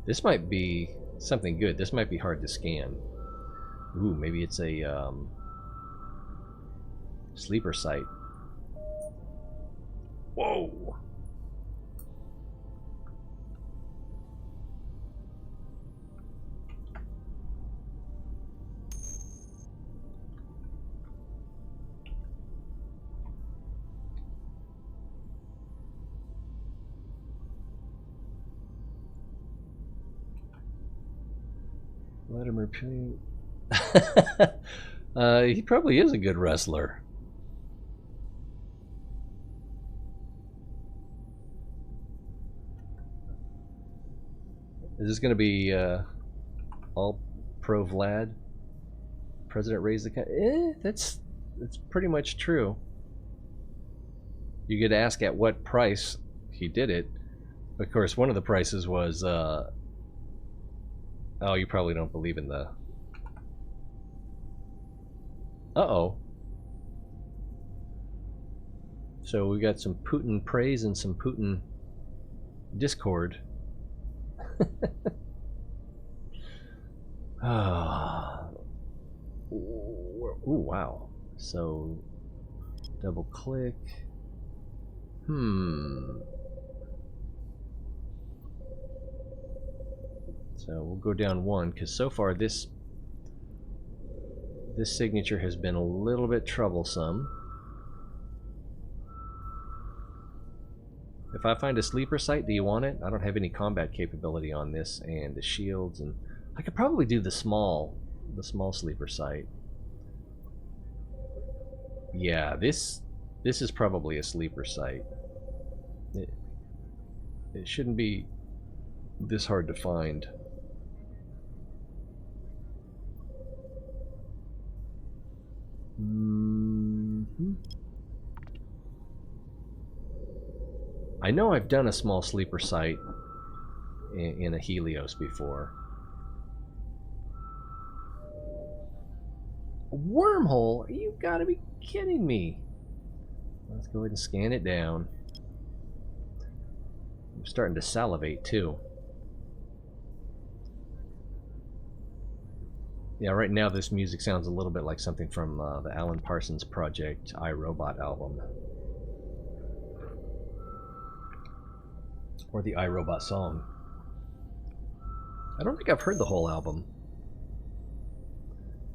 This might be something good. This might be hard to scan. Ooh, maybe it's a sleeper site. Whoa! Vladimir Putin. He probably is a good wrestler. Is this going to be all pro Vlad? President raised the that's pretty much true. You could ask at what price he did it. Of course, one of the prices was oh, you probably don't believe in the... Uh-oh. So we got some Putin praise and some Putin discord. Ooh, wow. So, double click. So we'll go down one, because so far this signature has been a little bit troublesome. If I find a sleeper site, do you want it? I don't have any combat capability on this, and the shields, and I could probably do the small sleeper site. Yeah, this is probably a sleeper site. It shouldn't be this hard to find. I know I've done a small sleeper site in a Helios before. A wormhole? You gotta be kidding me. Let's go ahead and scan it down. I'm starting to salivate too. Yeah, right now this music sounds a little bit like something from the Alan Parsons Project iRobot album. Or the iRobot song. I don't think I've heard the whole album.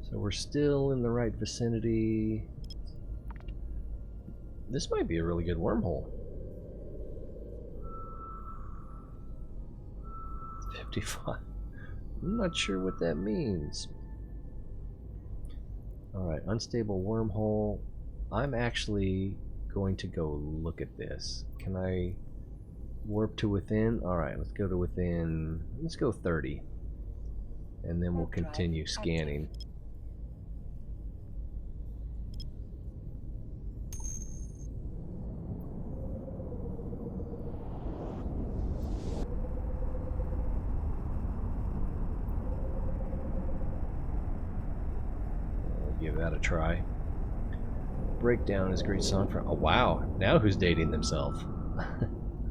So we're still in the right vicinity. This might be a really good wormhole. 55. I'm not sure what that means. Alright, unstable wormhole. I'm actually going to go look at this. Can I warp to within? Alright, let's go to within. Let's go 30. And then we'll continue scanning. give that a try. Breakdown is a great song for... Oh, wow. Now who's dating themselves?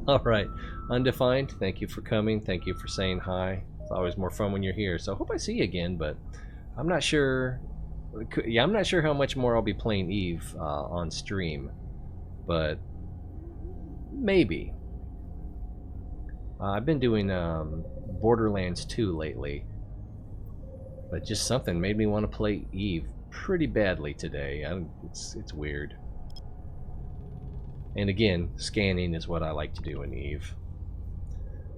Alright. Undefined, thank you for coming. Thank you for saying hi. It's always more fun when you're here. So I hope I see you again, but I'm not sure... Yeah, I'm not sure how much more I'll be playing Eve on stream. But... maybe. I've been doing Borderlands 2 lately. But just something made me want to play Eve pretty badly today. It's weird. And again, scanning is what I like to do in Eve.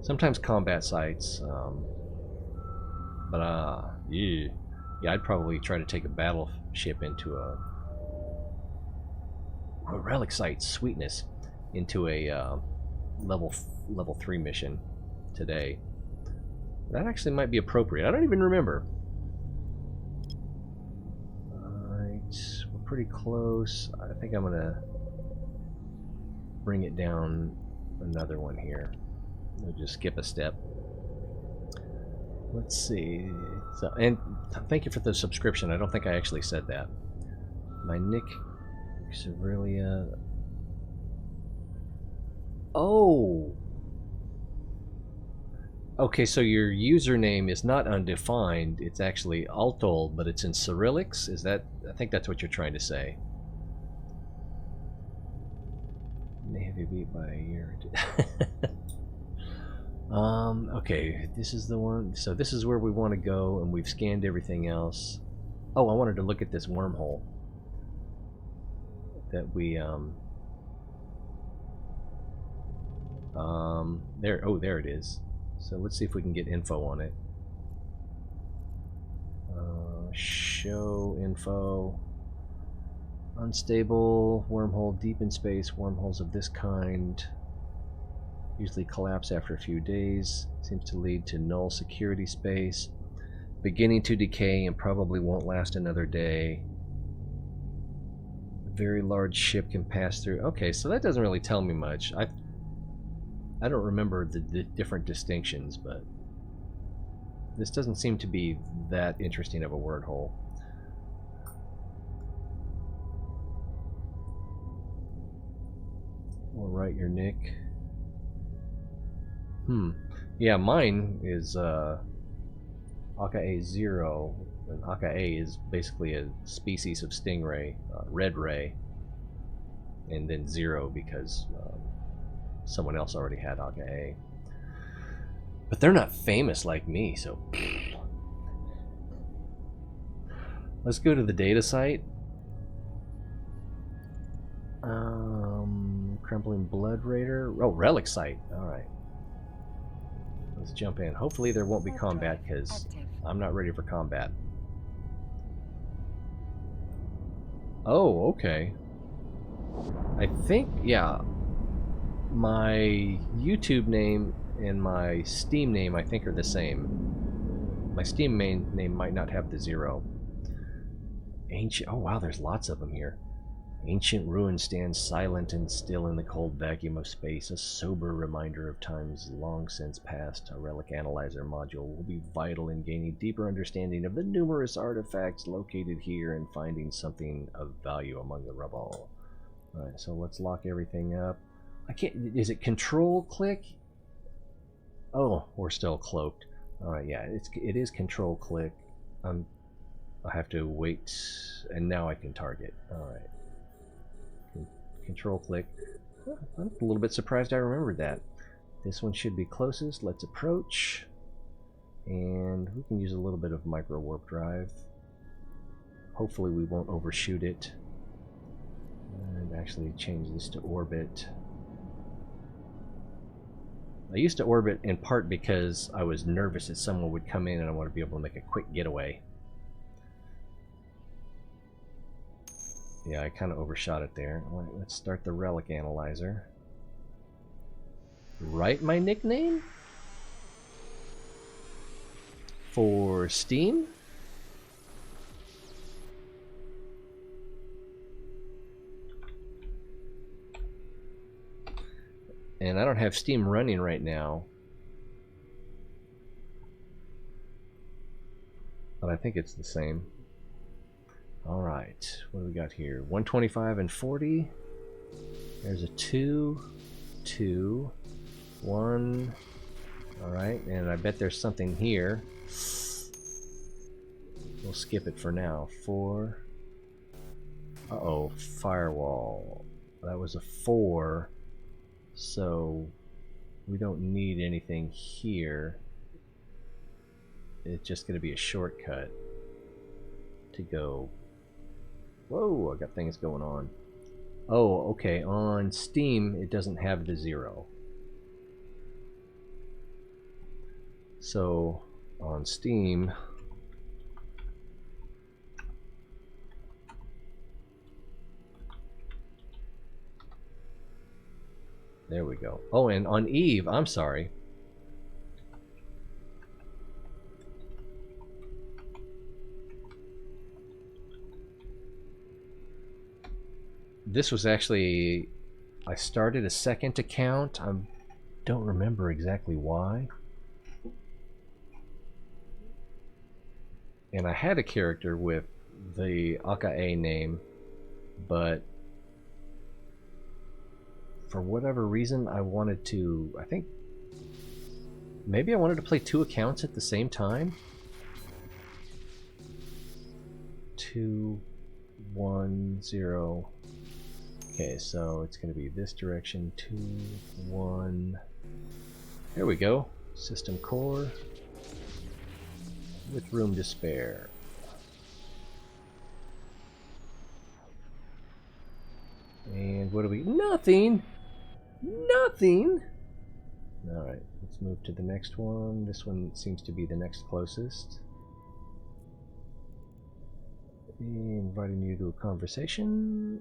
Sometimes combat sites, but yeah, I'd probably try to take a battleship into a relic site, sweetness, into a level 3 mission today. That actually might be appropriate. I don't even remember. Alright, we're pretty close. I think I'm gonna bring it down another one here. We'll just skip a step. Let's see. So, and thank you for the subscription. I don't think I actually said that. My nick, Xerillia. Oh. Okay, so your username is not undefined. It's actually Altol, but it's in Cyrillics. Is that? I think that's what you're trying to say. May have you beat by a year. Okay, this is the one. So this is where we want to go, and we've scanned everything else. Oh, I wanted to look at this wormhole that we there. Oh, there it is. So let's see if we can get info on it. Show info. Unstable wormhole, deep in space. Wormholes of this kind usually collapse after a few days. Seems to lead to null security space. Beginning to decay and probably won't last another day. A very large ship can pass through. Okay, so that doesn't really tell me much. I don't remember the different distinctions, but this doesn't seem to be that interesting of a wormhole. We'll write your nick. Yeah, mine is Aka-A0, and Aka-A is basically a species of stingray, red ray, and then 0 because someone else already had Aka-A. But they're not famous like me, so... Let's go to the data site. Crumbling Blood Raider. Oh, Relic site. Alright. Let's jump in. Hopefully there won't be combat, because I'm not ready for combat. Oh, okay. I think, yeah, my YouTube name and my Steam name, I think, are the same. My Steam name might not have the 0. Ancient... Oh, wow, there's lots of them here. Ancient ruin stands silent and still in the cold vacuum of space, a sober reminder of times long since past. A Relic Analyzer module will be vital in gaining deeper understanding of the numerous artifacts located here and finding something of value among the rubble. Alright, so let's lock everything up. I can't... Is it control click? Oh, we're still cloaked. Alright, yeah, it is control click. I have to wait, and now I can target. Alright. Control click. I'm a little bit surprised I remembered that. This one should be closest. Let's approach. And we can use a little bit of micro warp drive. Hopefully we won't overshoot it. And actually change this to orbit. I used to orbit in part because I was nervous that someone would come in and I want to be able to make a quick getaway. Yeah, I kind of overshot it there. Let's start the Relic Analyzer. Write my nickname? For Steam? And I don't have Steam running right now. But I think it's the same. Alright, what do we got here? 125 and 40. There's a 2, 2, 1. Alright, and I bet there's something here. We'll skip it for now. 4. Uh-oh, firewall. That was a 4. So we don't need anything here. It's just going to be a shortcut to go. Whoa, I got things going on. Oh, okay, on Steam it doesn't have the 0. So on Steam, there we go. Oh, and on Eve, I'm sorry. This was actually, I started a second account. I don't remember exactly why. And I had a character with the Aka name, but for whatever reason I wanted to, I think maybe I wanted to play 2 accounts at the same time. 2, 1, 0. Okay, so it's going to be this direction. 2, 1. There we go. System core with room to spare. And what do we... Nothing! Nothing! Alright, let's move to the next one. This one seems to be the next closest. Inviting you to a conversation.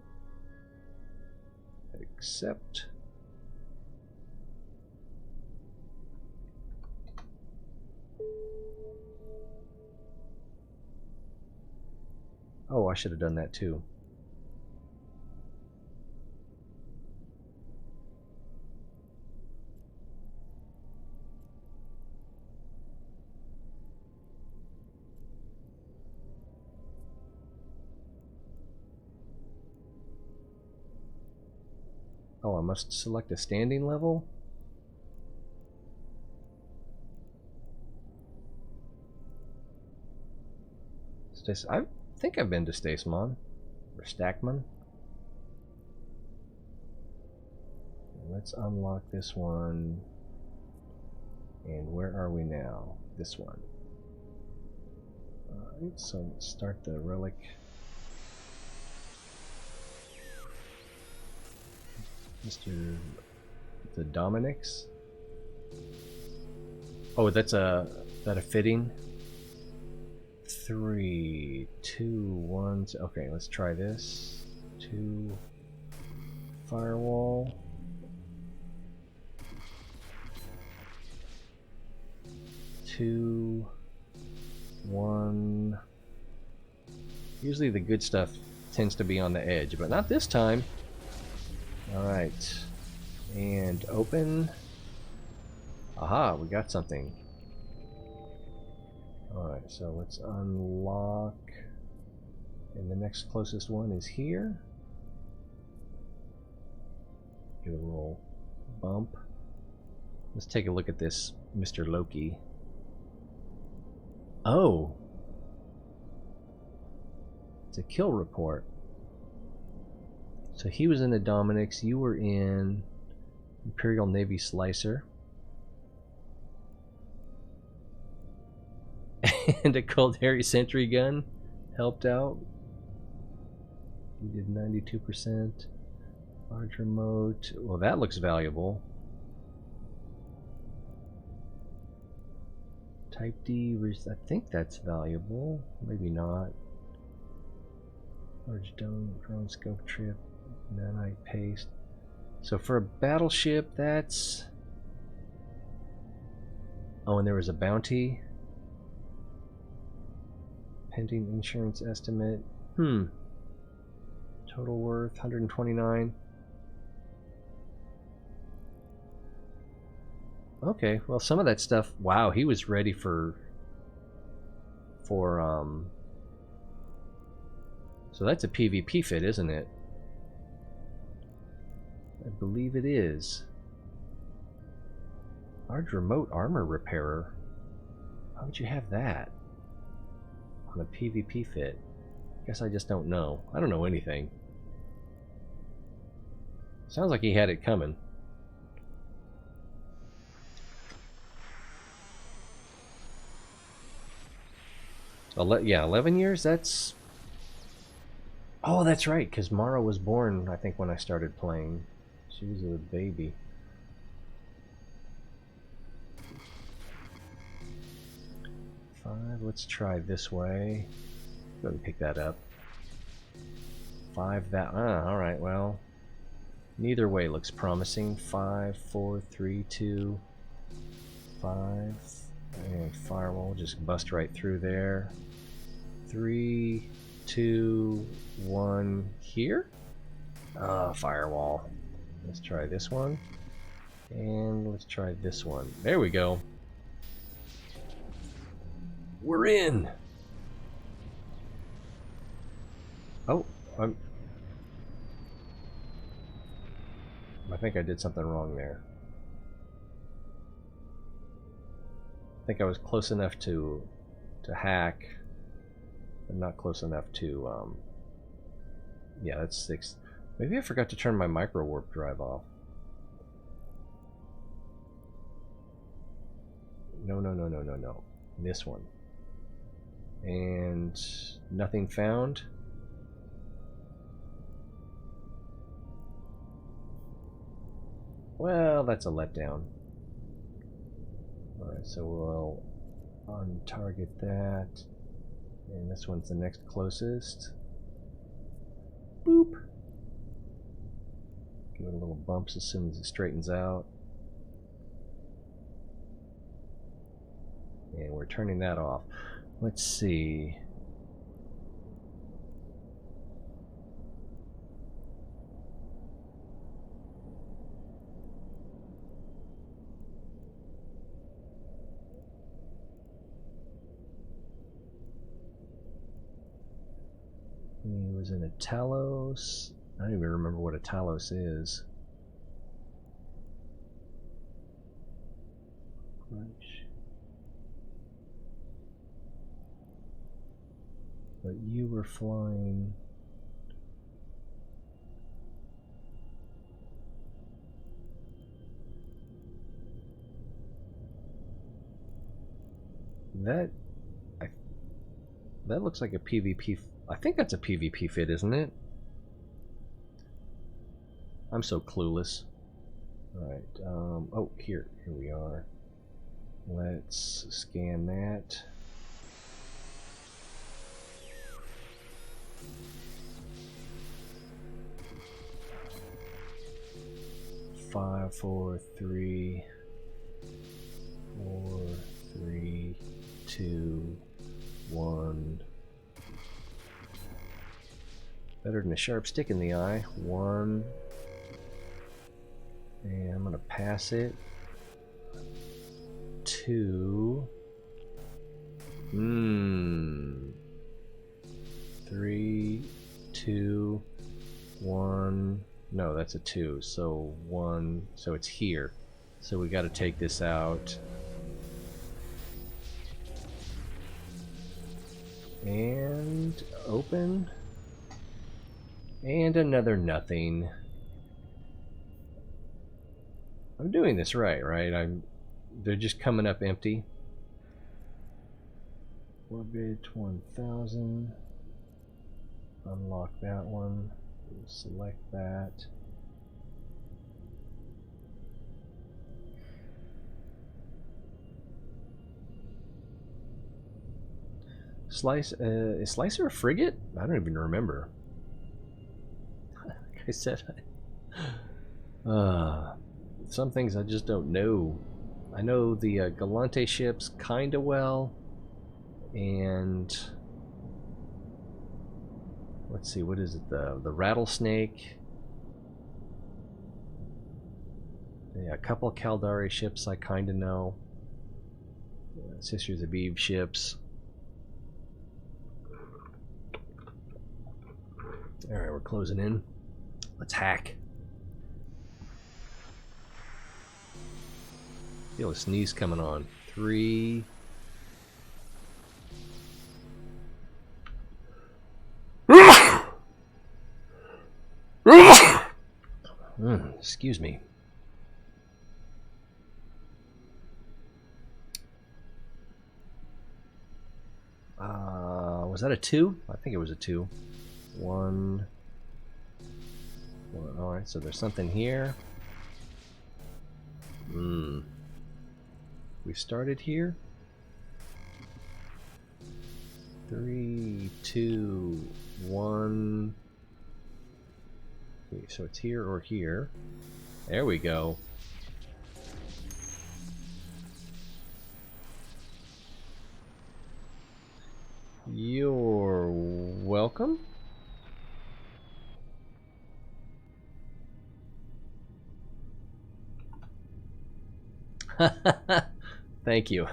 Accept. Oh, I should have done that too. Oh, I must select a standing level? I think I've been to Stasemon. Or Stackman. Let's unlock this one. And where are we now? This one. Alright, so let's start the relic. Mr. the Dominic's. Oh, that's a fitting? 3, 2, 1. Okay, let's try this. 2 firewall. 2, 1. Usually the good stuff tends to be on the edge, but not this time. Alright, and open. Aha, we got something. Alright, so let's unlock. And the next closest one is here. Give it a little bump. Let's take a look at this Mr. Loki. Oh! It's a kill report. So he was in the Dominic's, you were in Imperial Navy Slicer. And a Cold Harry Sentry gun helped out. You did 92%. Large remote. Well, that looks valuable. Type D, I think that's valuable. Maybe not. Large drone scope trip. Nanite paste. So for a battleship, that's... Oh, and there was a bounty. Pending insurance estimate. Total worth 129. Okay, well, some of that stuff. Wow, he was ready for So that's a PvP fit, isn't it? I believe it is. Large remote armor repairer. Why would you have that on a PvP fit? Guess I just don't know. I don't know anything. Sounds like he had it coming. Yeah, 11 years? That's... Oh, that's right, because Mara was born, I think, when I started playing. She was a baby. Five, let's try this way. Go and pick that up. 5, that... alright, well... Neither way looks promising. 5, 4, 3, 2, 5. And firewall, just bust right through there. 3, 2, 1, here? Firewall. Let's try this one. And let's try this one. There we go. We're in! Oh, I think I did something wrong there. I think I was close enough to hack, but not close enough to, yeah, that's 6. Maybe I forgot to turn my micro warp drive off. No. This one. And nothing found. Well, that's a letdown. Alright, so we'll untarget that. And this one's the next closest. Boop! Give it a little bumps as soon as it straightens out. And we're turning that off. Let's see. He was in a Talos. I don't even remember what a Talos is. But you were flying. That looks like a PvP. I think that's a PvP fit, isn't it? I'm so clueless. Alright, oh, here we are. Let's scan that. Five, 4, 3, 4, 3, 2, 1. Better than a sharp stick in the eye. 1. And I'm gonna pass it. 2. 3, 2, 1. No, that's a 2. So 1. So it's here. So we got to take this out. And open. And another nothing. I'm doing this right? They're just coming up empty. Orbit 1000. Unlock that one. Select that. Is Slicer a frigate? I don't even remember. Like I said, some things I just don't know. I know the Galante ships kinda well, and let's see, what is it? The Rattlesnake. Yeah, a couple of Caldari ships I kinda know. Sisters of Eve ships. Alright, we're closing in. Let's hack. Feel a sneeze coming on. 3. Excuse me. Was that a 2? I think it was a 2. 1. Alright, so there's something here. We started here. 3, 2, 1. Okay, so it's here or here. There we go. You're welcome. Thank you.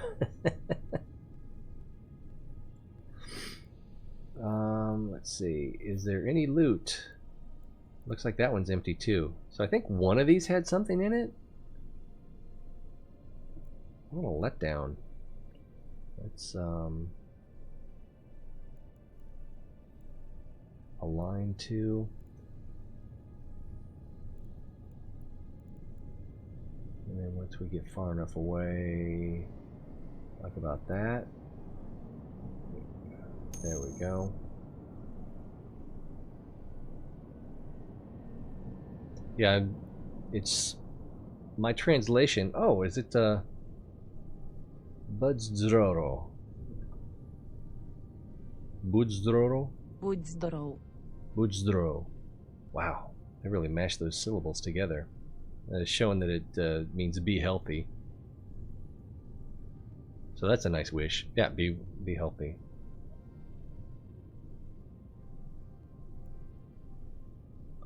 Let's see. Is there any loot? Looks like that one's empty too. So I think one of these had something in it. What a letdown. Let's align to. And then once we get far enough away, like about that. There we go. Yeah, it's my translation. Oh, is it Budzdroro? Budzdroro? Budzdroro. Budzdroro. Wow, I really mashed those syllables together. Showing that it means be healthy. So that's a nice wish. Yeah, be healthy.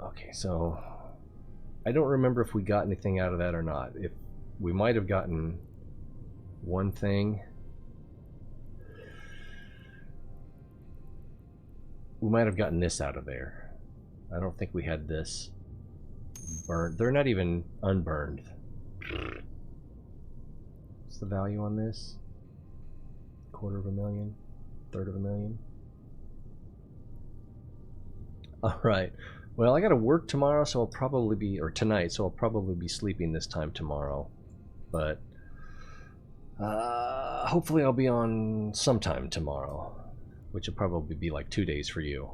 Okay, so I don't remember if we got anything out of that or not. If we might have gotten one thing. We might have gotten this out of there. I don't think we had this burned. They're not even unburned. What's the value on this? $250,000? $350,000? Alright. Well, I gotta work tomorrow, so I'll probably be, or tonight, so I'll probably be sleeping this time tomorrow. But hopefully I'll be on sometime tomorrow, which will probably be like 2 days for you.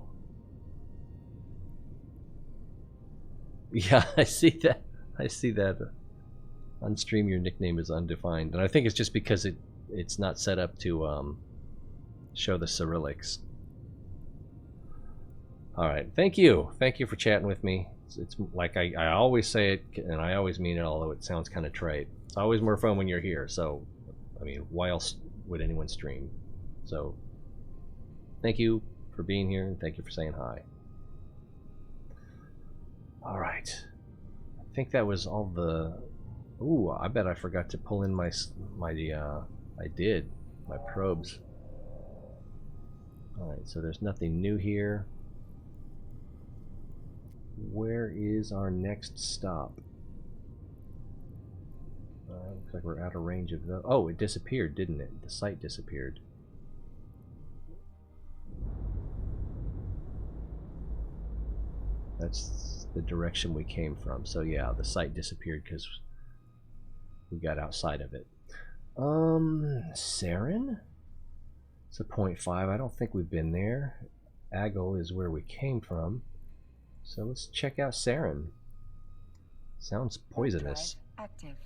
Yeah, I see that. I see that. On stream, your nickname is undefined, and I think it's just because it's not set up to show the Cyrillics. All right, thank you for chatting with me. It's like I always say it, and I always mean it, although it sounds kind of trite. It's always more fun when you're here. So, I mean, why else would anyone stream? So, thank you for being here, and thank you for saying hi. All right, I think that was all the. Ooh, I bet I forgot to pull in my I did my probes. All right, so there's nothing new here. Where is our next stop? Looks like we're out of range of the. Oh, it disappeared, didn't it? The site disappeared. That's the direction we came from. So yeah, the site disappeared because we got outside of it. Saren? It's a 0.5. I don't think we've been there. Aggle is where we came from. So let's check out Saren. Sounds poisonous. Active.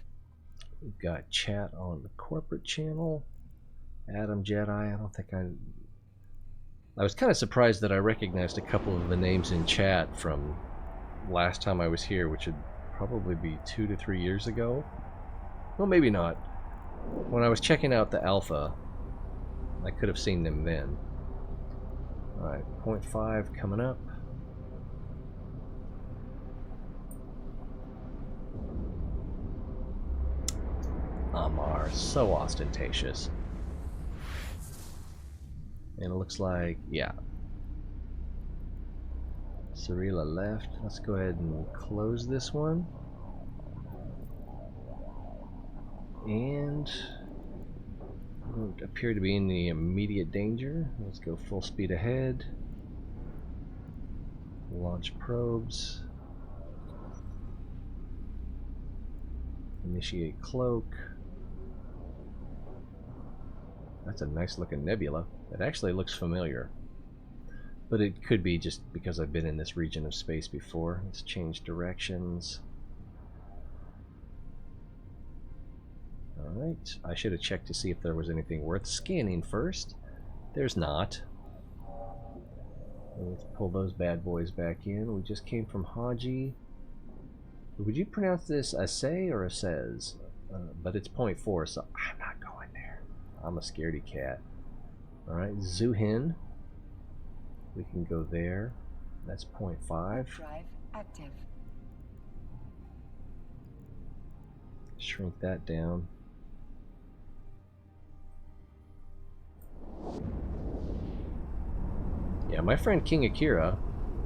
We've got chat on the corporate channel. Adam Jedi. I don't think I was kind of surprised that I recognized a couple of the names in chat from last time I was here, which would probably be 2 to 3 years ago. Well, maybe not. When I was checking out the alpha, I could have seen them then. Alright, 0.5 coming up. Amar, so ostentatious. And it looks like, yeah. Cirilla left. Let's go ahead and close this one. And we don't appear to be in any immediate danger. Let's go full speed ahead. Launch probes. Initiate cloak. That's a nice looking nebula. It actually looks familiar. But it could be just because I've been in this region of space before. Let's change directions. Alright, I should have checked to see if there was anything worth scanning first. There's not. Let's pull those bad boys back in. We just came from Haji. Would you pronounce this Assay or Assez? But it's 0.4, so I'm not going there. I'm a scaredy cat. Alright, Zuhin. We can go there. That's 0.5. Drive active. Shrink that down. Yeah, my friend King Akira,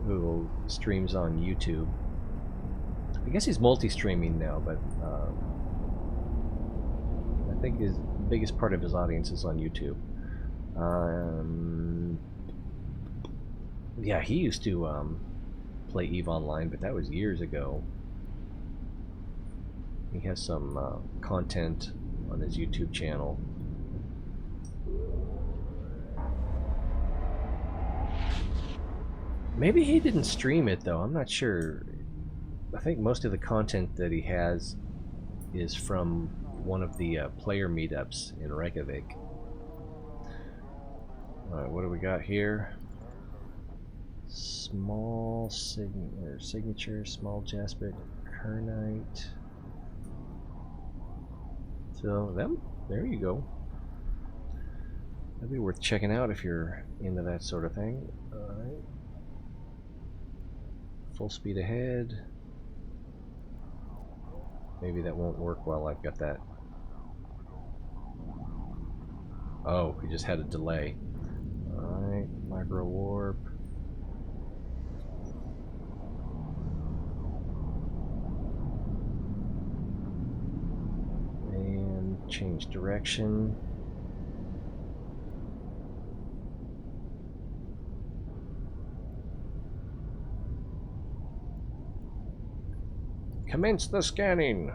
who streams on YouTube, I guess he's multi-streaming now, but I think his biggest part of his audience is on YouTube. Yeah, he used to play EVE Online, but that was years ago. He has some content on his YouTube channel. Maybe he didn't stream it though, I'm not sure. I think most of the content that he has is from one of the player meetups in Reykjavik. Alright, what do we got here? Small signature, small jasper, kernite. So there you go. That'd be worth checking out if you're into that sort of thing. Alright. Full speed ahead. Maybe that won't work while I've got that. Oh, we just had a delay. Alright, micro warp. And change direction. Commence the scanning!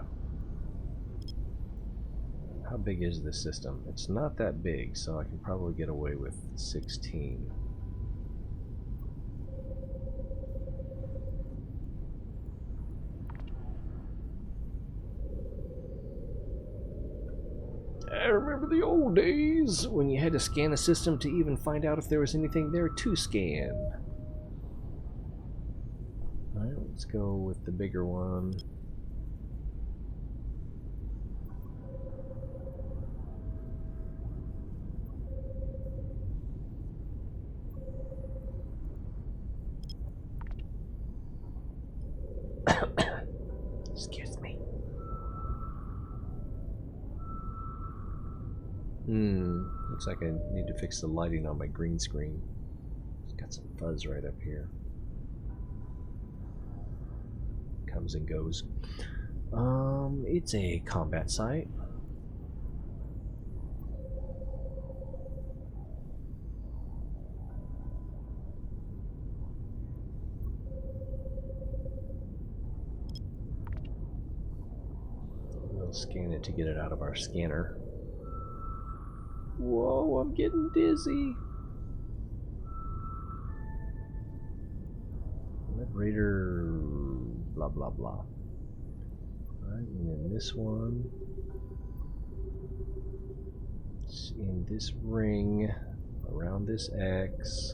How big is this system? It's not that big, so I can probably get away with 16. I remember the old days when you had to scan a system to even find out if there was anything there to scan. Alright, let's go with the bigger one. Excuse me. Looks like I need to fix the lighting on my green screen. It's got some fuzz right up here. Comes and goes. It's a combat site. We'll scan it to get it out of our scanner. Whoa, I'm getting dizzy. Raider, blah blah blah. Alright, and then this one. It's in this ring, around this X.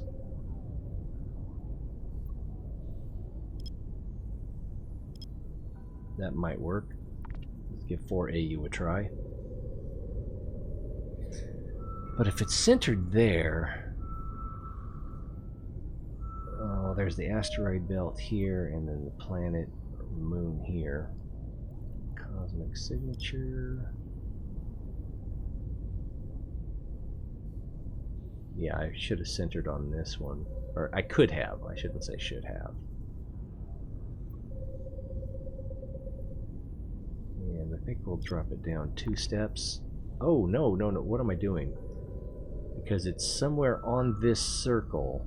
That might work. Let's give 4AU a try. But if it's centered there, oh, there's the asteroid belt here, and then the planet or moon here. Cosmic signature. Yeah, I should have centered on this one. Or I could have. I shouldn't say should have. I think we'll drop it down 2 steps. Oh, no, no, no. What am I doing? Because it's somewhere on this circle.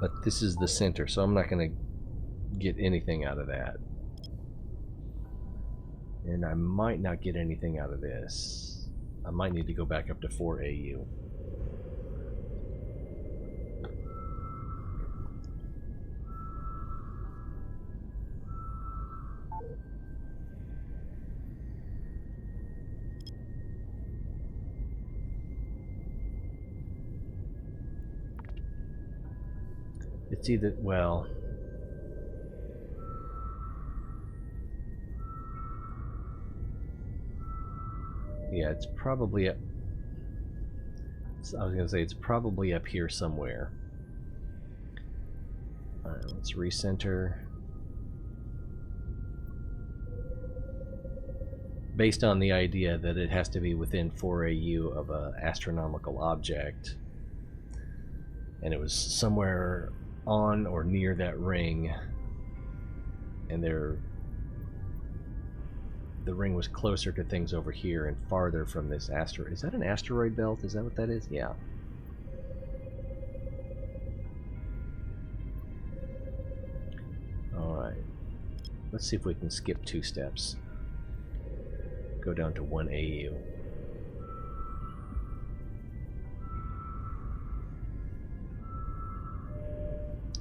But this is the center, so I'm not going to get anything out of that. And I might not get anything out of this. I might need to go back up to 4 AU. It's either, well, yeah, it's probably up. I was gonna say it's probably up here somewhere. Alright, let's recenter. Based on the idea that it has to be within 4 AU of an astronomical object, and it was somewhere on or near that ring, and the ring was closer to things over here and farther from this asteroid. Is that an asteroid belt? Is that what that is? Yeah. Alright. Let's see if we can skip 2 steps. Go down to 1 AU.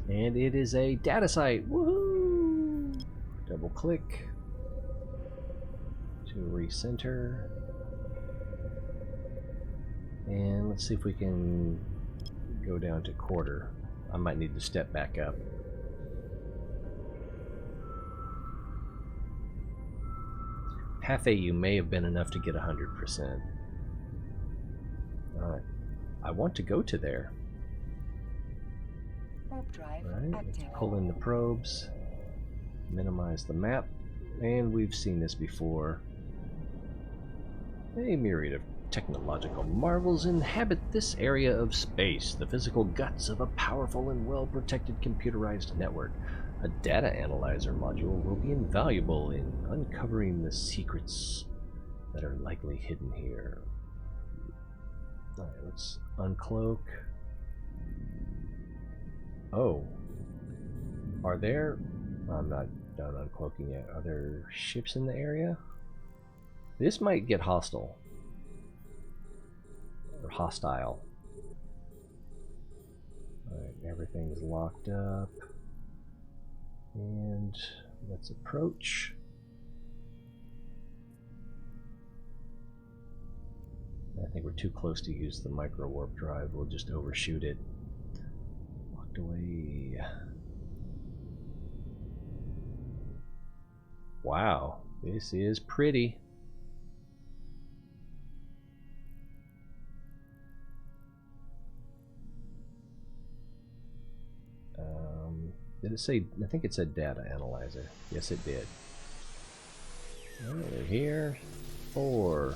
And it is a data site. Woohoo! Double click to recenter. And let's see if we can go down to quarter. I might need to step back up. Half AU may have been enough to get 100%. Alright. I want to go to there. Alright, let's pull in the probes, minimize the map, and we've seen this before. A myriad of technological marvels inhabit this area of space, the physical guts of a powerful and well-protected computerized network. A data analyzer module will be invaluable in uncovering the secrets that are likely hidden here. Alright, let's uncloak. Oh. Are there... I'm not done uncloaking yet. Are there ships in the area? This might get hostile. Or hostile. Alright, everything's locked up. And let's approach. I think we're too close to use the micro warp drive. We'll just overshoot it. Locked away. Wow, this is pretty. Did it say? I think it said data analyzer. Yes, it did. We're here. 4,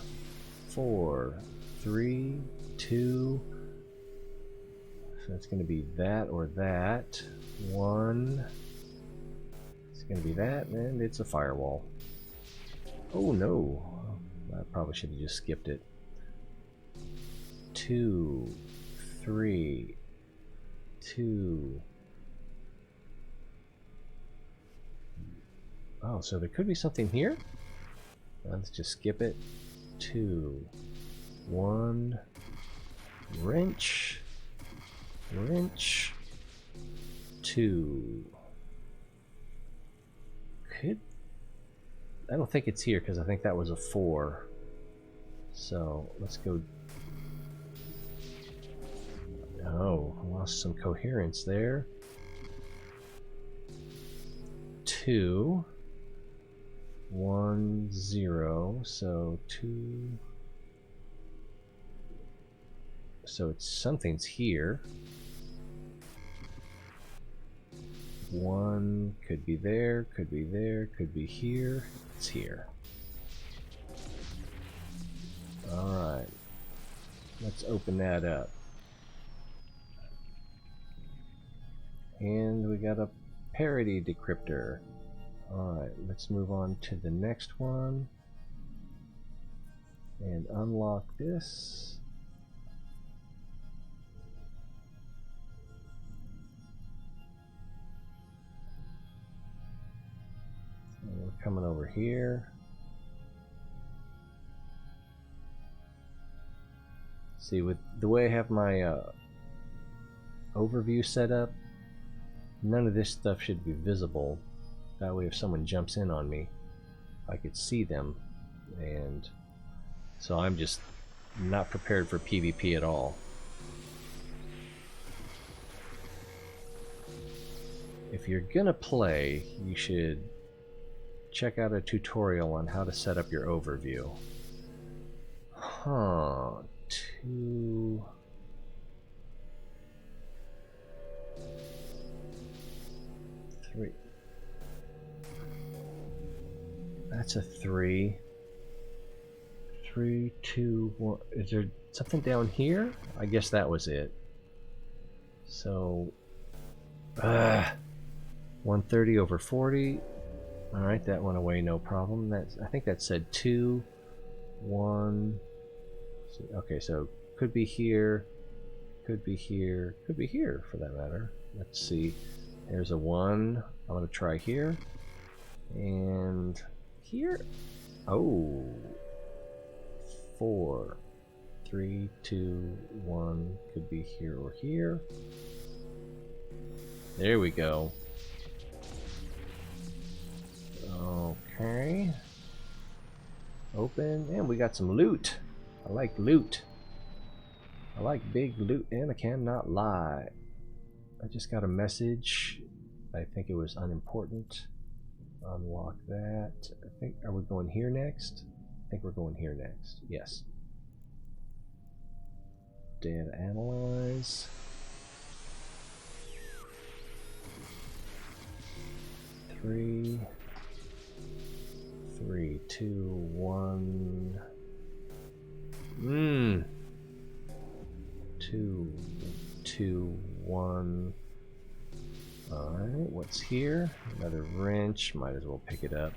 4, 3, 2. So it's going to be that or that. 1. It's going to be that, and it's a firewall. Oh no! I probably should have just skipped it. 2, 3, 2. Oh, so there could be something here? Let's just skip it. 2, 1. Wrench. Wrench. 2. Could... I don't think it's here because I think that was a 4. So let's go... Oh, lost some coherence there. 2. 1, 0, so 2. So it's something's here. 1 could be there, could be there, could be here. It's here. Alright. Let's open that up. And we got a parity decryptor. Alright, let's move on to the next one. And unlock this. And we're coming over here. See, with the way I have my overview set up, none of this stuff should be visible. That way if someone jumps in on me, I could see them. And so I'm just not prepared for PvP at all. If you're gonna play, you should check out a tutorial on how to set up your overview. Huh. 2... 3. That's a 3. 3, 2, 1. Is there something down here? I guess that was it. So, 130 over 40. All right, that went away, no problem. That's, I think that said 2, 1. Okay, so could be here, could be here, could be here for that matter. Let's see. There's a 1. I'm gonna try here and here. Oh. 4, 3, 2, 1, could be here or here. There we go. Okay. Open, and we got some loot. I like loot. I like big loot, and I cannot lie. I just got a message. I think it was unimportant. Unlock that. I think, are we going here next? I think we're going here next. Yes. Data analyze. 3, 3, 2, 1. 2, 2, 1. Alright, what's here? Another wrench. Might as well pick it up.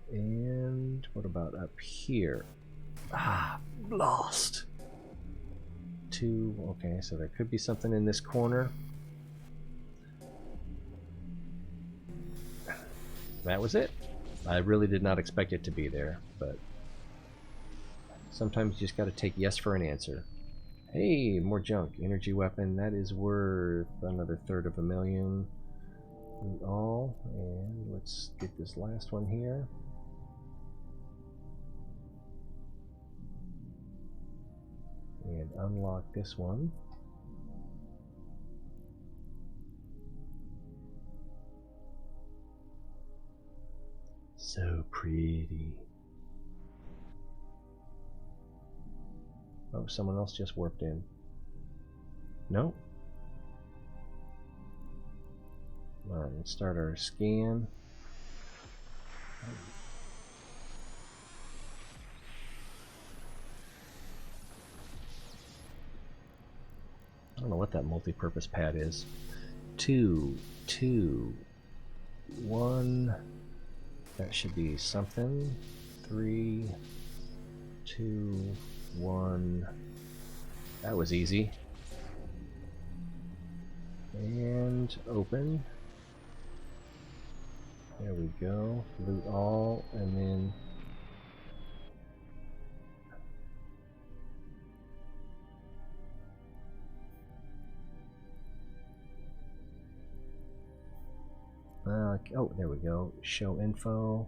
And what about up here? Ah, lost. 2. Okay, so there could be something in this corner. That was it. I really did not expect it to be there, but sometimes you just got to take yes for an answer. Hey, more junk. Energy weapon. That is worth another $300,000. All. And let's get this last one here. And unlock this one. So pretty. Oh, someone else just warped in. No? Alright, let's start our scan. I don't know what that multi-purpose pad is. 2, 2, 1. That should be something. 3, 2, 1. That was easy. And open. There we go. Loot all, and then oh, there we go. Show info.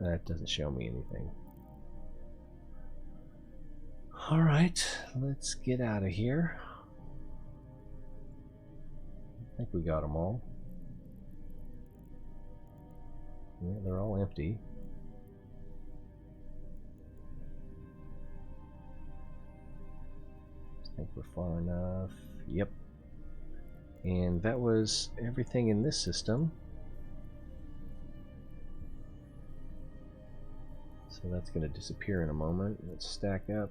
That doesn't show me anything. Alright, let's get out of here. I think we got them all. Yeah, they're all empty. I think we're far enough. Yep. And that was everything in this system. So that's going to disappear in a moment. Let's stack up.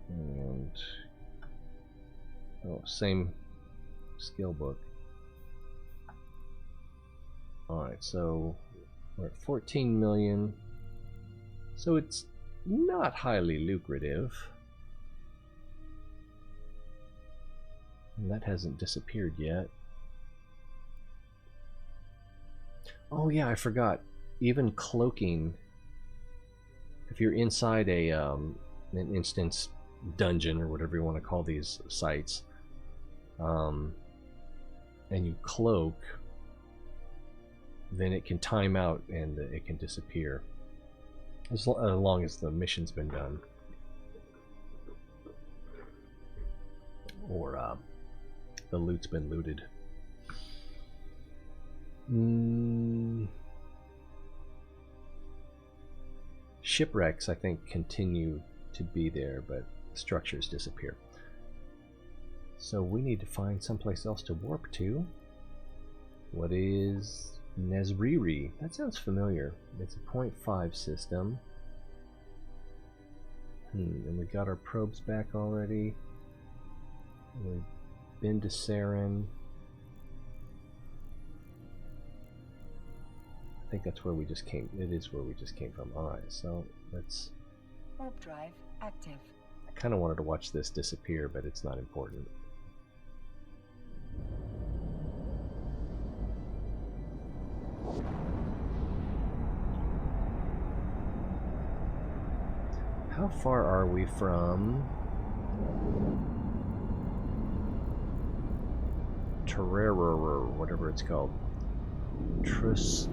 And oh, same skill book. Alright, so we're at 14 million. So it's not highly lucrative. And that hasn't disappeared yet. Oh yeah, I forgot. Even cloaking, if you're inside a an instance dungeon or whatever you want to call these sites, and you cloak, then it can time out and it can disappear as long as the mission's been done, or the loot's been looted. Shipwrecks, I think, continue to be there, but structures disappear. So we need to find someplace else to warp to. What is Nezriri? That sounds familiar. It's a 0.5 system. And we got our probes back already. We've been to Saren. I think that's where we just came. It is where we just came from. Alright, so let's... Warp drive active. I kind of wanted to watch this disappear, but it's not important. How far are we from Terror, whatever it's called? Troskeser.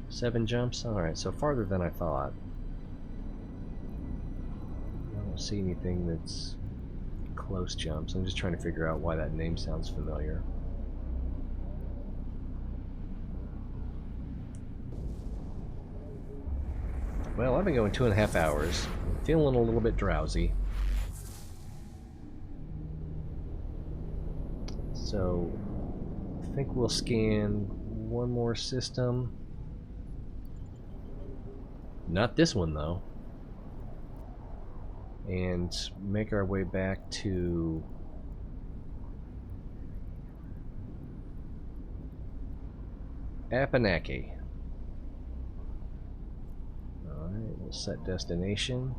7 jumps? Alright, so farther than I thought. I don't see anything that's close jumps. I'm just trying to figure out why that name sounds familiar. Well, I've been going 2.5 hours. I'm feeling a little bit drowsy. So, I think we'll scan one more system. Not this one, though. And make our way back to... Apanaki. Alright, we'll set destination.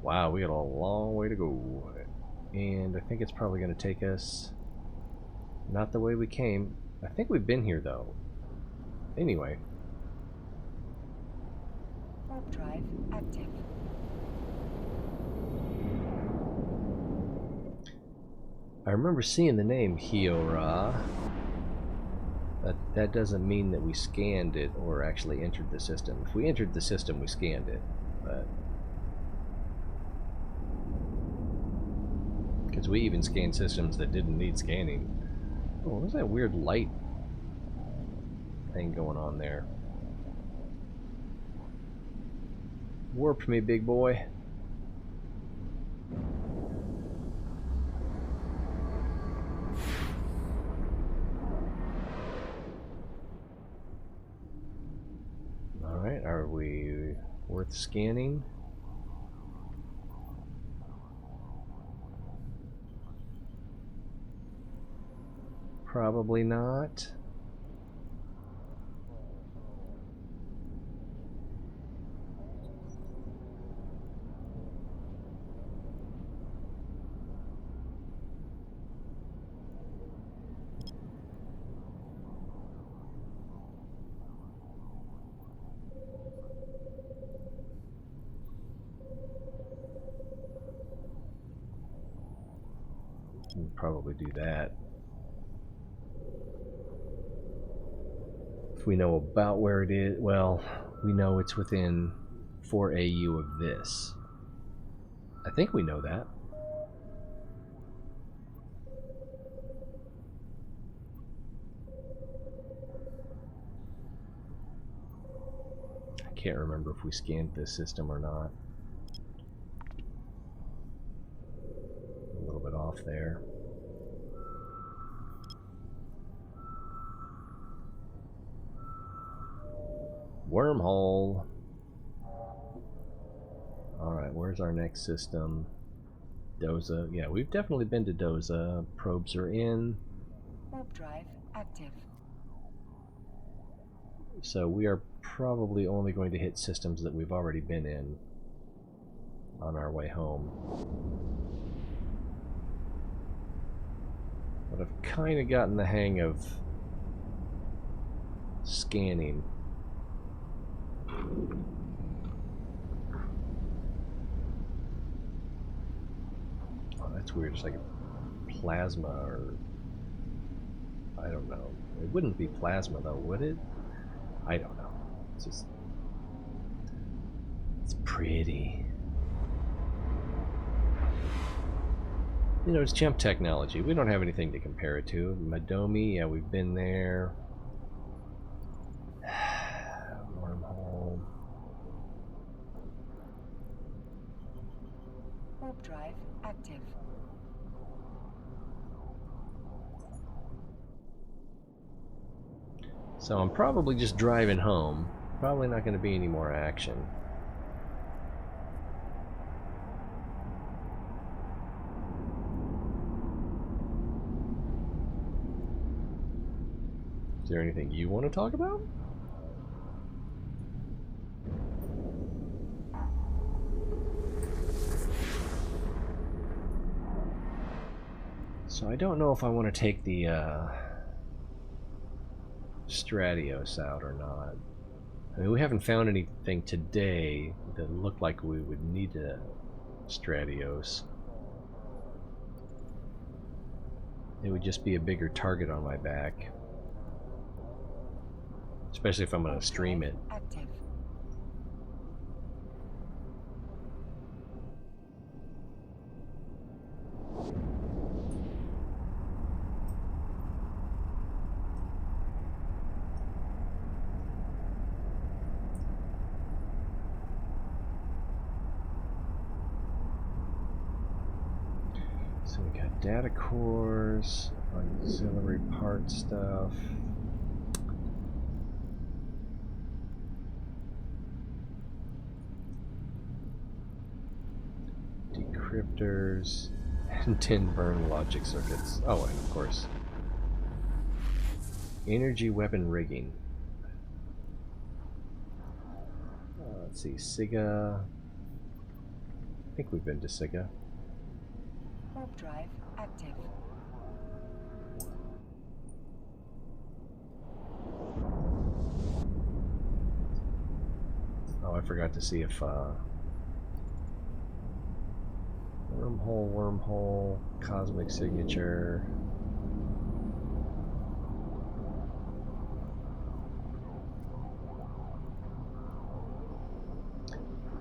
Wow, we got a long way to go. And I think it's probably going to take us not the way we came. I think we've been here, though. Anyway. Warp drive active. I remember seeing the name Hiora. That doesn't mean that we scanned it or actually entered the system. If we entered the system, we scanned it. But because we even scanned systems that didn't need scanning. Oh, what was that weird light thing going on there? Warp me, big boy. Alright, are we worth scanning? Probably not. We'll probably do that. If we know about where it is, well, we know it's within 4 AU of this. I think we know that. I can't remember if we scanned this system or not. A little bit off there. Wormhole. Alright, where's our next system? Doza. Yeah, we've definitely been to Doza. Probes are in. Warp drive active. So we are probably only going to hit systems that we've already been in on our way home. But I've kind of gotten the hang of scanning. Oh, that's weird. It's like plasma, or I don't know. It wouldn't be plasma though, would it? I don't know. It's just, it's pretty. You know, it's chimp technology. We don't have anything to compare it to. Madomi, yeah, we've been there. Wormhole. Warp drive active. So I'm probably just driving home. Probably not going to be any more action. Is there anything you want to talk about? So I don't know if I want to take the Stratios out or not. I mean, we haven't found anything today that looked like we would need a Stratios. It would just be a bigger target on my back. Especially if I'm going to stream it. Active. So we got data cores, auxiliary part stuff. Decryptors, and 10 burn logic circuits. Oh, and of course, energy weapon rigging. Let's see, SIGA. I think we've been to SIGA. Warp drive active. Oh, I forgot to see if Wormhole, cosmic signature.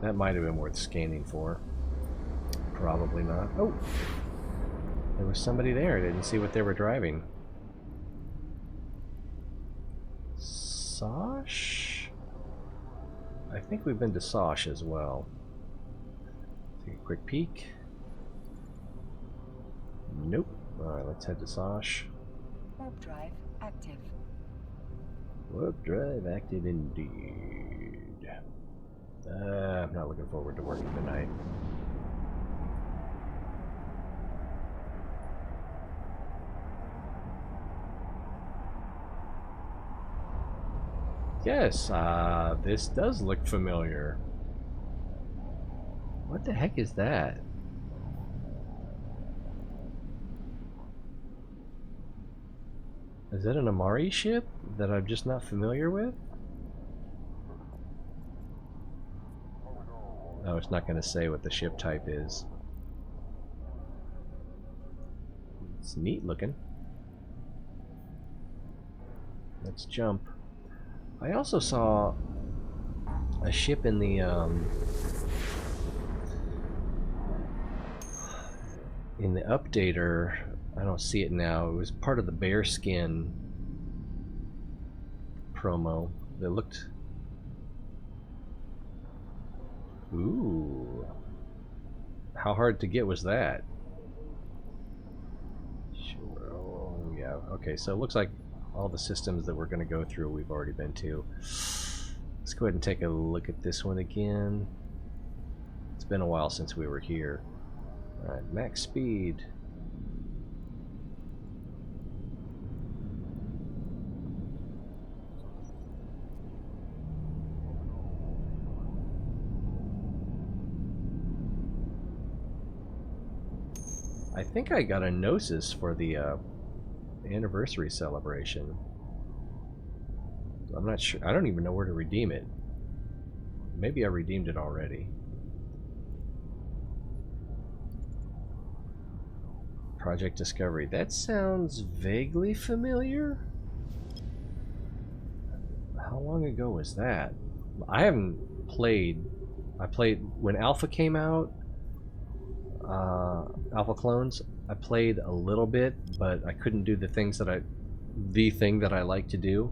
That might have been worth scanning for. Probably not. Oh! There was somebody there. I didn't see what they were driving. Sosh? I think we've been to Sosh as well. Take a quick peek. Nope. Alright, let's head to Sosh. Warp drive active. Warp drive active indeed. I'm not looking forward to working tonight. Yes, this does look familiar. What the heck is that? Is that an Amari ship that I'm just not familiar with? Oh, it's not going to say what the ship type is. It's neat looking. Let's jump. I also saw a ship in the updater. I don't see it now. It was part of the bearskin promo that looked... Ooh. How hard to get was that? Sure. Oh, yeah. Okay, so it looks like all the systems that we're going to go through we've already been to. Let's go ahead and take a look at this one again. It's been a while since we were here. Alright, max speed. I think I got a Gnosis for the anniversary celebration. I'm not sure. I don't even know where to redeem it. Maybe I redeemed it already. Project Discovery. That sounds vaguely familiar. How long ago was that? I haven't played. I played when Alpha came out. Alpha Clones. I played a little bit, but I couldn't do the thing that I like to do.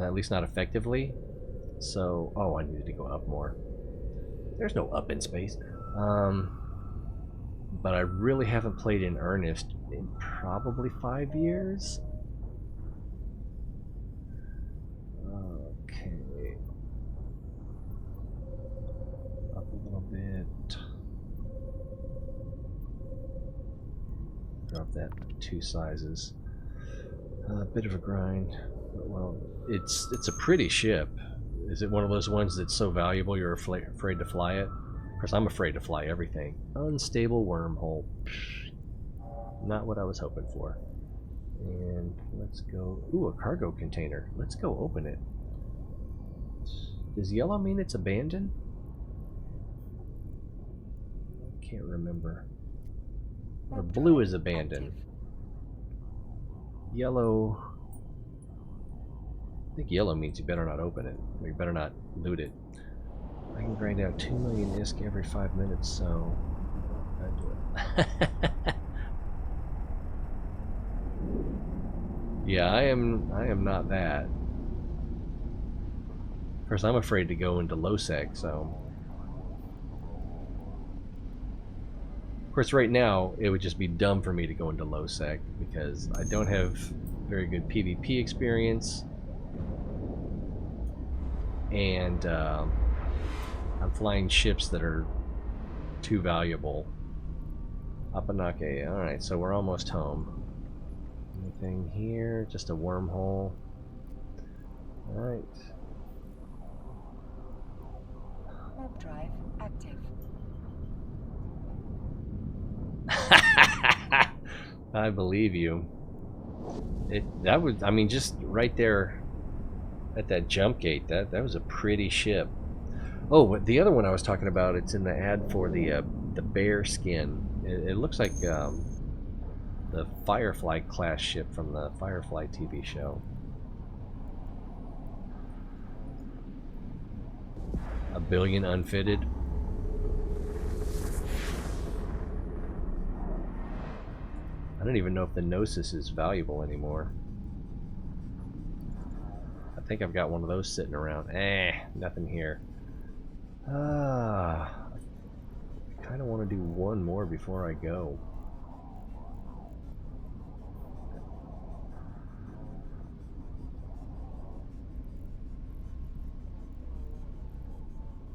At least not effectively. So, oh, I needed to go up more. There's no up in space. But I really haven't played in earnest in probably 5 years. Okay. Up a little bit. Drop that 2 sizes. A bit of a grind. But, well, it's a pretty ship. Is it one of those ones that's so valuable you're afraid to fly it? Of course, I'm afraid to fly everything. Unstable wormhole. Not what I was hoping for. And let's go... Ooh, a cargo container. Let's go open it. Does yellow mean it's abandoned? I can't remember. Or blue is abandoned. Yellow... I think yellow means you better not open it. Or you better not loot it. I can grind out 2 million ISK every 5 minutes, so... I'd do it. Yeah, I am not that. Of course, I'm afraid to go into low sec, so... Of course, right now, it would just be dumb for me to go into low sec, because I don't have very good PvP experience. And I'm flying ships that are too valuable. Apanake. Alright, so we're almost home. Anything here? Just a wormhole. Alright. Warp drive active. I believe you. That was, I mean, just right there at that jump gate, that was a pretty ship. Oh, the other one I was talking about, it's in the ad for the bear skin. It looks like the Firefly class ship from the Firefly TV show. A billion unfitted. I don't even know if the Gnosis is valuable anymore. I think I've got one of those sitting around. Nothing here. I kind of want to do one more before I go.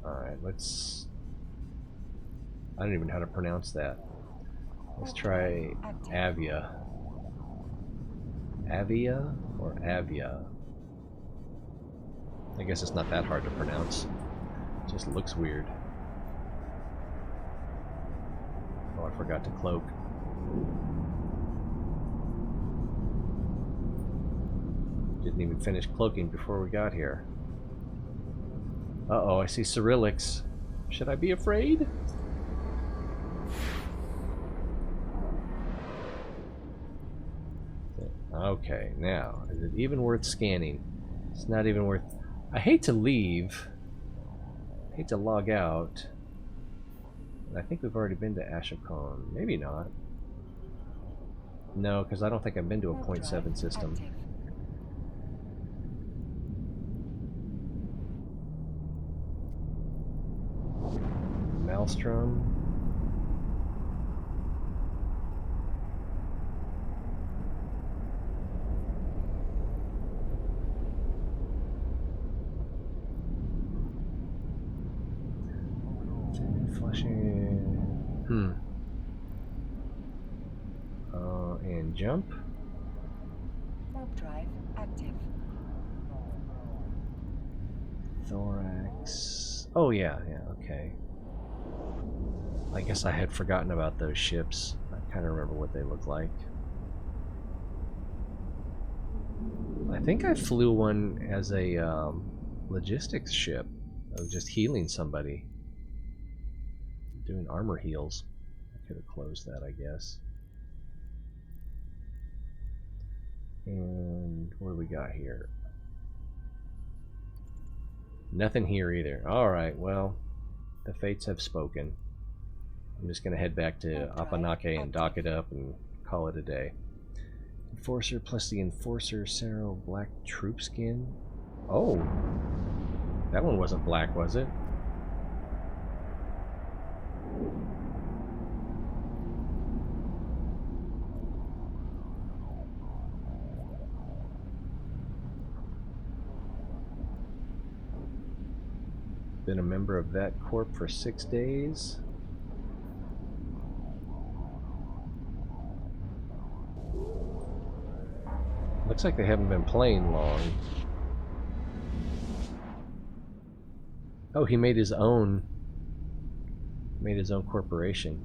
Alright, let's... I don't even know how to pronounce that. Let's try Avia. Avia or Avia? I guess it's not that hard to pronounce. It just looks weird. Oh, I forgot to cloak. Didn't even finish cloaking before we got here. Uh-oh, I see Cyrillics. Should I be afraid? Okay, now, is it even worth scanning? It's not even worth... I hate to leave. I hate to log out. I think we've already been to Ashokon. Maybe not. No, because I don't think I've been to a 0.7 system. Maelstrom. Flushing. And jump. Warp drive active. Thorax. Oh yeah, okay. I guess I had forgotten about those ships. I kind of remember what they look like. I think I flew one as a logistics ship. I was just healing somebody. Doing armor heals. I could have closed that, I guess. And what do we got here? Nothing here either. Alright, well, the fates have spoken. I'm just going to head back to Apanake and dock it up and call it a day. Enforcer plus the Enforcer Cerro Black Troop Skin. Oh, that one wasn't black, was it? Been a member of that corp for 6 days. Looks like they haven't been playing long. Oh, he made his own corporation.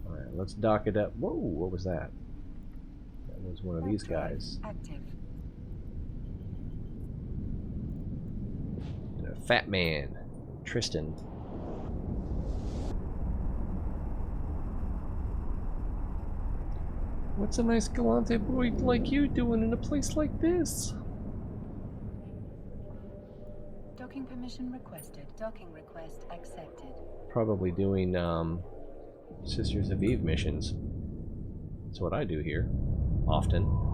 Alright, let's dock it up. Whoa, what was that? That was one of these guys. Active. And a fat man, Tristan. What's a nice galante boy like you doing in a place like this? Docking permission requested. Docking request accepted. Probably doing Sisters of Eve missions. That's what I do here, often.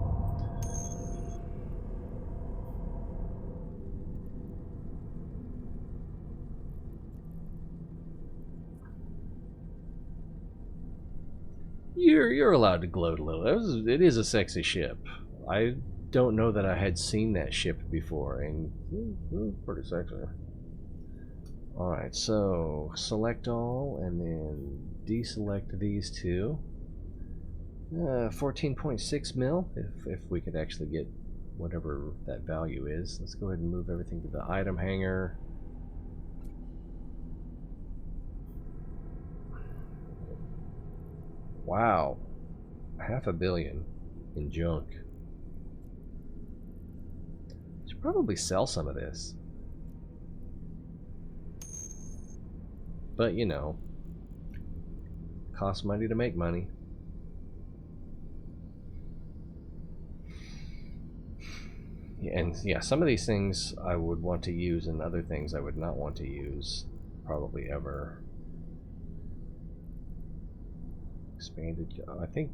You're allowed to gloat a little. It is a sexy ship. I don't know that I had seen that ship before, and pretty sexy. Alright, so select all and then deselect these two. 14.6 mil, if we could actually get whatever that value is. Let's go ahead and move everything to the item hanger. Wow, $500 million in junk. Should probably sell some of this. But you know, costs money to make money. And yeah, some of these things I would want to use, and other things I would not want to use, probably ever. Expanded, I think,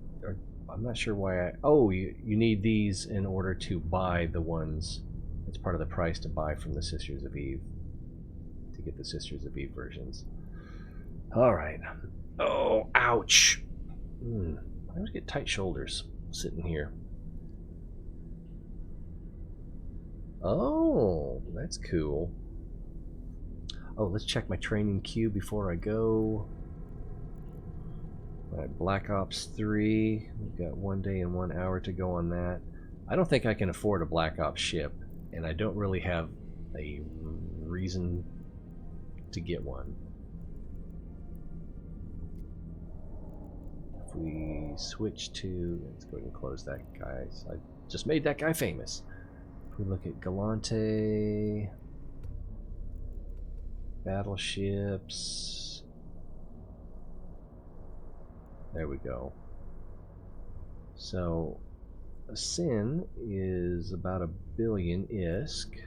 I'm not sure why you need these in order to buy the ones. It's part of the price to buy from the Sisters of Eve, to get the Sisters of Eve versions. Alright. Oh, ouch! I always get tight shoulders sitting here. Oh, that's cool. Oh, let's check my training queue before I go. Alright, Black Ops 3. We've got 1 day and 1 hour to go on that. I don't think I can afford a Black Ops ship, and I don't really have a reason to get one. If we switch to... let's go ahead and close that guy. I just made that guy famous. If we look at Galante... battleships... there we go. So, a sin is about $1 billion ISK.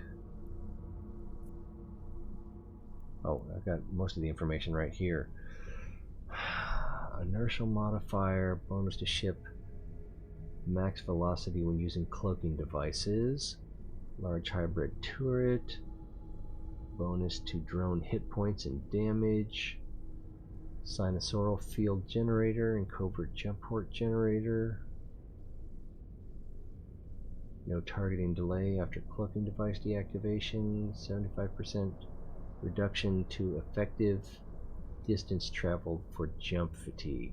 Oh, I've got most of the information right here. Inertial modifier, bonus to ship, max velocity when using cloaking devices, large hybrid turret, bonus to drone hit points and damage, sinusoidal field generator and covert jump port generator. No targeting delay after cloaking device deactivation. 75% reduction to effective distance traveled for jump fatigue.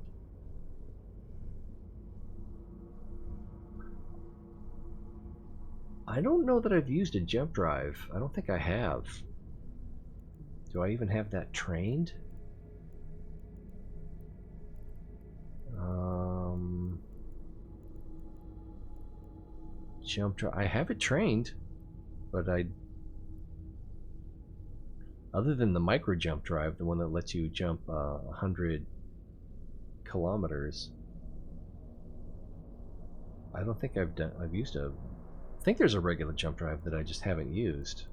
I don't know that I've used a jump drive. I don't think I have. Do I even have that trained? Jump drive. I have it trained, but other than the micro jump drive, the one that lets you jump 100 kilometers, I don't think I've used a. I think there's a regular jump drive that I just haven't used.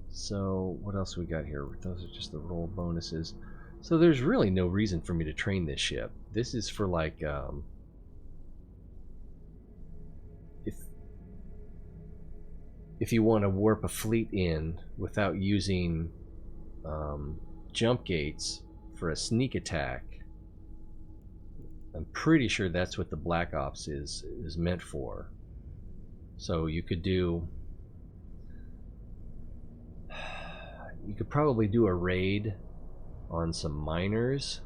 So what else we got here? Those are just the roll bonuses. So there's really no reason for me to train this ship. This is for like if you want to warp a fleet in without using jump gates for a sneak attack. I'm pretty sure that's what the Black Ops is meant for. So you could probably do a raid on some miners.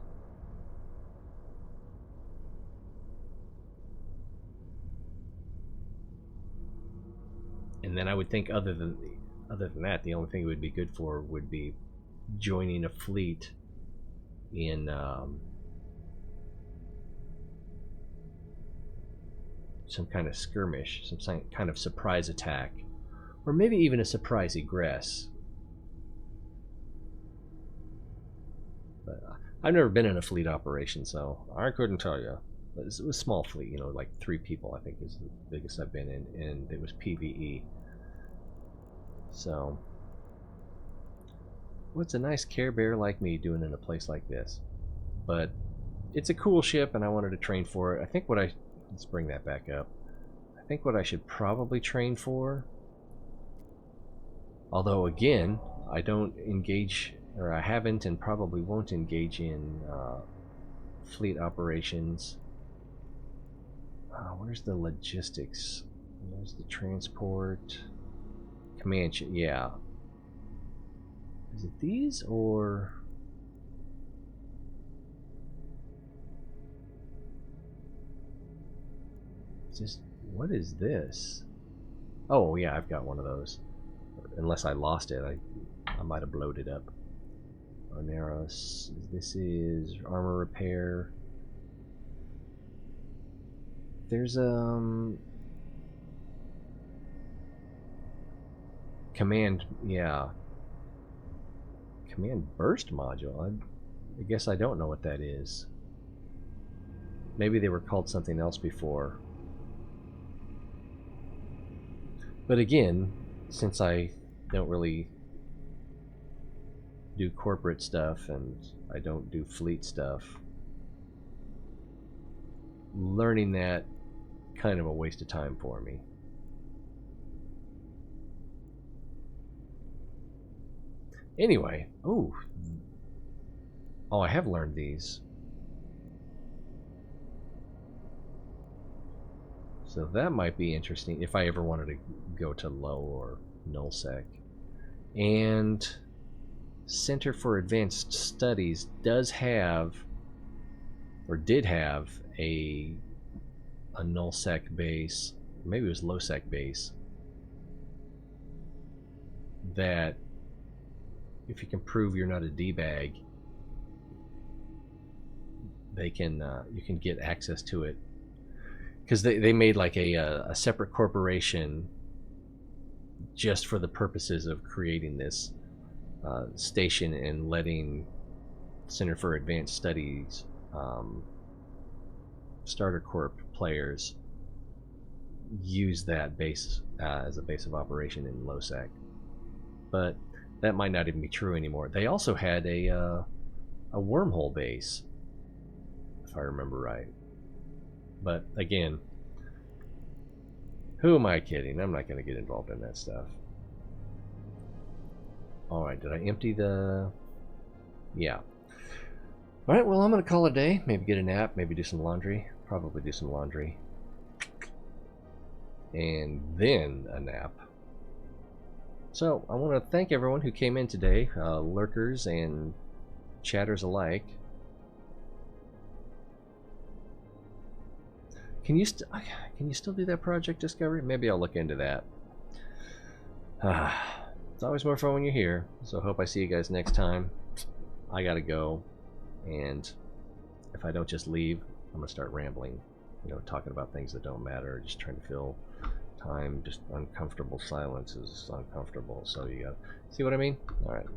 And then I would think other than that, the only thing it would be good for would be joining a fleet in some kind of skirmish, some kind of surprise attack, or maybe even a surprise egress. But I've never been in a fleet operation, so I couldn't tell you. It was a small fleet, you know, like 3 people, I think is the biggest I've been in, and it was PvE. So, what's a nice Care Bear like me doing in a place like this? But it's a cool ship, and I wanted to train for it. I think let's bring that back up. I think what I should probably train for, although again, I don't engage, or I haven't and probably won't engage in fleet operations. Where's the logistics? Where's the transport? Command, yeah. Is it these or? What is this? Oh yeah, I've got one of those. Unless I lost it, I might have blowed it up. Arneros. This is armor repair. There's command, yeah. Command burst module. I guess I don't know what that is. Maybe they were called something else before. But again, since I don't really do corporate stuff and I don't do fleet stuff, learning that kind of a waste of time for me. Anyway, oh, I have learned these. So that might be interesting if I ever wanted to go to low or nullsec. And Center for Advanced Studies does have, or did have, a nullsec base, maybe it was lowsec base, that if you can prove you're not a D-bag, they can you can get access to it, because they made like a separate corporation just for the purposes of creating this station and letting Center for Advanced Studies Starter Corp players use that base as a base of operation in lowsec. But that might not even be true anymore. They also had a Wormhole base, if I remember right. But again, who am I kidding? I'm not going to get involved in that stuff. Alright, did I empty the... Yeah. Alright, well, I'm going to call it a day. Maybe get a nap, maybe do some laundry. Probably do some laundry. And then a nap. So I want to thank everyone who came in today, lurkers and chatters alike. Can you still do that project discovery? Maybe I'll look into that. It's always more fun when you're here, so I hope I see you guys next time. I gotta go, and if I don't just leave, I'm gonna start rambling, you know, talking about things that don't matter, just trying to fill time. Just uncomfortable silence is uncomfortable, so you gotta see what I mean? Alright.